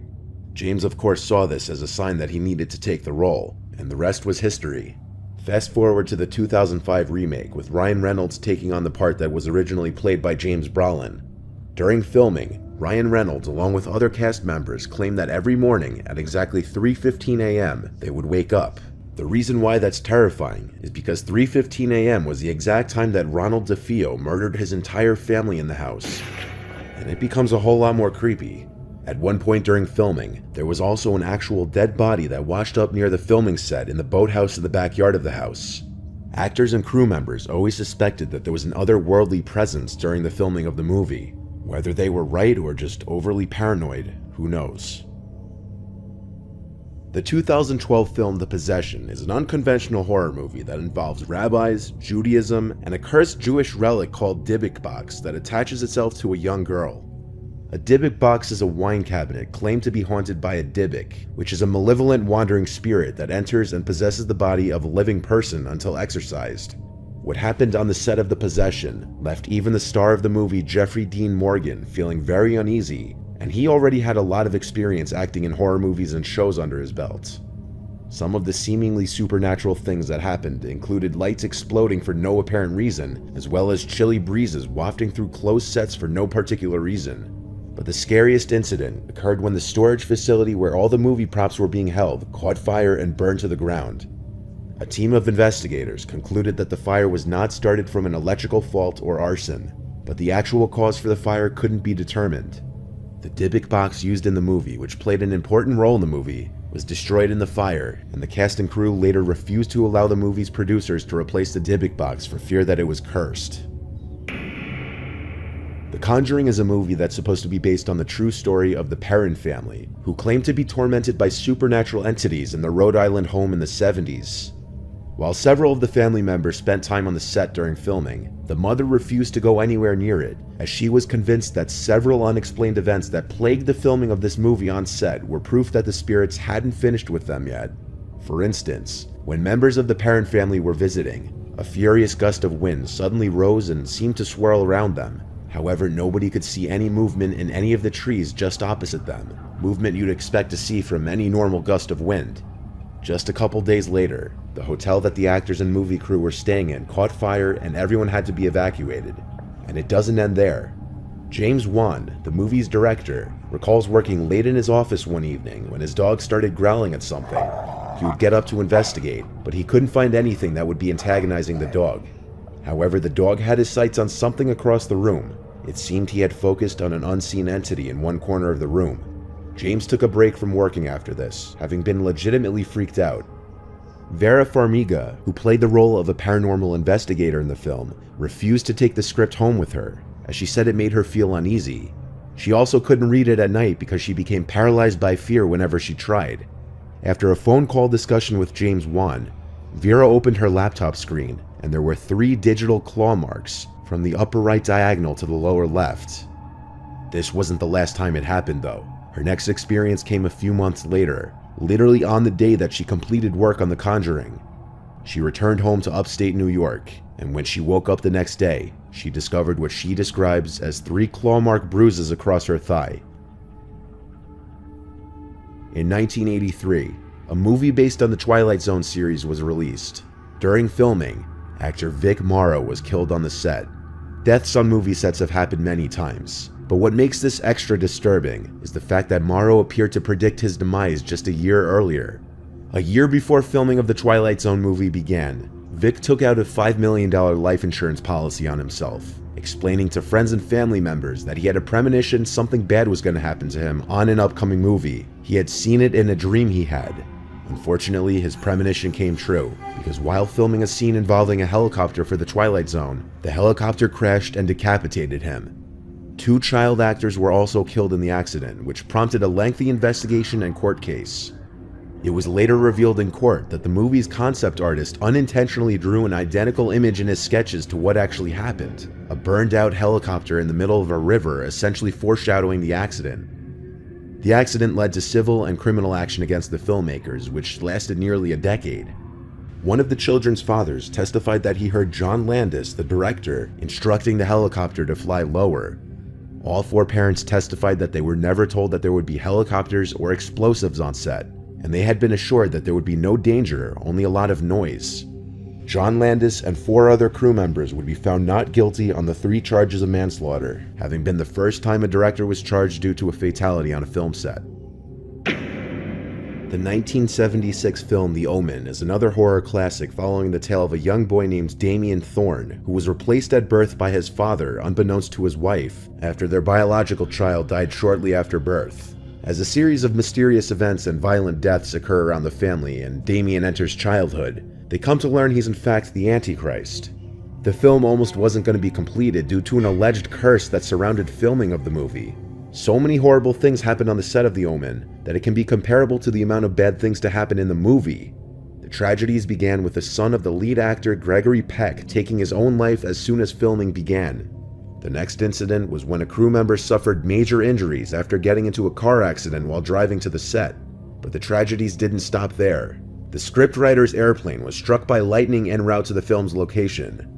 James of course saw this as a sign that he needed to take the role, and the rest was history. Fast forward to the 2005 remake, with Ryan Reynolds taking on the part that was originally played by James Brolin. During filming, Ryan Reynolds, along with other cast members, claimed that every morning at exactly 3:15 a.m. they would wake up. The reason why that's terrifying is because 3:15 a.m. was the exact time that Ronald DeFeo murdered his entire family in the house. And it becomes a whole lot more creepy. At one point during filming, there was also an actual dead body that washed up near the filming set in the boathouse in the backyard of the house. Actors and crew members always suspected that there was an otherworldly presence during the filming of the movie. Whether they were right or just overly paranoid, who knows. The 2012 film The Possession is an unconventional horror movie that involves rabbis, Judaism, and a cursed Jewish relic called Dybbuk box that attaches itself to a young girl. A Dybbuk box is a wine cabinet claimed to be haunted by a Dybbuk, which is a malevolent wandering spirit that enters and possesses the body of a living person until exorcised. What happened on the set of The Possession left even the star of the movie, Jeffrey Dean Morgan, feeling very uneasy, and he already had a lot of experience acting in horror movies and shows under his belt. Some of the seemingly supernatural things that happened included lights exploding for no apparent reason, as well as chilly breezes wafting through closed sets for no particular reason. But the scariest incident occurred when the storage facility where all the movie props were being held caught fire and burned to the ground. A team of investigators concluded that the fire was not started from an electrical fault or arson, but the actual cause for the fire couldn't be determined. The Dybbuk box used in the movie, which played an important role in the movie, was destroyed in the fire, and the cast and crew later refused to allow the movie's producers to replace the Dybbuk box for fear that it was cursed. The Conjuring is a movie that's supposed to be based on the true story of the Perron family, who claimed to be tormented by supernatural entities in their Rhode Island home in the 70s. While several of the family members spent time on the set during filming, the mother refused to go anywhere near it, as she was convinced that several unexplained events that plagued the filming of this movie on set were proof that the spirits hadn't finished with them yet. For instance, when members of the Perron family were visiting, a furious gust of wind suddenly rose and seemed to swirl around them. However, nobody could see any movement in any of the trees just opposite them, movement you'd expect to see from any normal gust of wind. Just a couple days later, the hotel that the actors and movie crew were staying in caught fire and everyone had to be evacuated. And it doesn't end there. James Wan, the movie's director, recalls working late in his office one evening when his dog started growling at something. He would get up to investigate, but he couldn't find anything that would be antagonizing the dog. However, the dog had his sights on something across the room. It seemed he had focused on an unseen entity in one corner of the room. James took a break from working after this, having been legitimately freaked out. Vera Farmiga, who played the role of a paranormal investigator in the film, refused to take the script home with her, as she said it made her feel uneasy. She also couldn't read it at night because she became paralyzed by fear whenever she tried. After a phone call discussion with James Wan, Vera opened her laptop screen, and there were 3 digital claw marks from the upper right diagonal to the lower left. This wasn't the last time it happened, though. Her next experience came a few months later, literally on the day that she completed work on The Conjuring. She returned home to upstate New York, and when she woke up the next day, she discovered what she describes as 3 claw mark bruises across her thigh. In 1983, a movie based on the Twilight Zone series was released. During filming, actor Vic Morrow was killed on the set. Deaths on movie sets have happened many times, but what makes this extra disturbing is the fact that Morrow appeared to predict his demise just a year earlier. A year before filming of the Twilight Zone movie began, Vic took out a $5 million life insurance policy on himself, explaining to friends and family members that he had a premonition something bad was going to happen to him on an upcoming movie. He had seen it in a dream he had. Unfortunately, his premonition came true, because while filming a scene involving a helicopter for the Twilight Zone, the helicopter crashed and decapitated him. 2 child actors were also killed in the accident, which prompted a lengthy investigation and court case. It was later revealed in court that the movie's concept artist unintentionally drew an identical image in his sketches to what actually happened, a burned-out helicopter in the middle of a river, essentially foreshadowing the accident. The accident led to civil and criminal action against the filmmakers, which lasted nearly a decade. One of the children's fathers testified that he heard John Landis, the director, instructing the helicopter to fly lower. All 4 parents testified that they were never told that there would be helicopters or explosives on set, and they had been assured that there would be no danger, only a lot of noise. John Landis and 4 other crew members would be found not guilty on the 3 charges of manslaughter, having been the first time a director was charged due to a fatality on a film set. The 1976 film The Omen is another horror classic following the tale of a young boy named Damien Thorne, who was replaced at birth by his father, unbeknownst to his wife, after their biological child died shortly after birth. As a series of mysterious events and violent deaths occur around the family and Damien enters childhood, they come to learn he's in fact the Antichrist. The film almost wasn't going to be completed due to an alleged curse that surrounded filming of the movie. So many horrible things happened on the set of The Omen that it can be comparable to the amount of bad things to happen in the movie. The tragedies began with the son of the lead actor Gregory Peck taking his own life as soon as filming began. The next incident was when a crew member suffered major injuries after getting into a car accident while driving to the set. But the tragedies didn't stop there. The scriptwriter's airplane was struck by lightning en route to the film's location.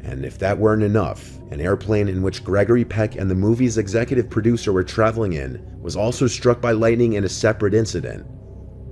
And if that weren't enough, an airplane in which Gregory Peck and the movie's executive producer were traveling in was also struck by lightning in a separate incident.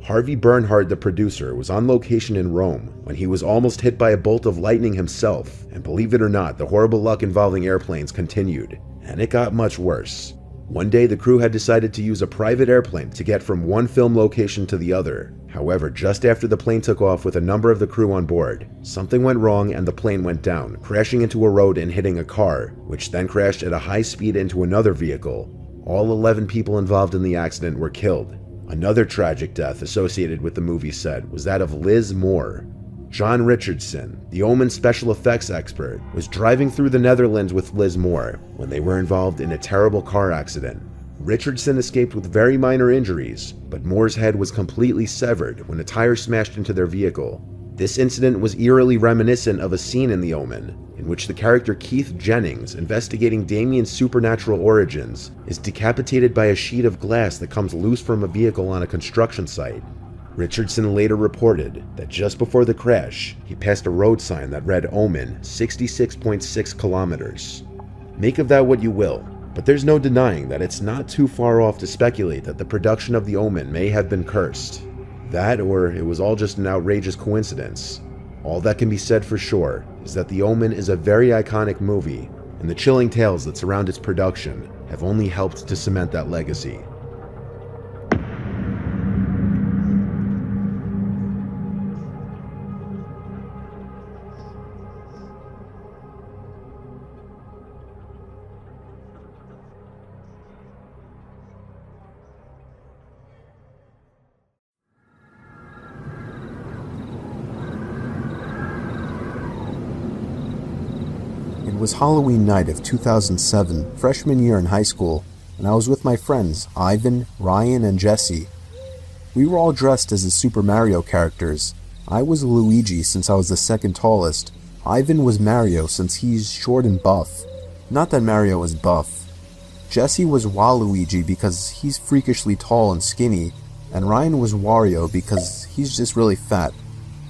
Harvey Bernhard, the producer, was on location in Rome when he was almost hit by a bolt of lightning himself, and believe it or not, the horrible luck involving airplanes continued, and it got much worse. One day, the crew had decided to use a private airplane to get from one film location to the other. However, just after the plane took off with a number of the crew on board, something went wrong and the plane went down, crashing into a road and hitting a car, which then crashed at a high speed into another vehicle. All 11 people involved in the accident were killed. Another tragic death associated with the movie set was that of Liz Moore. John Richardson, the Omen special effects expert, was driving through the Netherlands with Liz Moore when they were involved in a terrible car accident. Richardson escaped with very minor injuries, but Moore's head was completely severed when a tire smashed into their vehicle. This incident was eerily reminiscent of a scene in The Omen, in which the character Keith Jennings, investigating Damien's supernatural origins, is decapitated by a sheet of glass that comes loose from a vehicle on a construction site. Richardson later reported that just before the crash, he passed a road sign that read Omen 66.6 kilometers. Make of that what you will, but there's no denying that it's not too far off to speculate that the production of The Omen may have been cursed. That, or it was all just an outrageous coincidence. All that can be said for sure is that The Omen is a very iconic movie, and the chilling tales that surround its production have only helped to cement that legacy. It was Halloween night of 2007, freshman year in high school, and I was with my friends, Ivan, Ryan, and Jesse. We were all dressed as the Super Mario characters. I was Luigi since I was the second tallest. Ivan was Mario since he's short and buff. Not that Mario was buff. Jesse was Waluigi because he's freakishly tall and skinny, and Ryan was Wario because he's just really fat.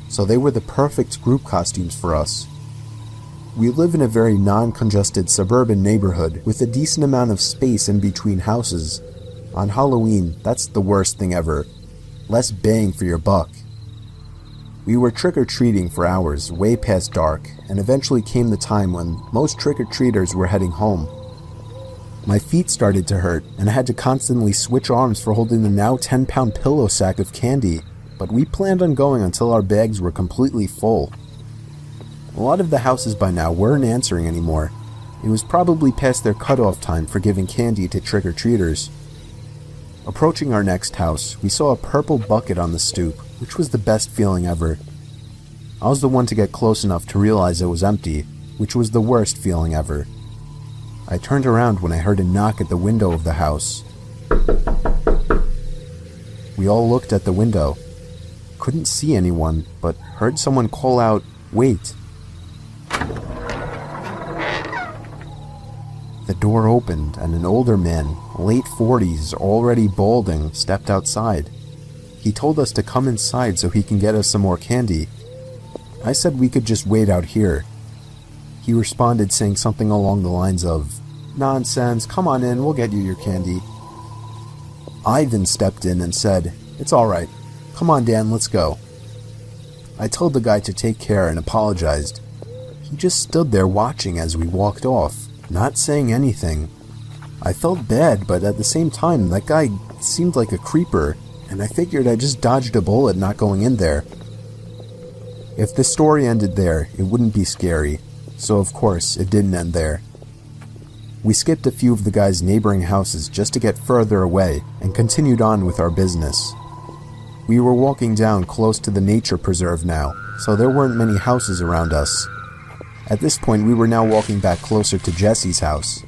So they were the perfect group costumes for us. We live in a very non-congested suburban neighborhood with a decent amount of space in between houses. On Halloween, that's the worst thing ever. Less bang for your buck. We were trick-or-treating for hours, way past dark, and eventually came the time when most trick-or-treaters were heading home. My feet started to hurt, and I had to constantly switch arms for holding the now 10-pound pillow sack of candy, but we planned on going until our bags were completely full. A lot of the houses by now weren't answering anymore. It was probably past their cutoff time for giving candy to trick-or-treaters. Approaching our next house, we saw a purple bucket on the stoop, which was the best feeling ever. I was the one to get close enough to realize it was empty, which was the worst feeling ever. I turned around when I heard a knock at the window of the house. We all looked at the window. Couldn't see anyone, but heard someone call out, "Wait." The door opened and an older man, late 40s, already balding, stepped outside. He told us to come inside so he can get us some more candy. I said we could just wait out here. He responded saying something along the lines of, "Nonsense, come on in, we'll get you your candy." Ivan stepped in and said, "It's alright. Come on, Dan, let's go." I told the guy to take care and apologized. He just stood there watching as we walked off, not saying anything. I felt bad, but at the same time, that guy seemed like a creeper, and I figured I just dodged a bullet not going in there. If the story ended there, it wouldn't be scary, so of course, it didn't end there. We skipped a few of the guy's neighboring houses just to get further away, and continued on with our business. We were walking down close to the nature preserve now, so there weren't many houses around us. At this point, we were now walking back closer to Jesse's house.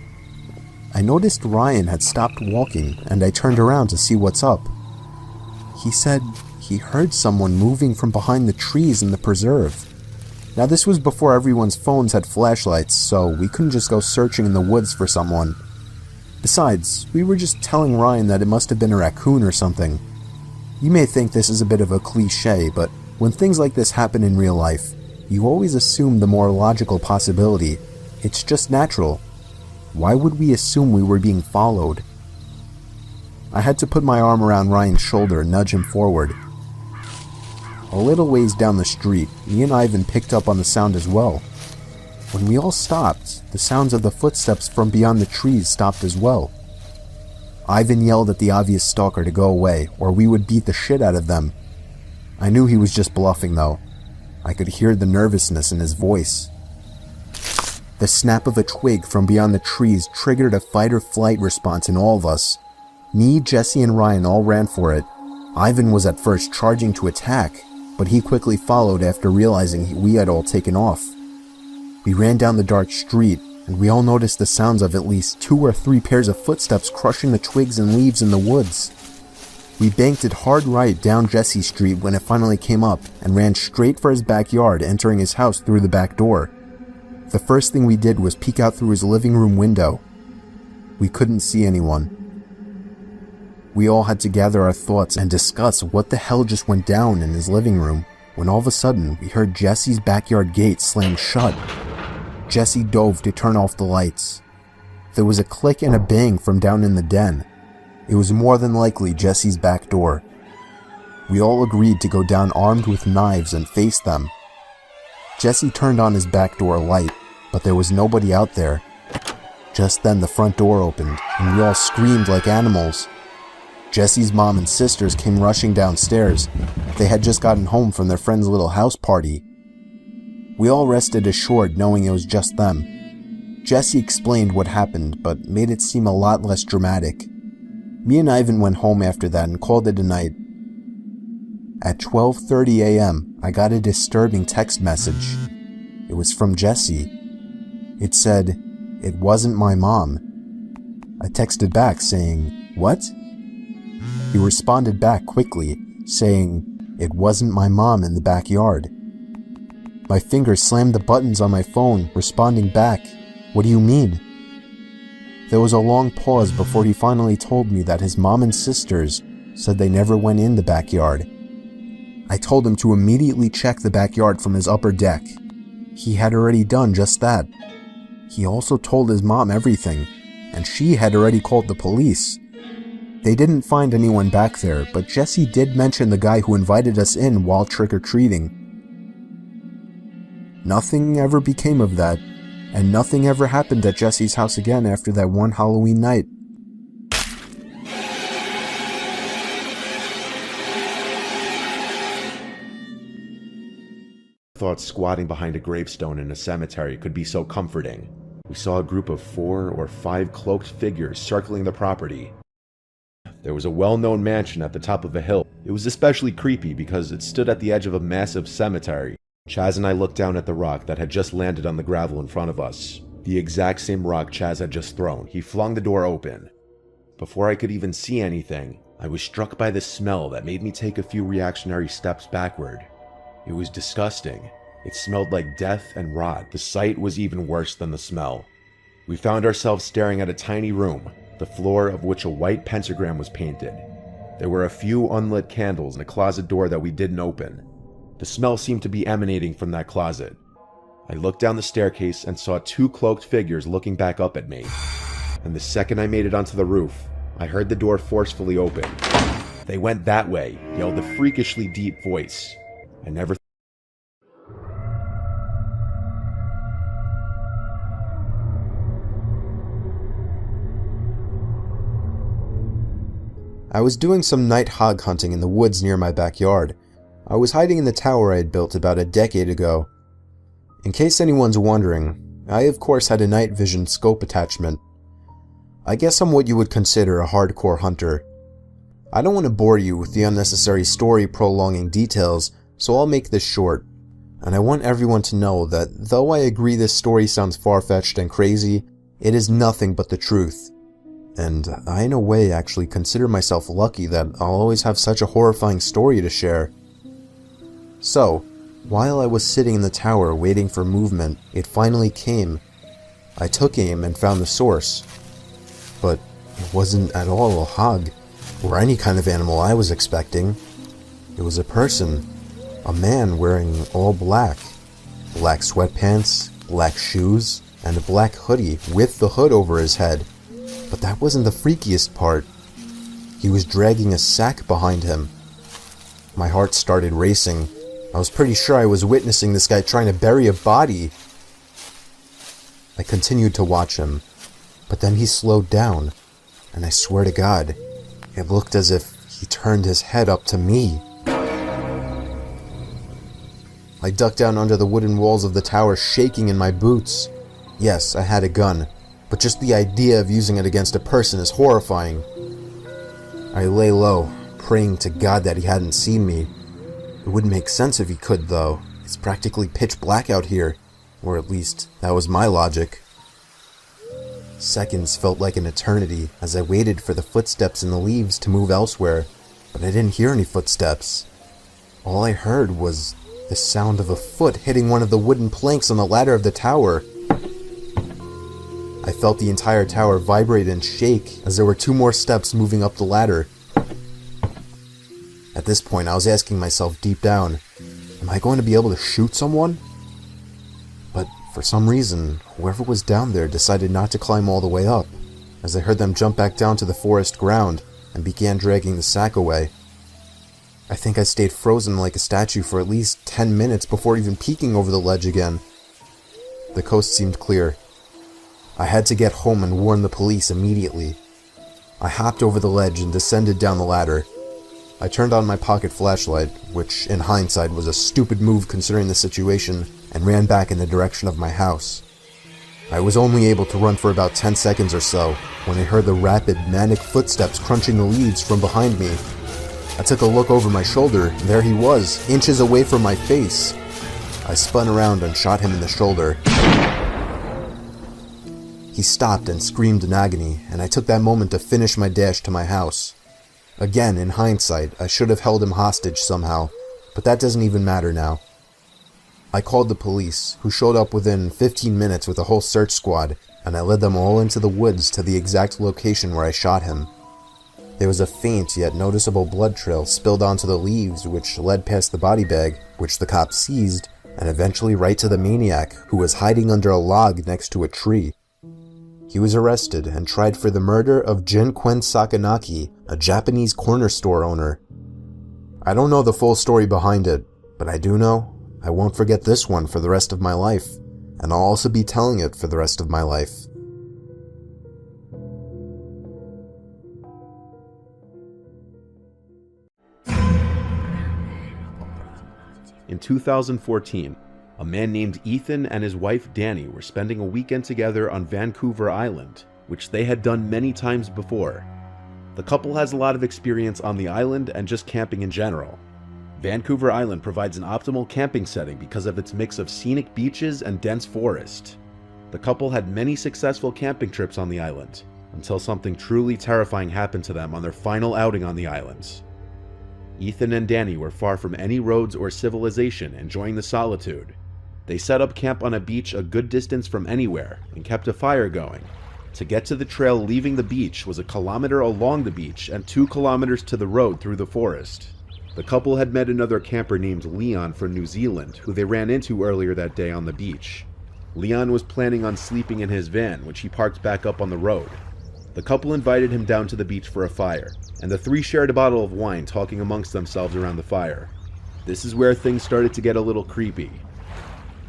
I noticed Ryan had stopped walking, and I turned around to see what's up. He said he heard someone moving from behind the trees in the preserve. Now this was before everyone's phones had flashlights, so we couldn't just go searching in the woods for someone. Besides, we were just telling Ryan that it must have been a raccoon or something. You may think this is a bit of a cliche, but when things like this happen in real life, you always assume the more logical possibility. It's just natural. Why would we assume we were being followed? I had to put my arm around Ryan's shoulder and nudge him forward. A little ways down the street, me and Ivan picked up on the sound as well. When we all stopped, the sounds of the footsteps from beyond the trees stopped as well. Ivan yelled at the obvious stalker to go away, or we would beat the shit out of them. I knew he was just bluffing though. I could hear the nervousness in his voice. The snap of a twig from beyond the trees triggered a fight-or-flight response in all of us. Me, Jesse, and Ryan all ran for it. Ivan was at first charging to attack, but he quickly followed after realizing we had all taken off. We ran down the dark street, and we all noticed the sounds of at least 2 or 3 pairs of footsteps crushing the twigs and leaves in the woods. We banked it hard right down Jesse Street when it finally came up, and ran straight for his backyard, entering his house through the back door. The first thing we did was peek out through his living room window. We couldn't see anyone. We all had to gather our thoughts and discuss what the hell just went down in his living room, when all of a sudden we heard Jesse's backyard gate slam shut. Jesse dove to turn off the lights. There was a click and a bang from down in the den. It was more than likely Jesse's back door. We all agreed to go down armed with knives and face them. Jesse turned on his back door light, but there was nobody out there. Just then the front door opened, and we all screamed like animals. Jesse's mom and sisters came rushing downstairs. They had just gotten home from their friend's little house party. We all rested assured knowing it was just them. Jesse explained what happened, but made it seem a lot less dramatic. Me and Ivan went home after that and called it a night. At 12:30 a.m., I got a disturbing text message. It was from Jesse. It said, "It wasn't my mom." I texted back saying, "What?" He responded back quickly, saying, "It wasn't my mom in the backyard." My fingers slammed the buttons on my phone, responding back, "What do you mean?" There was a long pause before he finally told me that his mom and sisters said they never went in the backyard. I told him to immediately check the backyard from his upper deck. He had already done just that. He also told his mom everything, and she had already called the police. They didn't find anyone back there, but Jesse did mention the guy who invited us in while trick-or-treating. Nothing ever became of that, and nothing ever happened at Jesse's house again after that one Halloween night. Thought squatting behind a gravestone in a cemetery could be so comforting. We saw a group of 4 or 5 cloaked figures circling the property. There was a well-known mansion at the top of a hill. It was especially creepy because it stood at the edge of a massive cemetery. Chaz and I looked down at the rock that had just landed on the gravel in front of us. The exact same rock Chaz had just thrown. He flung the door open. Before I could even see anything, I was struck by the smell that made me take a few reactionary steps backward. It was disgusting. It smelled like death and rot. The sight was even worse than the smell. We found ourselves staring at a tiny room, the floor of which a white pentagram was painted. There were a few unlit candles and a closet door that we didn't open. The smell seemed to be emanating from that closet. I looked down the staircase and saw 2 cloaked figures looking back up at me. And the second I made it onto the roof, I heard the door forcefully open. "They went that way," yelled a freakishly deep voice. I never I was doing some night hog hunting in the woods near my backyard. I was hiding in the tower I had built about a decade ago. In case anyone's wondering, I of course had a night vision scope attachment. I guess I'm what you would consider a hardcore hunter. I don't want to bore you with the unnecessary story prolonging details, so I'll make this short. And I want everyone to know that though I agree this story sounds far-fetched and crazy, it is nothing but the truth. And I in a way actually consider myself lucky that I'll always have such a horrifying story to share. So, While I was sitting in the tower waiting for movement, it finally came. I took aim and found the source. But it wasn't at all a hog, or any kind of animal I was expecting. It was a person, a man wearing all black. Black sweatpants, black shoes, and a black hoodie with the hood over his head. But that wasn't the freakiest part. He was dragging a sack behind him. My heart started racing. I was pretty sure I was witnessing this guy trying to bury a body. I continued to watch him, but then he slowed down, and I swear to God, it looked as if he turned his head up to me. I ducked down under the wooden walls of the tower, shaking in my boots. Yes, I had a gun, but just the idea of using it against a person is horrifying. I lay low, praying to God that he hadn't seen me. It wouldn't make sense if he could, though. It's practically pitch black out here, or at least that was my logic. Seconds felt like an eternity as I waited for the footsteps in the leaves to move elsewhere, but I didn't hear any footsteps. All I heard was the sound of a foot hitting one of the wooden planks on the ladder of the tower. I felt the entire tower vibrate and shake as there were 2 more steps moving up the ladder. At this point, I was asking myself deep down, am I going to be able to shoot someone? But for some reason, whoever was down there decided not to climb all the way up, as I heard them jump back down to the forest ground and began dragging the sack away. I think I stayed frozen like a statue for at least 10 minutes before even peeking over the ledge again. The coast seemed clear. I had to get home and warn the police immediately. I hopped over the ledge and descended down the ladder. I turned on my pocket flashlight, which in hindsight was a stupid move considering the situation, and ran back in the direction of my house. I was only able to run for about 10 seconds or so when I heard the rapid, manic footsteps crunching the leaves from behind me. I took a look over my shoulder, and there he was, inches away from my face. I spun around and shot him in the shoulder. He stopped and screamed in agony, and I took that moment to finish my dash to my house. Again, in hindsight, I should have held him hostage somehow, but that doesn't even matter now. I called the police, who showed up within 15 minutes with a whole search squad, and I led them all into the woods to the exact location where I shot him. There was a faint yet noticeable blood trail spilled onto the leaves which led past the body bag, which the cops seized, and eventually right to the maniac, who was hiding under a log next to a tree. He was arrested and tried for the murder of Jinkwen Sakanaki, a Japanese corner store owner. I don't know the full story behind it, but I do know I won't forget this one for the rest of my life, and I'll also be telling it for the rest of my life. In 2014, a man named Ethan and his wife Danny were spending a weekend together on Vancouver Island, which they had done many times before. The couple has a lot of experience on the island and just camping in general. Vancouver Island provides an optimal camping setting because of its mix of scenic beaches and dense forest. The couple had many successful camping trips on the island, until something truly terrifying happened to them on their final outing on the island. Ethan and Danny were far from any roads or civilization, enjoying the solitude. They set up camp on a beach a good distance from anywhere and kept a fire going. To get to the trail leaving the beach was a kilometer along the beach and 2 kilometers to the road through the forest. The couple had met another camper named Leon from New Zealand, who they ran into earlier that day on the beach. Leon was planning on sleeping in his van, which he parked back up on the road. The couple invited him down to the beach for a fire, and the 3 shared a bottle of wine, talking amongst themselves around the fire. This is where things started to get a little creepy.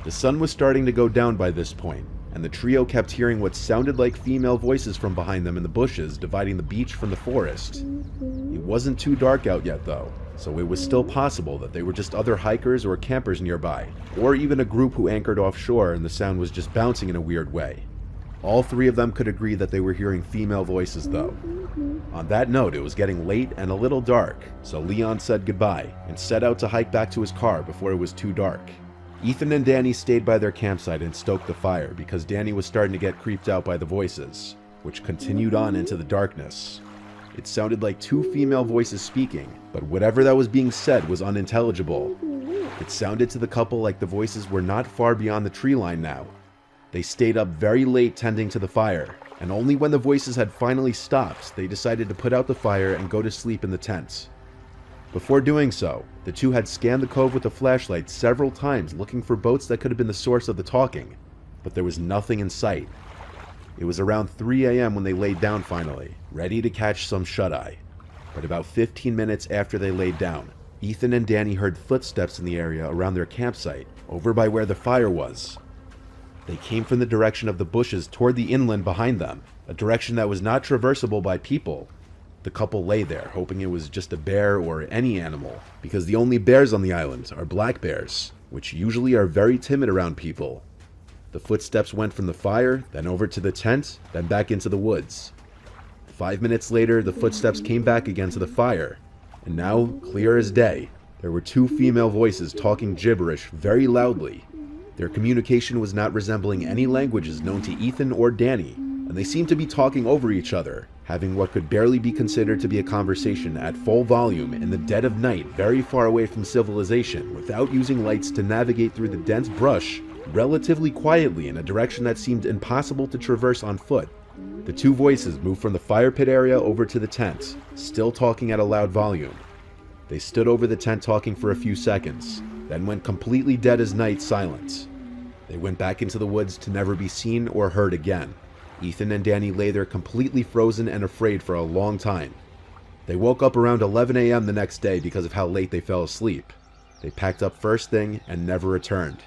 The sun was starting to go down by this point, and the trio kept hearing what sounded like female voices from behind them in the bushes dividing the beach from the forest. It wasn't too dark out yet though, so it was still possible that they were just other hikers or campers nearby, or even a group who anchored offshore and the sound was just bouncing in a weird way. All 3 of them could agree that they were hearing female voices though. On that note, it was getting late and a little dark, so Leon said goodbye and set out to hike back to his car before it was too dark. Ethan and Danny stayed by their campsite and stoked the fire because Danny was starting to get creeped out by the voices, which continued on into the darkness. It sounded like two female voices speaking, but whatever that was being said was unintelligible. It sounded to the couple like the voices were not far beyond the tree line now. They stayed up very late tending to the fire, and only when the voices had finally stopped, they decided to put out the fire and go to sleep in the tent. Before doing so, the two had scanned the cove with a flashlight several times looking for boats that could have been the source of the talking, but there was nothing in sight. It was around 3 a.m. when they laid down finally, ready to catch some shut-eye. But about 15 minutes after they laid down, Ethan and Danny heard footsteps in the area around their campsite, over by where the fire was. They came from the direction of the bushes toward the inland behind them, a direction that was not traversable by people. The couple lay there, hoping it was just a bear or any animal, because the only bears on the island are black bears, which usually are very timid around people. The footsteps went from the fire, then over to the tent, then back into the woods. 5 minutes later, the footsteps came back again to the fire, and now, clear as day, there were two female voices talking gibberish very loudly. Their communication was not resembling any languages known to Ethan or Danny, and they seemed to be talking over each other, having what could barely be considered to be a conversation at full volume in the dead of night very far away from civilization without using lights to navigate through the dense brush relatively quietly in a direction that seemed impossible to traverse on foot. The two voices moved from the fire pit area over to the tent, still talking at a loud volume. They stood over the tent talking for a few seconds, then went completely dead as night silent. They went back into the woods to never be seen or heard again. Ethan and Danny lay there completely frozen and afraid for a long time. They woke up around 11 a.m. the next day because of how late they fell asleep. They packed up first thing and never returned.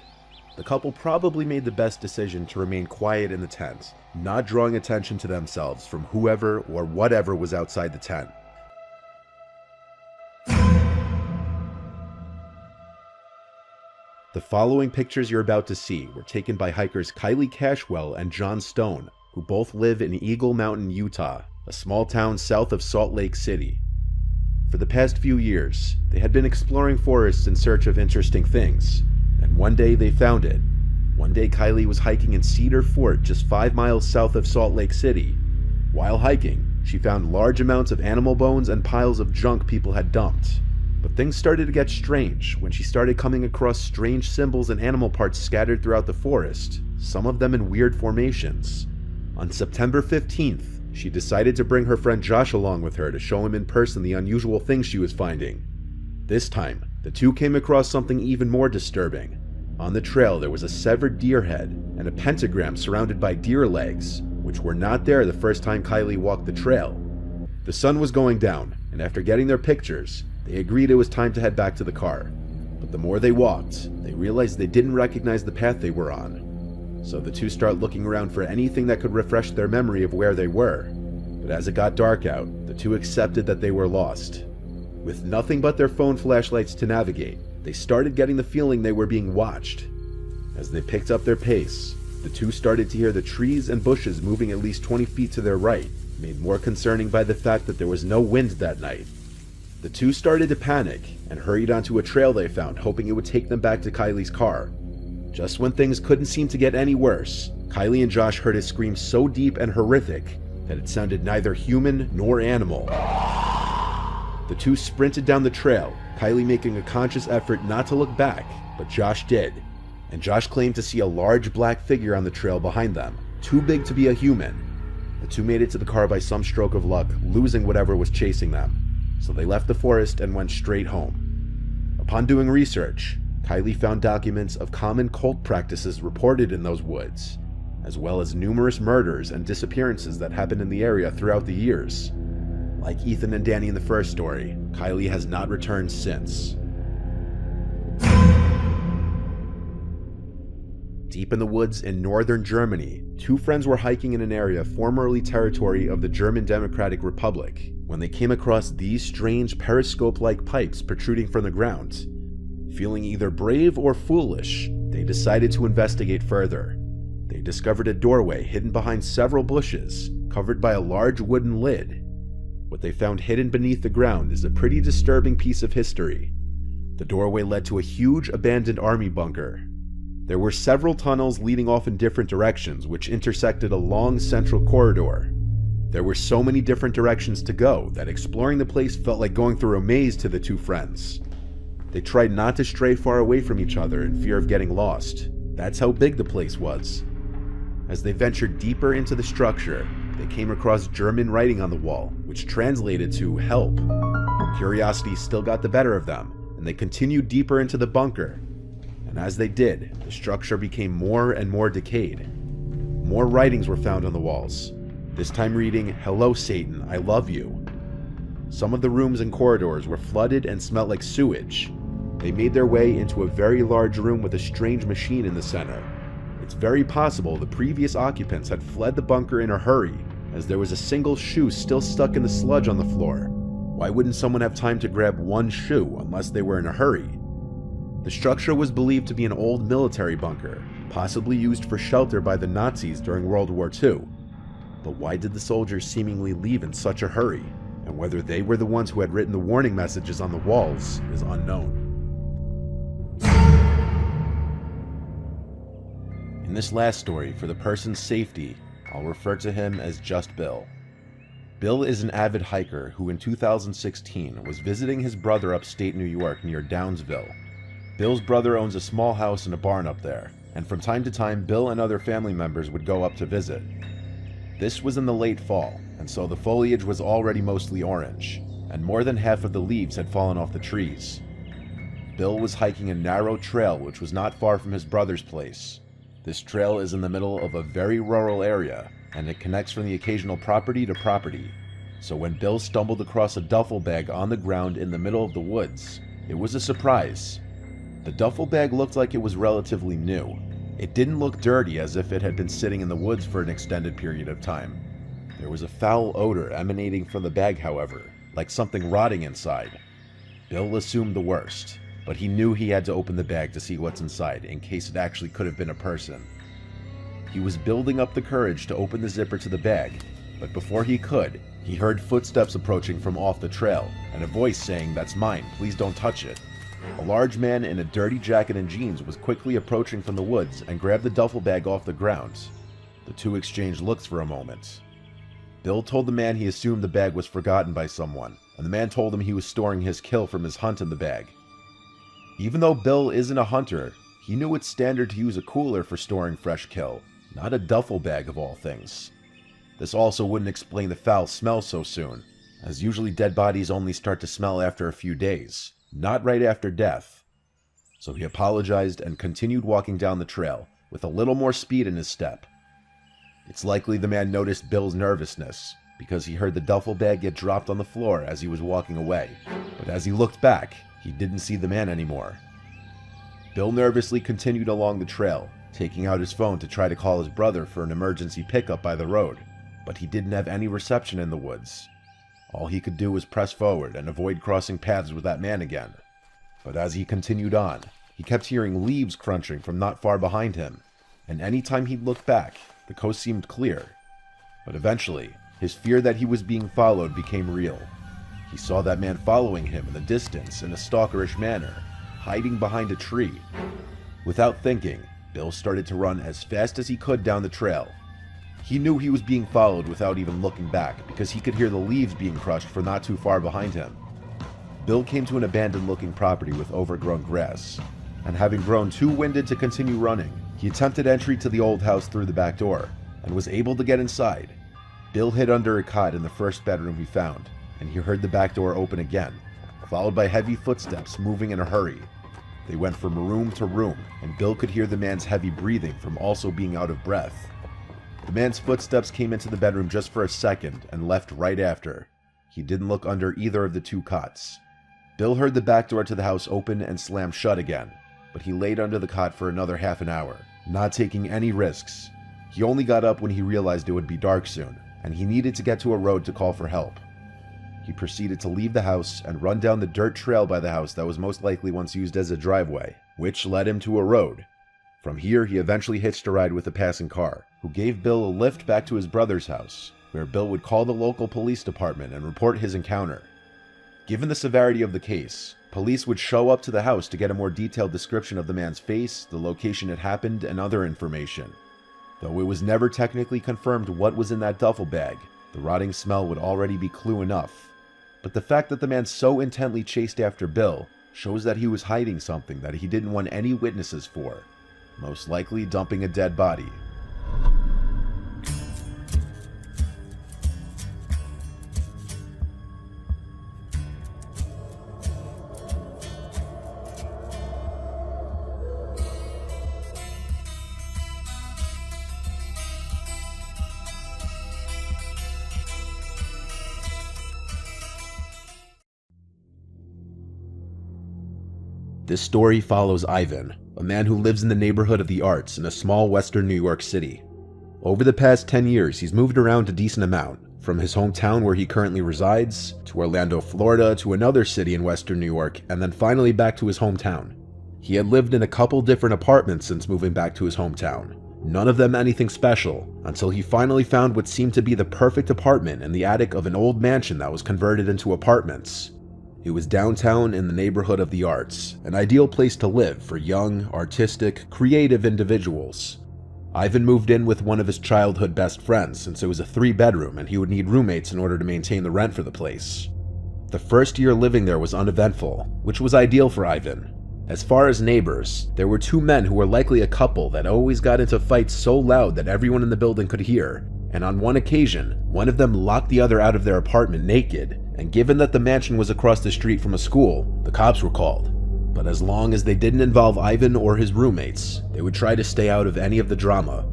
The couple probably made the best decision to remain quiet in the tent, not drawing attention to themselves from whoever or whatever was outside the tent. The following pictures you're about to see were taken by hikers Kylie Cashwell and John Stone, who both live in Eagle Mountain, Utah, a small town south of Salt Lake City. For the past few years, they had been exploring forests in search of interesting things, and one day they found it. One day Kylie was hiking in Cedar Fort just 5 miles south of Salt Lake City. While hiking, she found large amounts of animal bones and piles of junk people had dumped. But things started to get strange when she started coming across strange symbols and animal parts scattered throughout the forest, some of them in weird formations. On September 15th, she decided to bring her friend Josh along with her to show him in person the unusual things she was finding. This time, the two came across something even more disturbing. On the trail, there was a severed deer head and a pentagram surrounded by deer legs, which were not there the first time Kylie walked the trail. The sun was going down, and after getting their pictures, they agreed it was time to head back to the car. But the more they walked, they realized they didn't recognize the path they were on. So the two start looking around for anything that could refresh their memory of where they were. But as it got dark out, the two accepted that they were lost. With nothing but their phone flashlights to navigate, they started getting the feeling they were being watched. As they picked up their pace, the two started to hear the trees and bushes moving at least 20 feet to their right, made more concerning by the fact that there was no wind that night. The two started to panic and hurried onto a trail they found, hoping it would take them back to Kylie's car. Just when things couldn't seem to get any worse, Kylie and Josh heard a scream so deep and horrific that it sounded neither human nor animal. The two sprinted down the trail, Kylie making a conscious effort not to look back, but Josh did. And Josh claimed to see a large black figure on the trail behind them, too big to be a human. The two made it to the car by some stroke of luck, losing whatever was chasing them. So they left the forest and went straight home. Upon doing research, Kylie found documents of common cult practices reported in those woods, as well as numerous murders and disappearances that happened in the area throughout the years. Like Ethan and Danny in the first story, Kylie has not returned since. Deep in the woods in northern Germany, two friends were hiking in an area formerly territory of the German Democratic Republic when they came across these strange periscope-like pipes protruding from the ground. Feeling either brave or foolish, they decided to investigate further. They discovered a doorway hidden behind several bushes, covered by a large wooden lid. What they found hidden beneath the ground is a pretty disturbing piece of history. The doorway led to a huge abandoned army bunker. There were several tunnels leading off in different directions, which intersected a long central corridor. There were so many different directions to go that exploring the place felt like going through a maze to the two friends. They tried not to stray far away from each other in fear of getting lost. That's how big the place was. As they ventured deeper into the structure, they came across German writing on the wall, which translated to "help." Curiosity still got the better of them, and they continued deeper into the bunker. And as they did, the structure became more and more decayed. More writings were found on the walls, this time reading, "Hello Satan, I love you." Some of the rooms and corridors were flooded and smelled like sewage. They made their way into a very large room with a strange machine in the center. It's very possible the previous occupants had fled the bunker in a hurry, as there was a single shoe still stuck in the sludge on the floor. Why wouldn't someone have time to grab one shoe unless they were in a hurry? The structure was believed to be an old military bunker, possibly used for shelter by the Nazis during World War II. But why did the soldiers seemingly leave in such a hurry? And whether they were the ones who had written the warning messages on the walls is unknown. In this last story, for the person's safety, I'll refer to him as just Bill. Bill is an avid hiker who in 2016 was visiting his brother upstate New York near Downsville. Bill's brother owns a small house and a barn up there, and from time to time Bill and other family members would go up to visit. This was in the late fall, and so the foliage was already mostly orange, and more than half of the leaves had fallen off the trees. Bill was hiking a narrow trail which was not far from his brother's place. This trail is in the middle of a very rural area, and it connects from the occasional property to property. So when Bill stumbled across a duffel bag on the ground in the middle of the woods, it was a surprise. The duffel bag looked like it was relatively new. It didn't look dirty as if it had been sitting in the woods for an extended period of time. There was a foul odor emanating from the bag, however, like something rotting inside. Bill assumed the worst, but he knew he had to open the bag to see what's inside in case it actually could have been a person. He was building up the courage to open the zipper to the bag, but before he could, he heard footsteps approaching from off the trail and a voice saying, "That's mine, please don't touch it." A large man in a dirty jacket and jeans was quickly approaching from the woods and grabbed the duffel bag off the ground. The two exchanged looks for a moment. Bill told the man he assumed the bag was forgotten by someone, and the man told him he was storing his kill from his hunt in the bag. Even though Bill isn't a hunter, he knew it's standard to use a cooler for storing fresh kill, not a duffel bag of all things. This also wouldn't explain the foul smell so soon, as usually dead bodies only start to smell after a few days, not right after death. So he apologized and continued walking down the trail, with a little more speed in his step. It's likely the man noticed Bill's nervousness, because he heard the duffel bag get dropped on the floor as he was walking away, but as he looked back, he didn't see the man anymore. Bill nervously continued along the trail, taking out his phone to try to call his brother for an emergency pickup by the road, but he didn't have any reception in the woods. All he could do was press forward and avoid crossing paths with that man again. But as he continued on, he kept hearing leaves crunching from not far behind him, and any time he'd look back, the coast seemed clear. But eventually, his fear that he was being followed became real. He saw that man following him in the distance in a stalkerish manner, hiding behind a tree. Without thinking, Bill started to run as fast as he could down the trail. He knew he was being followed without even looking back, because he could hear the leaves being crushed for not too far behind him. Bill came to an abandoned-looking property with overgrown grass, and having grown too winded to continue running, he attempted entry to the old house through the back door, and was able to get inside. Bill hid under a cot in the first bedroom he found, and he heard the back door open again, followed by heavy footsteps moving in a hurry. They went from room to room, and Bill could hear the man's heavy breathing from also being out of breath. The man's footsteps came into the bedroom just for a second and left right after. He didn't look under either of the two cots. Bill heard the back door to the house open and slam shut again, but he laid under the cot for another half an hour, not taking any risks. He only got up when he realized it would be dark soon, and he needed to get to a road to call for help. He proceeded to leave the house and run down the dirt trail by the house that was most likely once used as a driveway, which led him to a road. From here, he eventually hitched a ride with a passing car, who gave Bill a lift back to his brother's house, where Bill would call the local police department and report his encounter. Given the severity of the case, police would show up to the house to get a more detailed description of the man's face, the location it happened, and other information. Though it was never technically confirmed what was in that duffel bag, The rotting smell would already be clue enough, but the fact that the man so intently chased after Bill shows that he was hiding something that he didn't want any witnesses for, most likely dumping a dead body. This story follows Ivan, a man who lives in the neighborhood of the arts in a small western New York City. Over the past 10 years, he's moved around a decent amount, from his hometown where he currently resides, to Orlando, Florida, to another city in western New York, and then finally back to his hometown. He had lived in a couple different apartments since moving back to his hometown, none of them anything special, until he finally found what seemed to be the perfect apartment in the attic of an old mansion that was converted into apartments. It was downtown in the neighborhood of the arts, an ideal place to live for young, artistic, creative individuals. Ivan moved in with one of his childhood best friends since it was a 3-bedroom and he would need roommates in order to maintain the rent for the place. The first year living there was uneventful, which was ideal for Ivan. As far as neighbors, there were 2 men who were likely a couple that always got into fights so loud that everyone in the building could hear, and on one occasion, one of them locked the other out of their apartment naked, and given that the mansion was across the street from a school, the cops were called. But as long as they didn't involve Ivan or his roommates, they would try to stay out of any of the drama.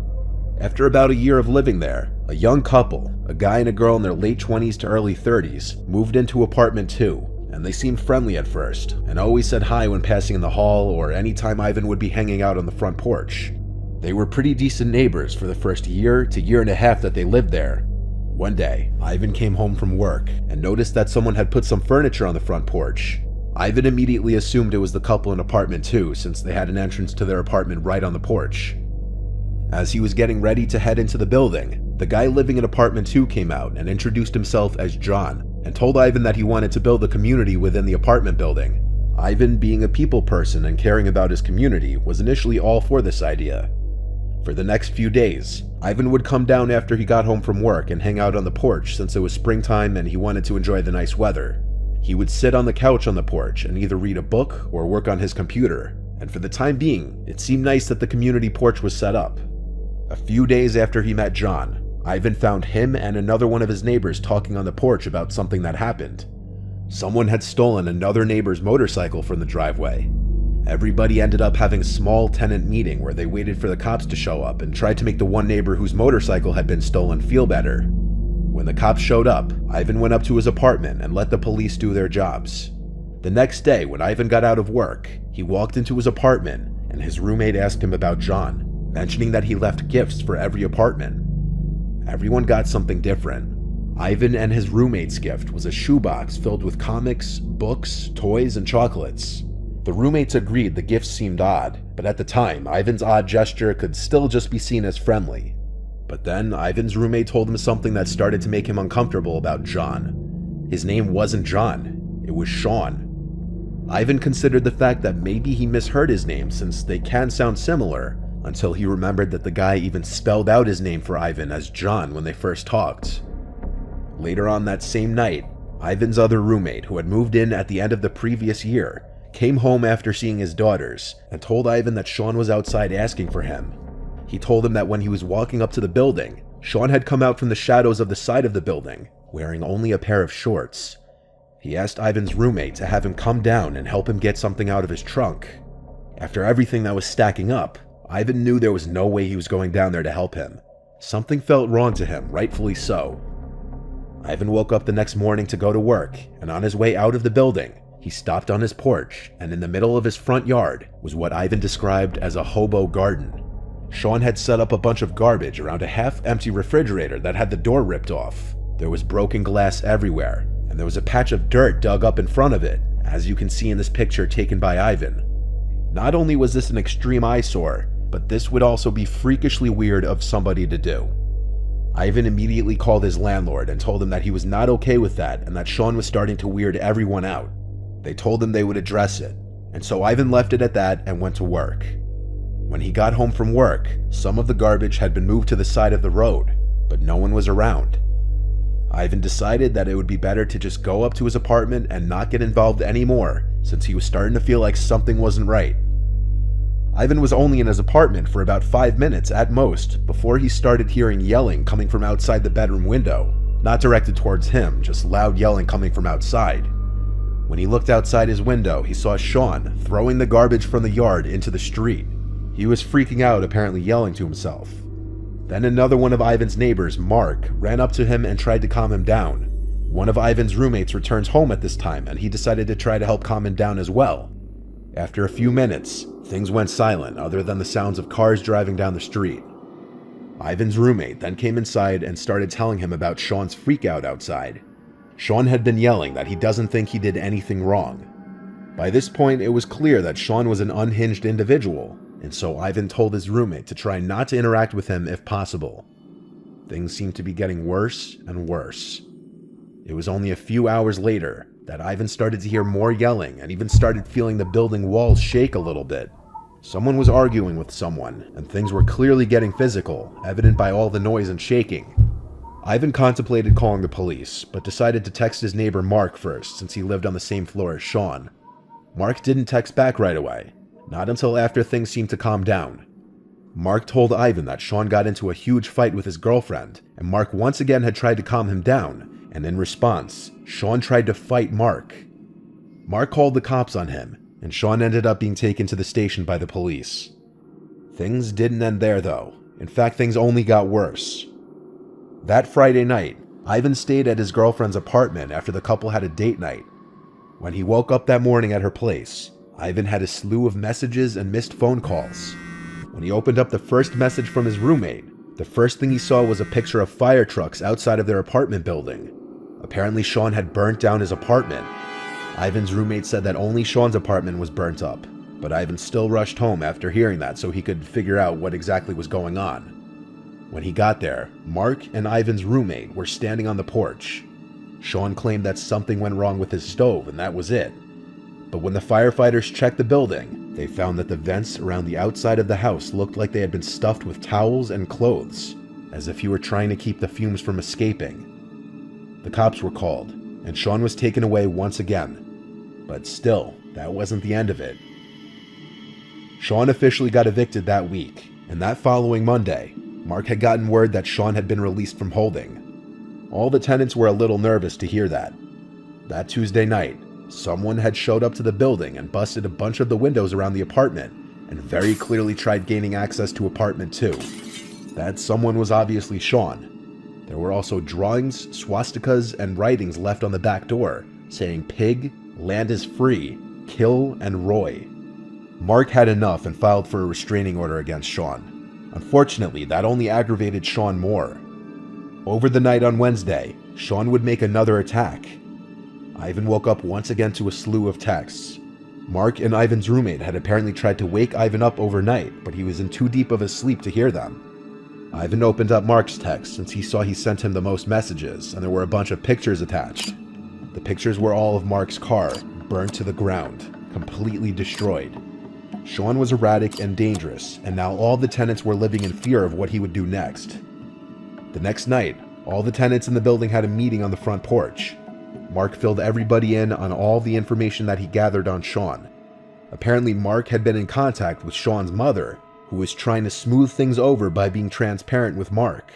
After about a year of living there, a young couple, a guy and a girl in their late 20s to early 30s, moved into apartment 2, and they seemed friendly at first, and always said hi when passing in the hall or anytime Ivan would be hanging out on the front porch. They were pretty decent neighbors for the first year to year and a half that they lived there. One day, Ivan came home from work and noticed that someone had put some furniture on the front porch. Ivan immediately assumed it was the couple in apartment 2 since they had an entrance to their apartment right on the porch. As he was getting ready to head into the building, the guy living in apartment 2 came out and introduced himself as John and told Ivan that he wanted to build a community within the apartment building. Ivan, being a people person and caring about his community, was initially all for this idea. For the next few days, Ivan would come down after he got home from work and hang out on the porch since it was springtime and he wanted to enjoy the nice weather. He would sit on the couch on the porch and either read a book or work on his computer, and for the time being, it seemed nice that the community porch was set up. A few days after he met John, Ivan found him and another one of his neighbors talking on the porch about something that happened. Someone had stolen another neighbor's motorcycle from the driveway. Everybody ended up having a small tenant meeting where they waited for the cops to show up and tried to make the one neighbor whose motorcycle had been stolen feel better. When the cops showed up, Ivan went up to his apartment and let the police do their jobs. The next day, when Ivan got out of work, he walked into his apartment and his roommate asked him about John, mentioning that he left gifts for every apartment. Everyone got something different. Ivan and his roommate's gift was a shoebox filled with comics, books, toys, and chocolates. The roommates agreed the gifts seemed odd, but at the time, Ivan's odd gesture could still just be seen as friendly. But then, Ivan's roommate told him something that started to make him uncomfortable about John. His name wasn't John, it was Sean. Ivan considered the fact that maybe he misheard his name since they can sound similar, until he remembered that the guy even spelled out his name for Ivan as John when they first talked. Later on that same night, Ivan's other roommate, who had moved in at the end of the previous year, came home after seeing his daughters and told Ivan that Sean was outside asking for him. He told him that when he was walking up to the building, Sean had come out from the shadows of the side of the building, wearing only a pair of shorts. He asked Ivan's roommate to have him come down and help him get something out of his trunk. After everything that was stacking up, Ivan knew there was no way he was going down there to help him. Something felt wrong to him, rightfully so. Ivan woke up the next morning to go to work, and on his way out of the building, he stopped on his porch, and in the middle of his front yard was what Ivan described as a hobo garden. Sean had set up a bunch of garbage around a half-empty refrigerator that had the door ripped off. There was broken glass everywhere, and there was a patch of dirt dug up in front of it, as you can see in this picture taken by Ivan. Not only was this an extreme eyesore, but this would also be freakishly weird of somebody to do. Ivan immediately called his landlord and told him that he was not okay with that and that Sean was starting to weird everyone out. They told him they would address it, and so Ivan left it at that and went to work. When he got home from work, some of the garbage had been moved to the side of the road, but no one was around. Ivan decided that it would be better to just go up to his apartment and not get involved anymore, since he was starting to feel like something wasn't right. Ivan was only in his apartment for about 5 minutes at most before he started hearing yelling coming from outside the bedroom window. Not directed towards him, just loud yelling coming from outside. When he looked outside his window, he saw Sean throwing the garbage from the yard into the street. He was freaking out, apparently yelling to himself. Then another one of Ivan's neighbors, Mark, ran up to him and tried to calm him down. One of Ivan's roommates returns home at this time, and he decided to try to help calm him down as well. After a few minutes, things went silent other than the sounds of cars driving down the street. Ivan's roommate then came inside and started telling him about Sean's freakout outside. Sean had been yelling that he doesn't think he did anything wrong. By this point, it was clear that Sean was an unhinged individual, and so Ivan told his roommate to try not to interact with him if possible. Things seemed to be getting worse and worse. It was only a few hours later that Ivan started to hear more yelling and even started feeling the building walls shake a little bit. Someone was arguing with someone, and things were clearly getting physical, evident by all the noise and shaking. Ivan contemplated calling the police, but decided to text his neighbor Mark first since he lived on the same floor as Sean. Mark didn't text back right away, not until after things seemed to calm down. Mark told Ivan that Sean got into a huge fight with his girlfriend, and Mark once again had tried to calm him down, and in response, Sean tried to fight Mark. Mark called the cops on him, and Sean ended up being taken to the station by the police. Things didn't end there though. In fact, things only got worse. That Friday night, Ivan stayed at his girlfriend's apartment after the couple had a date night. When he woke up that morning at her place, Ivan had a slew of messages and missed phone calls. When he opened up the first message from his roommate, the first thing he saw was a picture of fire trucks outside of their apartment building. Apparently Sean had burnt down his apartment. Ivan's roommate said that only Sean's apartment was burnt up, but Ivan still rushed home after hearing that so he could figure out what exactly was going on. When he got there, Mark and Ivan's roommate were standing on the porch. Sean claimed that something went wrong with his stove and that was it. But when the firefighters checked the building, they found that the vents around the outside of the house looked like they had been stuffed with towels and clothes, as if he were trying to keep the fumes from escaping. The cops were called, and Sean was taken away once again. But still, that wasn't the end of it. Sean officially got evicted that week, and that following Monday, Mark had gotten word that Sean had been released from holding. All the tenants were a little nervous to hear that. That Tuesday night, someone had showed up to the building and busted a bunch of the windows around the apartment, and very clearly tried gaining access to apartment 2. That someone was obviously Sean. There were also drawings, swastikas, and writings left on the back door, saying pig, land is free, kill, and Roy. Mark had enough and filed for a restraining order against Sean. Unfortunately, that only aggravated Sean more. Over the night on Wednesday, Sean would make another attack. Ivan woke up once again to a slew of texts. Mark and Ivan's roommate had apparently tried to wake Ivan up overnight, but he was in too deep of a sleep to hear them. Ivan opened up Mark's text since he saw he sent him the most messages, and there were a bunch of pictures attached. The pictures were all of Mark's car, burnt to the ground, completely destroyed. Sean was erratic and dangerous, and now all the tenants were living in fear of what he would do next. The next night, all the tenants in the building had a meeting on the front porch. Mark filled everybody in on all the information that he gathered on Sean. Apparently, Mark had been in contact with Sean's mother, who was trying to smooth things over by being transparent with Mark.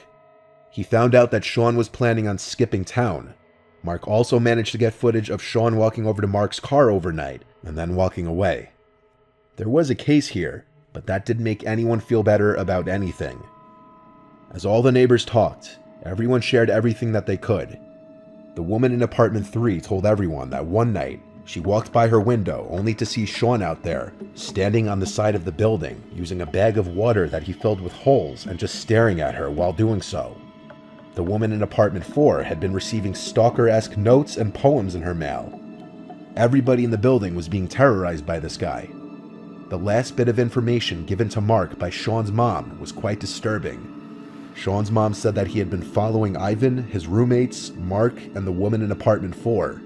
He found out that Sean was planning on skipping town. Mark also managed to get footage of Sean walking over to Mark's car overnight and then walking away. There was a case here, but that didn't make anyone feel better about anything. As all the neighbors talked, everyone shared everything that they could. The woman in apartment 3 told everyone that one night, she walked by her window only to see Sean out there, standing on the side of the building, using a bag of water that he filled with holes and just staring at her while doing so. The woman in apartment 4 had been receiving stalker-esque notes and poems in her mail. Everybody in the building was being terrorized by this guy. The last bit of information given to Mark by Sean's mom was quite disturbing. Sean's mom said that he had been following Ivan, his roommates, Mark, and the woman in apartment 4.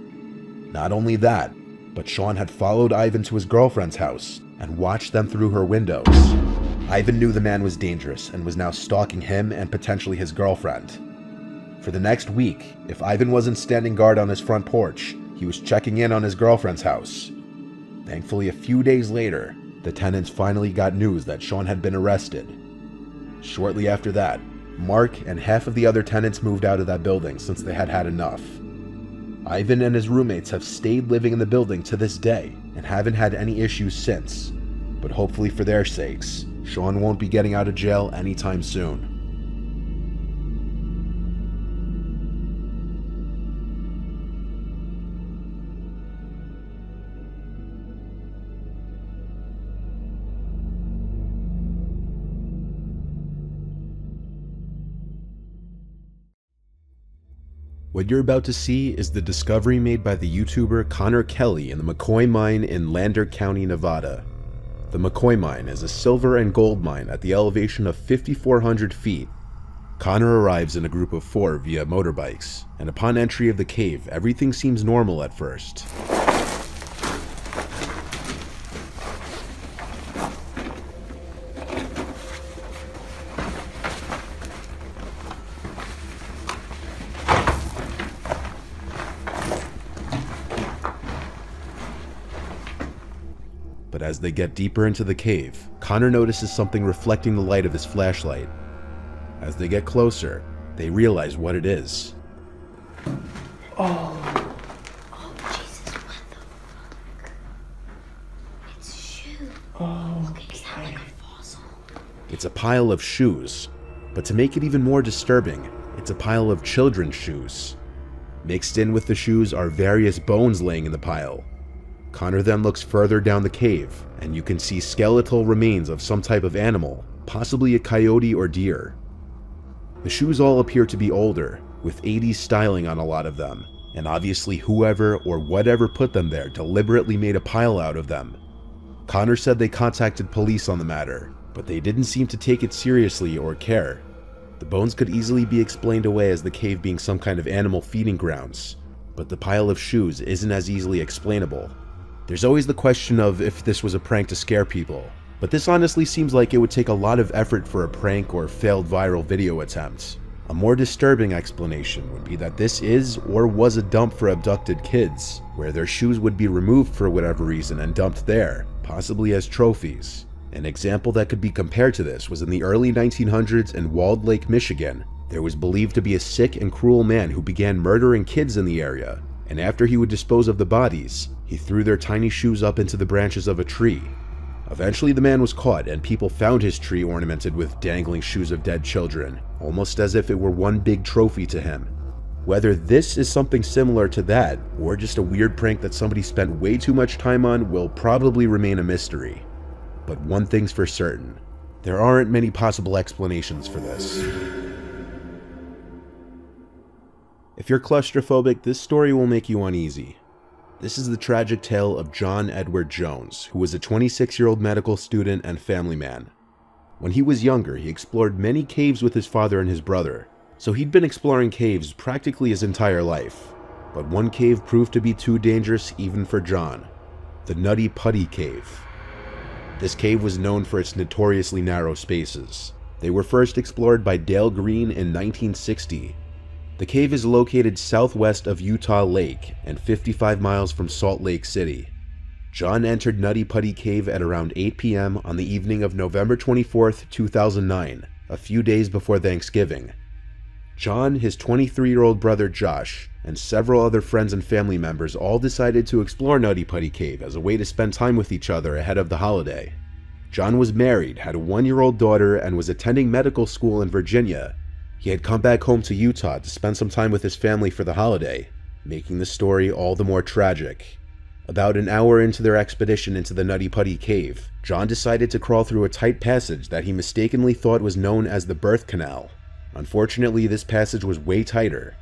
Not only that, but Sean had followed Ivan to his girlfriend's house and watched them through her windows. Ivan knew the man was dangerous and was now stalking him and potentially his girlfriend. For the next week, if Ivan wasn't standing guard on his front porch, he was checking in on his girlfriend's house. Thankfully, a few days later, the tenants finally got news that Sean had been arrested. Shortly after that, Mark and half of the other tenants moved out of that building since they had had enough. Ivan and his roommates have stayed living in the building to this day and haven't had any issues since. But hopefully for their sakes, Sean won't be getting out of jail anytime soon. What you're about to see is the discovery made by the YouTuber Connor Kelly in the McCoy Mine in Lander County, Nevada. The McCoy Mine is a silver and gold mine at the elevation of 5,400 feet. Connor arrives in a group of 4 via motorbikes, and upon entry of the cave, everything seems normal at first. But as they get deeper into the cave, Connor notices something reflecting the light of his flashlight. As they get closer, they realize what it is. Oh. Oh, Jesus, what the fuck? It's shoes. Oh, okay. Is that like a fossil? It's a pile of shoes, but to make it even more disturbing, it's a pile of children's shoes. Mixed in with the shoes are various bones laying in the pile. Connor then looks further down the cave, and you can see skeletal remains of some type of animal, possibly a coyote or deer. The shoes all appear to be older, with 80s styling on a lot of them, and obviously whoever or whatever put them there deliberately made a pile out of them. Connor said they contacted police on the matter, but they didn't seem to take it seriously or care. The bones could easily be explained away as the cave being some kind of animal feeding grounds, but the pile of shoes isn't as easily explainable. There's always the question of if this was a prank to scare people, but this honestly seems like it would take a lot of effort for a prank or failed viral video attempt. A more disturbing explanation would be that this is or was a dump for abducted kids, where their shoes would be removed for whatever reason and dumped there, possibly as trophies. An example that could be compared to this was in the early 1900s in Walled Lake, Michigan. There was believed to be a sick and cruel man who began murdering kids in the area, and after he would dispose of the bodies, he threw their tiny shoes up into the branches of a tree. Eventually the man was caught and people found his tree ornamented with dangling shoes of dead children, almost as if it were one big trophy to him. Whether this is something similar to that, or just a weird prank that somebody spent way too much time on, will probably remain a mystery. But one thing's for certain, there aren't many possible explanations for this. If you're claustrophobic, this story will make you uneasy. This is the tragic tale of John Edward Jones, who was a 26-year-old medical student and family man. When he was younger, he explored many caves with his father and his brother, so he'd been exploring caves practically his entire life. But one cave proved to be too dangerous even for John, the Nutty Putty Cave. This cave was known for its notoriously narrow spaces. They were first explored by Dale Green in 1960. The cave is located southwest of Utah Lake and 55 miles from Salt Lake City. John entered Nutty Putty Cave at around 8 p.m. on the evening of November 24, 2009, a few days before Thanksgiving. John, his 23-year-old brother Josh, and several other friends and family members all decided to explore Nutty Putty Cave as a way to spend time with each other ahead of the holiday. John was married, had a 1-year-old daughter, and was attending medical school in Virginia. He had come back home to Utah to spend some time with his family for the holiday, making the story all the more tragic. About an hour into their expedition into the Nutty Putty Cave, John decided to crawl through a tight passage that he mistakenly thought was known as the birth canal. Unfortunately, this passage was way tighter.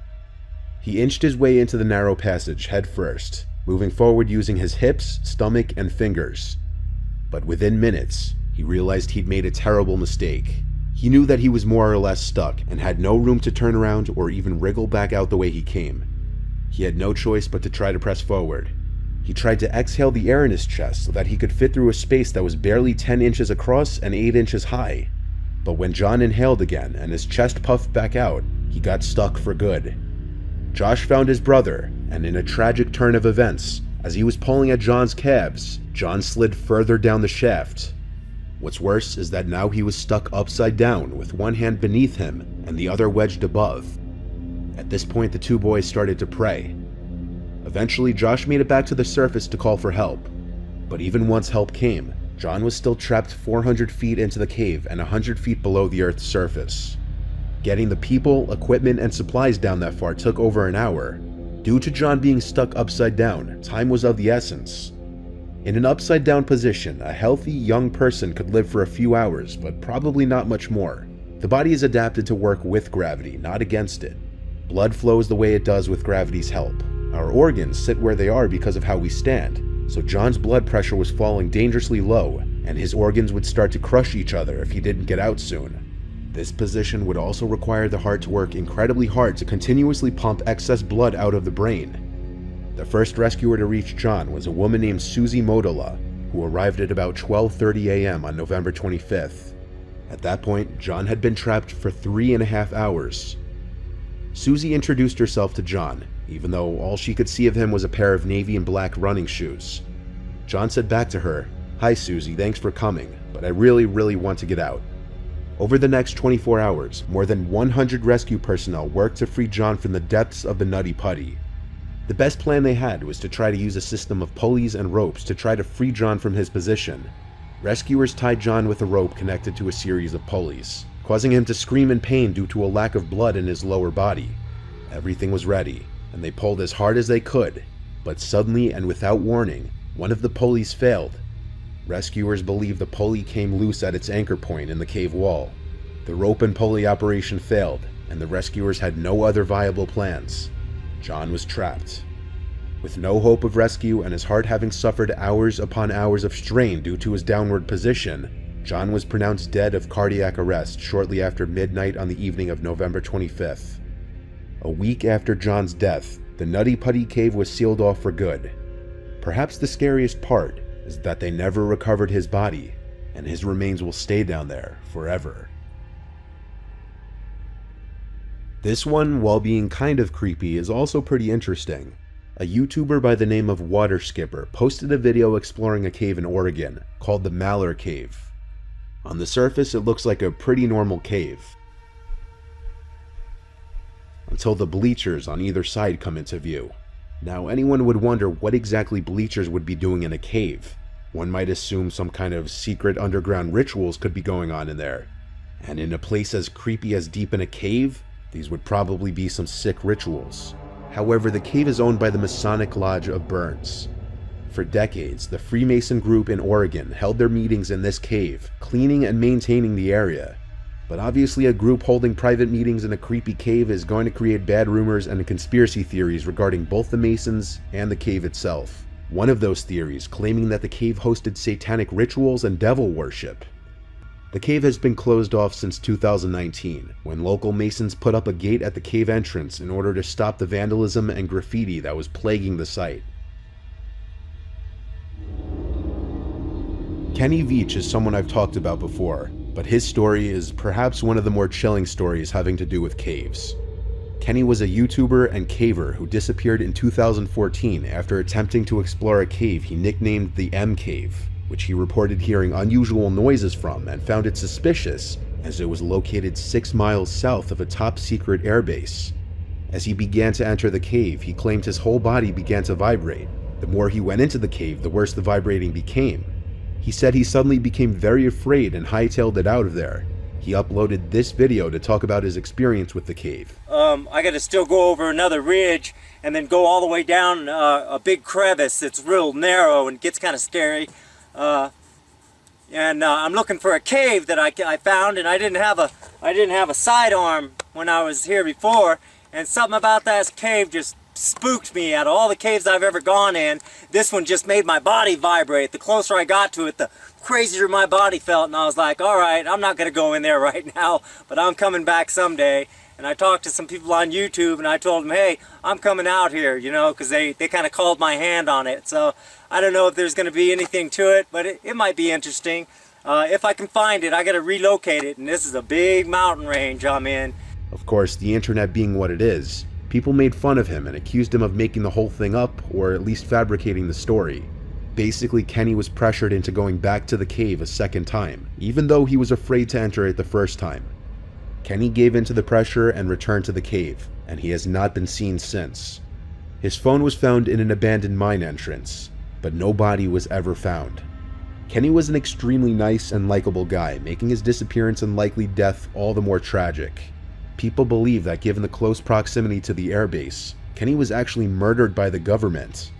He inched his way into the narrow passage head first, moving forward using his hips, stomach, and fingers. But within minutes, he realized he'd made a terrible mistake. He knew that he was more or less stuck and had no room to turn around or even wriggle back out the way he came. He had no choice but to try to press forward. He tried to exhale the air in his chest so that he could fit through a space that was barely 10 inches across and 8 inches high. But when John inhaled again and his chest puffed back out, he got stuck for good. Josh found his brother, and in a tragic turn of events, as he was pulling at John's calves, John slid further down the shaft. What's worse is that now he was stuck upside down with one hand beneath him and the other wedged above. At this point, the two boys started to pray. Eventually, Josh made it back to the surface to call for help. But even once help came, John was still trapped 400 feet into the cave and 100 feet below the Earth's surface. Getting the people, equipment, and supplies down that far took over an hour. Due to John being stuck upside down, time was of the essence. In an upside down position, a healthy, young person could live for a few hours, but probably not much more. The body is adapted to work with gravity, not against it. Blood flows the way it does with gravity's help. Our organs sit where they are because of how we stand, so John's blood pressure was falling dangerously low, and his organs would start to crush each other if he didn't get out soon. This position would also require the heart to work incredibly hard to continuously pump excess blood out of the brain. The first rescuer to reach John was a woman named Susie Modola, who arrived at about 12:30 a.m. on November 25th. At that point, John had been trapped for 3.5 hours. Susie introduced herself to John, even though all she could see of him was a pair of navy and black running shoes. John said back to her, "Hi Susie, thanks for coming, but I really want to get out." Over the next 24 hours, more than 100 rescue personnel worked to free John from the depths of the Nutty Putty. The best plan they had was to try to use a system of pulleys and ropes to try to free John from his position. Rescuers tied John with a rope connected to a series of pulleys, causing him to scream in pain due to a lack of blood in his lower body. Everything was ready, and they pulled as hard as they could, but suddenly and without warning, one of the pulleys failed. Rescuers believe the pulley came loose at its anchor point in the cave wall. The rope and pulley operation failed, and the rescuers had no other viable plans. John was trapped. With no hope of rescue and his heart having suffered hours upon hours of strain due to his downward position, John was pronounced dead of cardiac arrest shortly after midnight on the evening of November 25th. A week after John's death, the Nutty Putty cave was sealed off for good. Perhaps the scariest part is that they never recovered his body, and his remains will stay down there forever. This one, while being kind of creepy, is also pretty interesting. A YouTuber by the name of Water Skipper posted a video exploring a cave in Oregon called the Malheur Cave. On the surface, it looks like a pretty normal cave, until the bleachers on either side come into view. Now, anyone would wonder what exactly bleachers would be doing in a cave. One might assume some kind of secret underground rituals could be going on in there. And in a place as creepy as deep in a cave, these would probably be some sick rituals. However, the cave is owned by the Masonic Lodge of Burns. For decades, the Freemason group in Oregon held their meetings in this cave, cleaning and maintaining the area. But obviously a group holding private meetings in a creepy cave is going to create bad rumors and conspiracy theories regarding both the Masons and the cave itself. One of those theories claiming that the cave hosted satanic rituals and devil worship. The cave has been closed off since 2019, when local Masons put up a gate at the cave entrance in order to stop the vandalism and graffiti that was plaguing the site. Kenny Veach is someone I've talked about before, but his story is perhaps one of the more chilling stories having to do with caves. Kenny was a YouTuber and caver who disappeared in 2014 after attempting to explore a cave he nicknamed the M Cave, which he reported hearing unusual noises from and found it suspicious as it was located 6 miles south of a top-secret airbase. As he began to enter the cave, he claimed his whole body began to vibrate. The more he went into the cave, the worse the vibrating became. He said he suddenly became very afraid and hightailed it out of there. He uploaded this video to talk about his experience with the cave. I got to still go over another ridge and then go all the way down a big crevice that's real narrow and gets kind of scary. I'm looking for a cave that I found, and I didn't have a sidearm when I was here before, and something about that cave just spooked me. Out of all the caves I've ever gone in, this one just made my body vibrate. The closer I got to it, the crazier my body felt, and I was like, all right, I'm not gonna go in there right now, but I'm coming back someday. And I talked to some people on YouTube, and I told them, hey, I'm coming out here, you know, because they kind of called my hand on it. So I don't know if there's going to be anything to it, but it might be interesting. If I can find it, I got to relocate it, and this is a big mountain range I'm in. Of course, the internet being what it is, people made fun of him and accused him of making the whole thing up, or at least fabricating the story. Basically, Kenny was pressured into going back to the cave a second time, even though he was afraid to enter it the first time. Kenny gave in to the pressure and returned to the cave, and he has not been seen since. His phone was found in an abandoned mine entrance, but no body was ever found. Kenny was an extremely nice and likable guy, making his disappearance and likely death all the more tragic. People believe that given the close proximity to the airbase, Kenny was actually murdered by the government.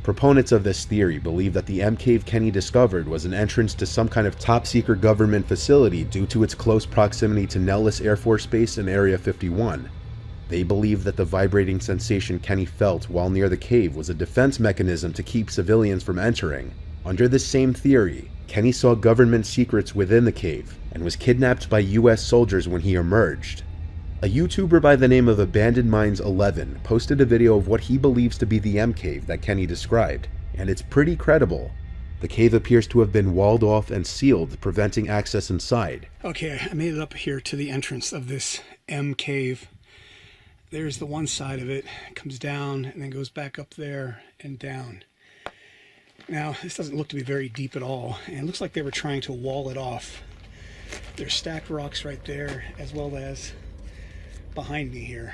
Proponents of this theory believe that the M cave Kenny discovered was an entrance to some kind of top-secret government facility due to its close proximity to Nellis Air Force Base and Area 51. They believe that the vibrating sensation Kenny felt while near the cave was a defense mechanism to keep civilians from entering. Under this same theory, Kenny saw government secrets within the cave and was kidnapped by US soldiers when he emerged. A YouTuber by the name of Abandoned Mines 11 posted a video of what he believes to be the M cave that Kenny described, and it's pretty credible. The cave appears to have been walled off and sealed, preventing access inside. Okay, I made it up here to the entrance of this M cave. There's the one side of it, comes down and then goes back up there and down. Now, this doesn't look to be very deep at all, and it looks like they were trying to wall it off. There's stacked rocks right there, as well as behind me here,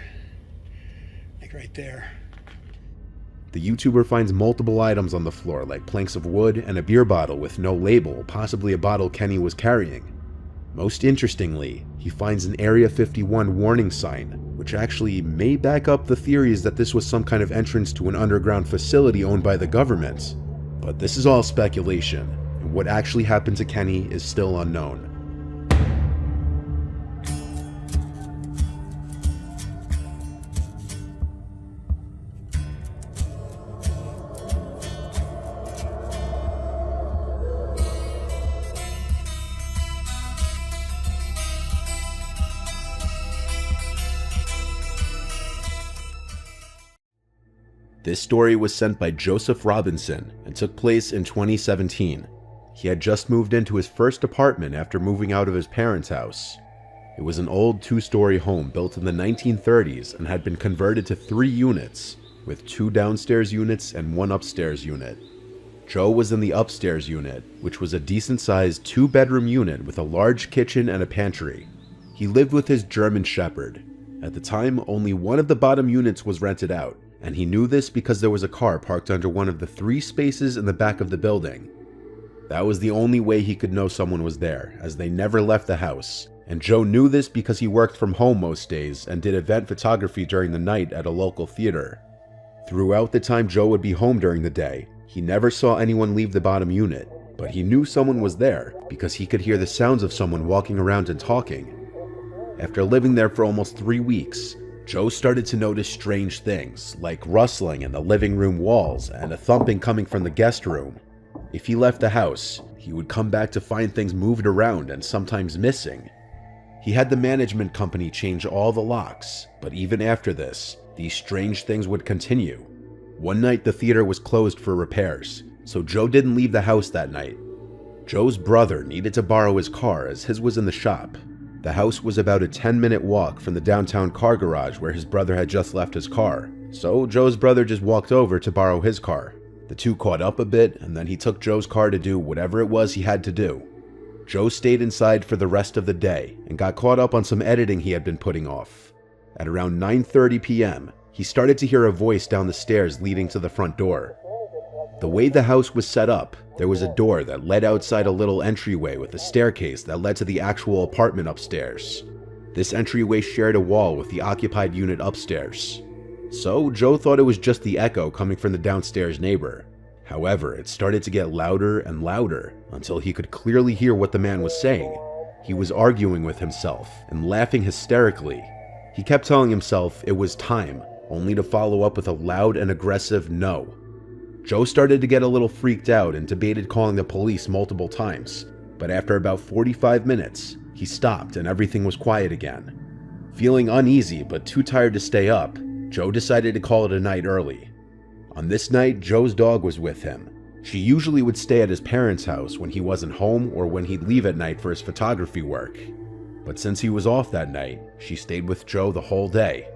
like right there. The YouTuber finds multiple items on the floor, like planks of wood and a beer bottle with no label, possibly a bottle Kenny was carrying. Most interestingly, he finds an Area 51 warning sign, which actually may back up the theories that this was some kind of entrance to an underground facility owned by the government. But this is all speculation, and what actually happened to Kenny is still unknown. This story was sent by Joseph Robinson and took place in 2017. He had just moved into his first apartment after moving out of his parents' house. It was an old two-story home built in the 1930s and had been converted to 3 units, with 2 downstairs units and 1 upstairs unit. Joe was in the upstairs unit, which was a decent-sized 2-bedroom unit with a large kitchen and a pantry. He lived with his German Shepherd. At the time, only one of the bottom units was rented out, and he knew this because there was a car parked under one of the 3 spaces in the back of the building. That was the only way he could know someone was there, as they never left the house, and Joe knew this because he worked from home most days and did event photography during the night at a local theater. Throughout the time Joe would be home during the day, he never saw anyone leave the bottom unit, but he knew someone was there because he could hear the sounds of someone walking around and talking. After living there for almost 3 weeks, Joe started to notice strange things, like rustling in the living room walls and a thumping coming from the guest room. If he left the house, he would come back to find things moved around and sometimes missing. He had the management company change all the locks, but even after this, these strange things would continue. One night the theater was closed for repairs, so Joe didn't leave the house that night. Joe's brother needed to borrow his car as his was in the shop. The house was about a 10-minute walk from the downtown car garage where his brother had just left his car, so Joe's brother just walked over to borrow his car. The two caught up a bit, and then he took Joe's car to do whatever it was he had to do. Joe stayed inside for the rest of the day and got caught up on some editing he had been putting off. At around 9:30 p.m., he started to hear a voice down the stairs leading to the front door. The way the house was set up, there was a door that led outside a little entryway with a staircase that led to the actual apartment upstairs. This entryway shared a wall with the occupied unit upstairs. So Joe thought it was just the echo coming from the downstairs neighbor. However, it started to get louder and louder until he could clearly hear what the man was saying. He was arguing with himself and laughing hysterically. He kept telling himself it was time, only to follow up with a loud and aggressive no. Joe started to get a little freaked out and debated calling the police multiple times, but after about 45 minutes, he stopped and everything was quiet again. Feeling uneasy but too tired to stay up, Joe decided to call it a night early. On this night, Joe's dog was with him. She usually would stay at his parents' house when he wasn't home or when he'd leave at night for his photography work. But since he was off that night, she stayed with Joe the whole day.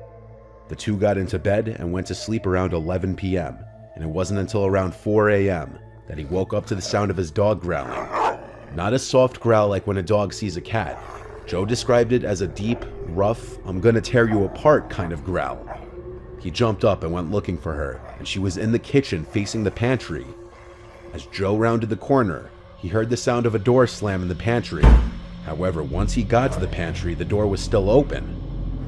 The two got into bed and went to sleep around 11 p.m., and it wasn't until around 4 a.m. that he woke up to the sound of his dog growling. Not a soft growl like when a dog sees a cat. Joe described it as a deep, rough, I'm gonna tear you apart kind of growl. He jumped up and went looking for her, and she was in the kitchen facing the pantry. As Joe rounded the corner, he heard the sound of a door slam in the pantry. However, once he got to the pantry, the door was still open.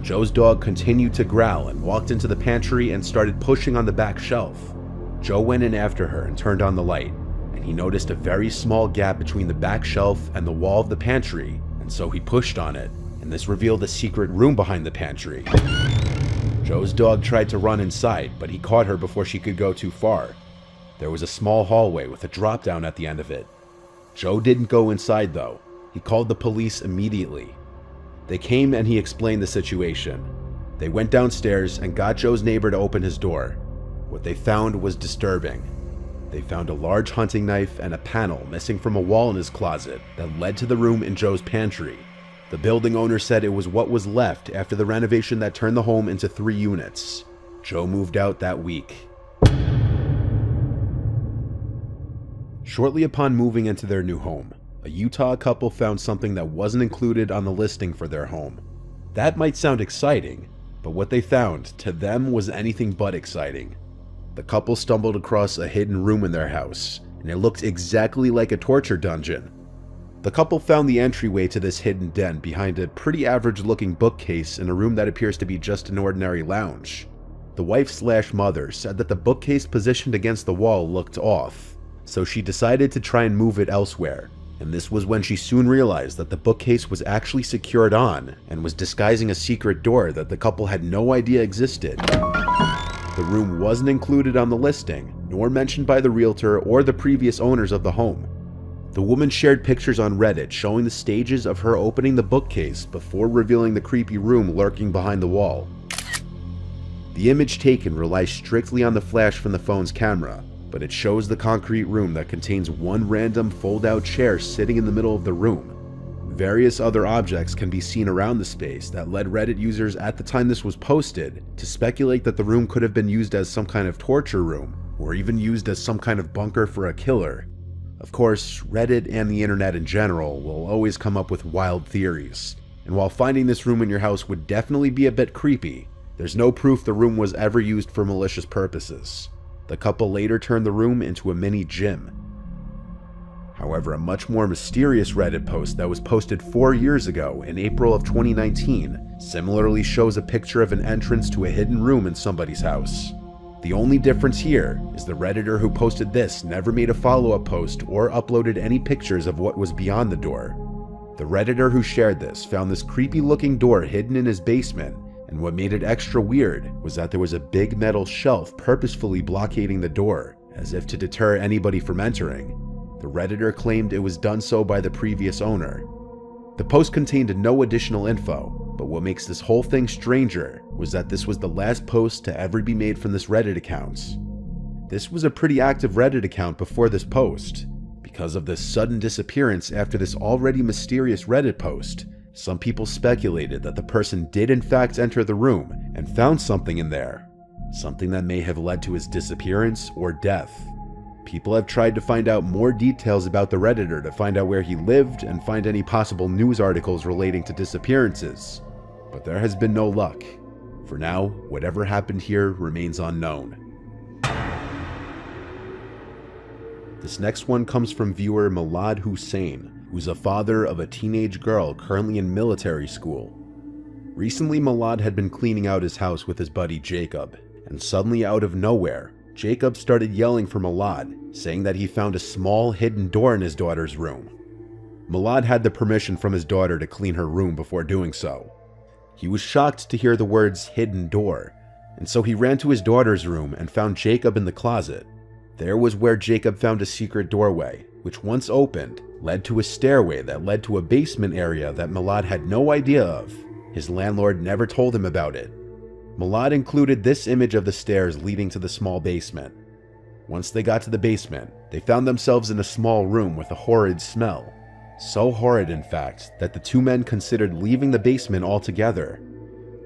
Joe's dog continued to growl and walked into the pantry and started pushing on the back shelf. Joe went in after her and turned on the light, and he noticed a very small gap between the back shelf and the wall of the pantry, and so he pushed on it, and this revealed a secret room behind the pantry. Joe's dog tried to run inside, but he caught her before she could go too far. There was a small hallway with a drop down at the end of it. Joe didn't go inside though. He called the police immediately. They came and he explained the situation. They went downstairs and got Joe's neighbor to open his door. What they found was disturbing. They found a large hunting knife and a panel missing from a wall in his closet that led to the room in Joe's pantry. The building owner said it was what was left after the renovation that turned the home into 3 units. Joe moved out that week. Shortly upon moving into their new home, a Utah couple found something that wasn't included on the listing for their home. That might sound exciting, but what they found to them was anything but exciting. The couple stumbled across a hidden room in their house, and it looked exactly like a torture dungeon. The couple found the entryway to this hidden den behind a pretty average-looking bookcase in a room that appears to be just an ordinary lounge. The wife/mother said that the bookcase positioned against the wall looked off, so she decided to try and move it elsewhere. And this was when she soon realized that the bookcase was actually secured on and was disguising a secret door that the couple had no idea existed. The room wasn't included on the listing, nor mentioned by the realtor or the previous owners of the home. The woman shared pictures on Reddit showing the stages of her opening the bookcase before revealing the creepy room lurking behind the wall. The image taken relies strictly on the flash from the phone's camera, but it shows the concrete room that contains one random fold-out chair sitting in the middle of the room. Various other objects can be seen around the space that led Reddit users at the time this was posted to speculate that the room could have been used as some kind of torture room, or even used as some kind of bunker for a killer. Of course, Reddit and the internet in general will always come up with wild theories, and while finding this room in your house would definitely be a bit creepy, there's no proof the room was ever used for malicious purposes. The couple later turned the room into a mini gym. However, a much more mysterious Reddit post that was posted 4 years ago in April of 2019 similarly shows a picture of an entrance to a hidden room in somebody's house. The only difference here is the Redditor who posted this never made a follow-up post or uploaded any pictures of what was beyond the door. The Redditor who shared this found this creepy looking door hidden in his basement, and what made it extra weird was that there was a big metal shelf purposefully blockading the door, as if to deter anybody from entering. The Redditor claimed it was done so by the previous owner. The post contained no additional info, but what makes this whole thing stranger was that this was the last post to ever be made from this Reddit account. This was a pretty active Reddit account before this post. Because of this sudden disappearance after this already mysterious Reddit post, some people speculated that the person did in fact enter the room and found something in there, something that may have led to his disappearance or death. People have tried to find out more details about the Redditor to find out where he lived and find any possible news articles relating to disappearances, but there has been no luck. For now, whatever happened here remains unknown. This next one comes from viewer Milad Hussein, who's a father of a teenage girl currently in military school. Recently, Milad had been cleaning out his house with his buddy Jacob, and suddenly out of nowhere, Jacob started yelling for Milad, saying that he found a small hidden door in his daughter's room. Milad had the permission from his daughter to clean her room before doing so. He was shocked to hear the words hidden door, and so he ran to his daughter's room and found Jacob in the closet. There was where Jacob found a secret doorway, which once opened, led to a stairway that led to a basement area that Milad had no idea of. His landlord never told him about it. Milad included this image of the stairs leading to the small basement. Once they got to the basement, they found themselves in a small room with a horrid smell. So horrid, in fact, that the two men considered leaving the basement altogether.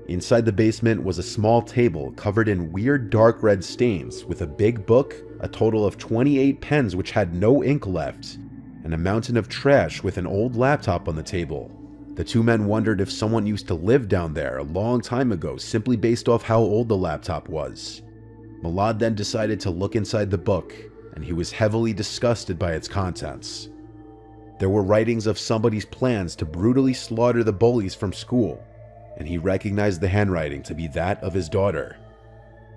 Inside the basement was a small table covered in weird dark red stains with a big book, a total of 28 pens which had no ink left, and a mountain of trash with an old laptop on the table. The two men wondered if someone used to live down there a long time ago simply based off how old the laptop was. Malad then decided to look inside the book, and he was heavily disgusted by its contents. There were writings of somebody's plans to brutally slaughter the bullies from school, and he recognized the handwriting to be that of his daughter.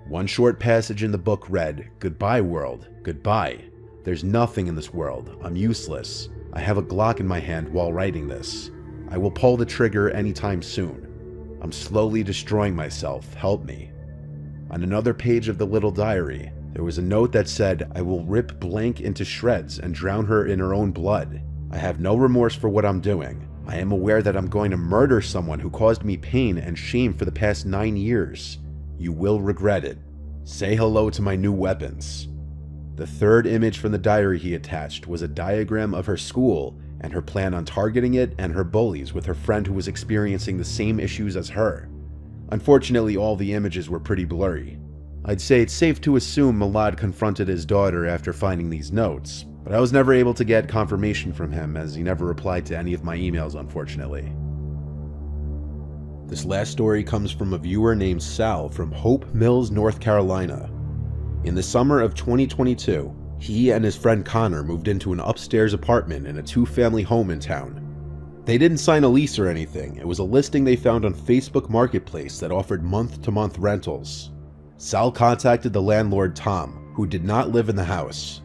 One short passage in the book read, "Goodbye world, goodbye. There's nothing in this world. I'm useless. I have a Glock in my hand while writing this. I will pull the trigger anytime soon. I'm slowly destroying myself. Help me." On another page of the little diary, there was a note that said, "I will rip Blank into shreds and drown her in her own blood. I have no remorse for what I'm doing. I am aware that I'm going to murder someone who caused me pain and shame for the past 9 years. You will regret it. Say hello to my new weapons." The third image from the diary he attached was a diagram of her school and her plan on targeting it and her bullies with her friend who was experiencing the same issues as her. Unfortunately, all the images were pretty blurry. I'd say it's safe to assume Malad confronted his daughter after finding these notes, but I was never able to get confirmation from him as he never replied to any of my emails, unfortunately. This last story comes from a viewer named Sal from Hope Mills, North Carolina. In the summer of 2022, he and his friend Connor moved into an upstairs apartment in a two-family home in town. They didn't sign a lease or anything. It was a listing they found on Facebook Marketplace that offered month-to-month rentals. Sal contacted the landlord Tom, who did not live in the house.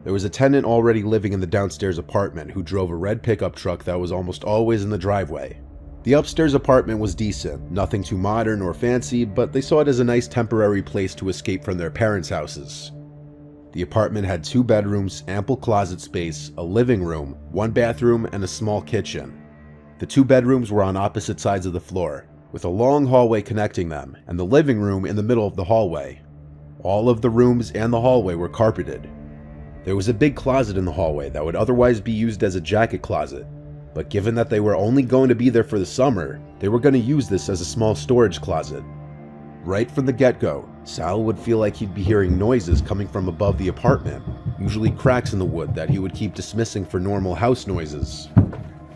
There was a tenant already living in the downstairs apartment who drove a red pickup truck that was almost always in the driveway. The upstairs apartment was decent, nothing too modern or fancy, but they saw it as a nice temporary place to escape from their parents' houses. The apartment had 2 bedrooms, ample closet space, a living room, 1 bathroom, and a small kitchen. The 2 bedrooms were on opposite sides of the floor, with a long hallway connecting them, and the living room in the middle of the hallway. All of the rooms and the hallway were carpeted. There was a big closet in the hallway that would otherwise be used as a jacket closet, but given that they were only going to be there for the summer, they were going to use this as a small storage closet. Right from the get-go, Sal would feel like he'd be hearing noises coming from above the apartment, usually cracks in the wood that he would keep dismissing for normal house noises.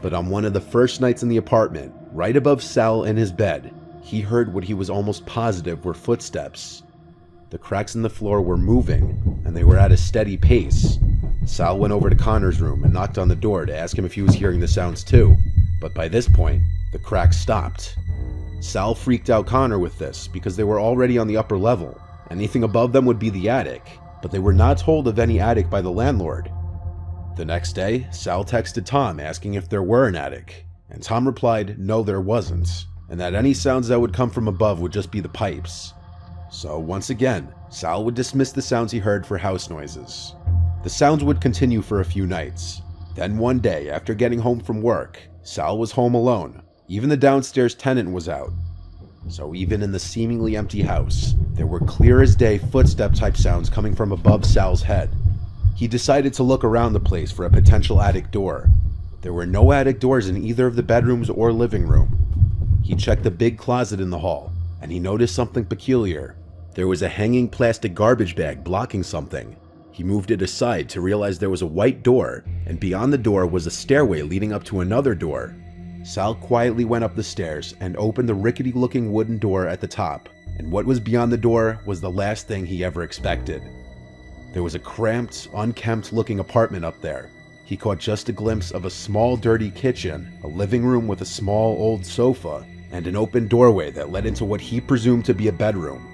But on one of the first nights in the apartment, right above Sal in his bed, he heard what he was almost positive were footsteps. The cracks in the floor were moving, and they were at a steady pace. Sal went over to Connor's room and knocked on the door to ask him if he was hearing the sounds too, but by this point, the cracks stopped. Sal freaked out Connor with this because they were already on the upper level. Anything above them would be the attic, but they were not told of any attic by the landlord. The next day, Sal texted Tom asking if there were an attic, and Tom replied no there wasn't, and that any sounds that would come from above would just be the pipes. So once again, Sal would dismiss the sounds he heard for house noises. The sounds would continue for a few nights. Then one day, after getting home from work, Sal was home alone. Even the downstairs tenant was out. So even in the seemingly empty house, there were clear as day footstep type sounds coming from above Sal's head. He decided to look around the place for a potential attic door. There were no attic doors in either of the bedrooms or living room. He checked the big closet in the hall, and he noticed something peculiar. There was a hanging plastic garbage bag blocking something. He moved it aside to realize there was a white door, and beyond the door was a stairway leading up to another door. Sal quietly went up the stairs and opened the rickety-looking wooden door at the top, and what was beyond the door was the last thing he ever expected. There was a cramped, unkempt-looking apartment up there. He caught just a glimpse of a small, dirty kitchen, a living room with a small, old sofa, and an open doorway that led into what he presumed to be a bedroom.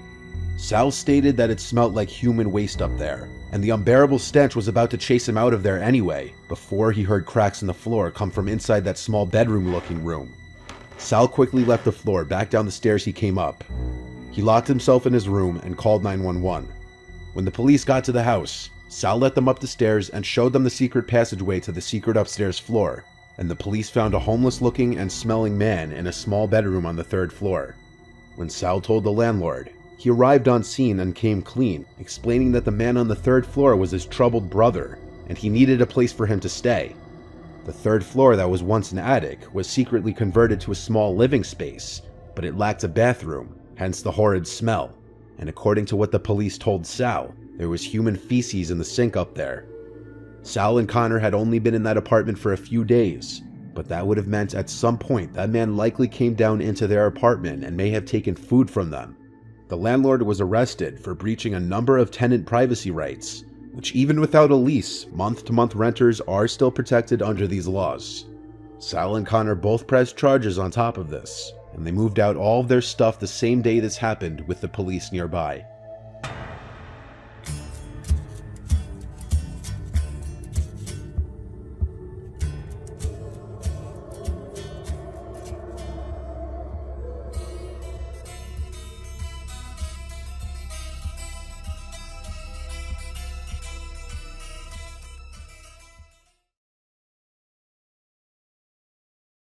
Sal stated that it smelled like human waste up there, and the unbearable stench was about to chase him out of there anyway, before he heard cracks in the floor come from inside that small bedroom-looking room. Sal quickly left the floor back down the stairs he came up. He locked himself in his room and called 911. When the police got to the house, Sal let them up the stairs and showed them the secret passageway to the secret upstairs floor, and the police found a homeless-looking and smelling man in a small bedroom on the 3rd floor. When Sal told the landlord, he arrived on scene and came clean, explaining that the man on the 3rd floor was his troubled brother, and he needed a place for him to stay. The third floor that was once an attic was secretly converted to a small living space, but it lacked a bathroom, hence the horrid smell. And according to what the police told Sal, there was human feces in the sink up there. Sal and Connor had only been in that apartment for a few days, but that would have meant at some point that man likely came down into their apartment and may have taken food from them. The landlord was arrested for breaching a number of tenant privacy rights, which even without a lease, month-to-month renters are still protected under these laws. Sal and Connor both pressed charges on top of this, and they moved out all of their stuff the same day this happened with the police nearby.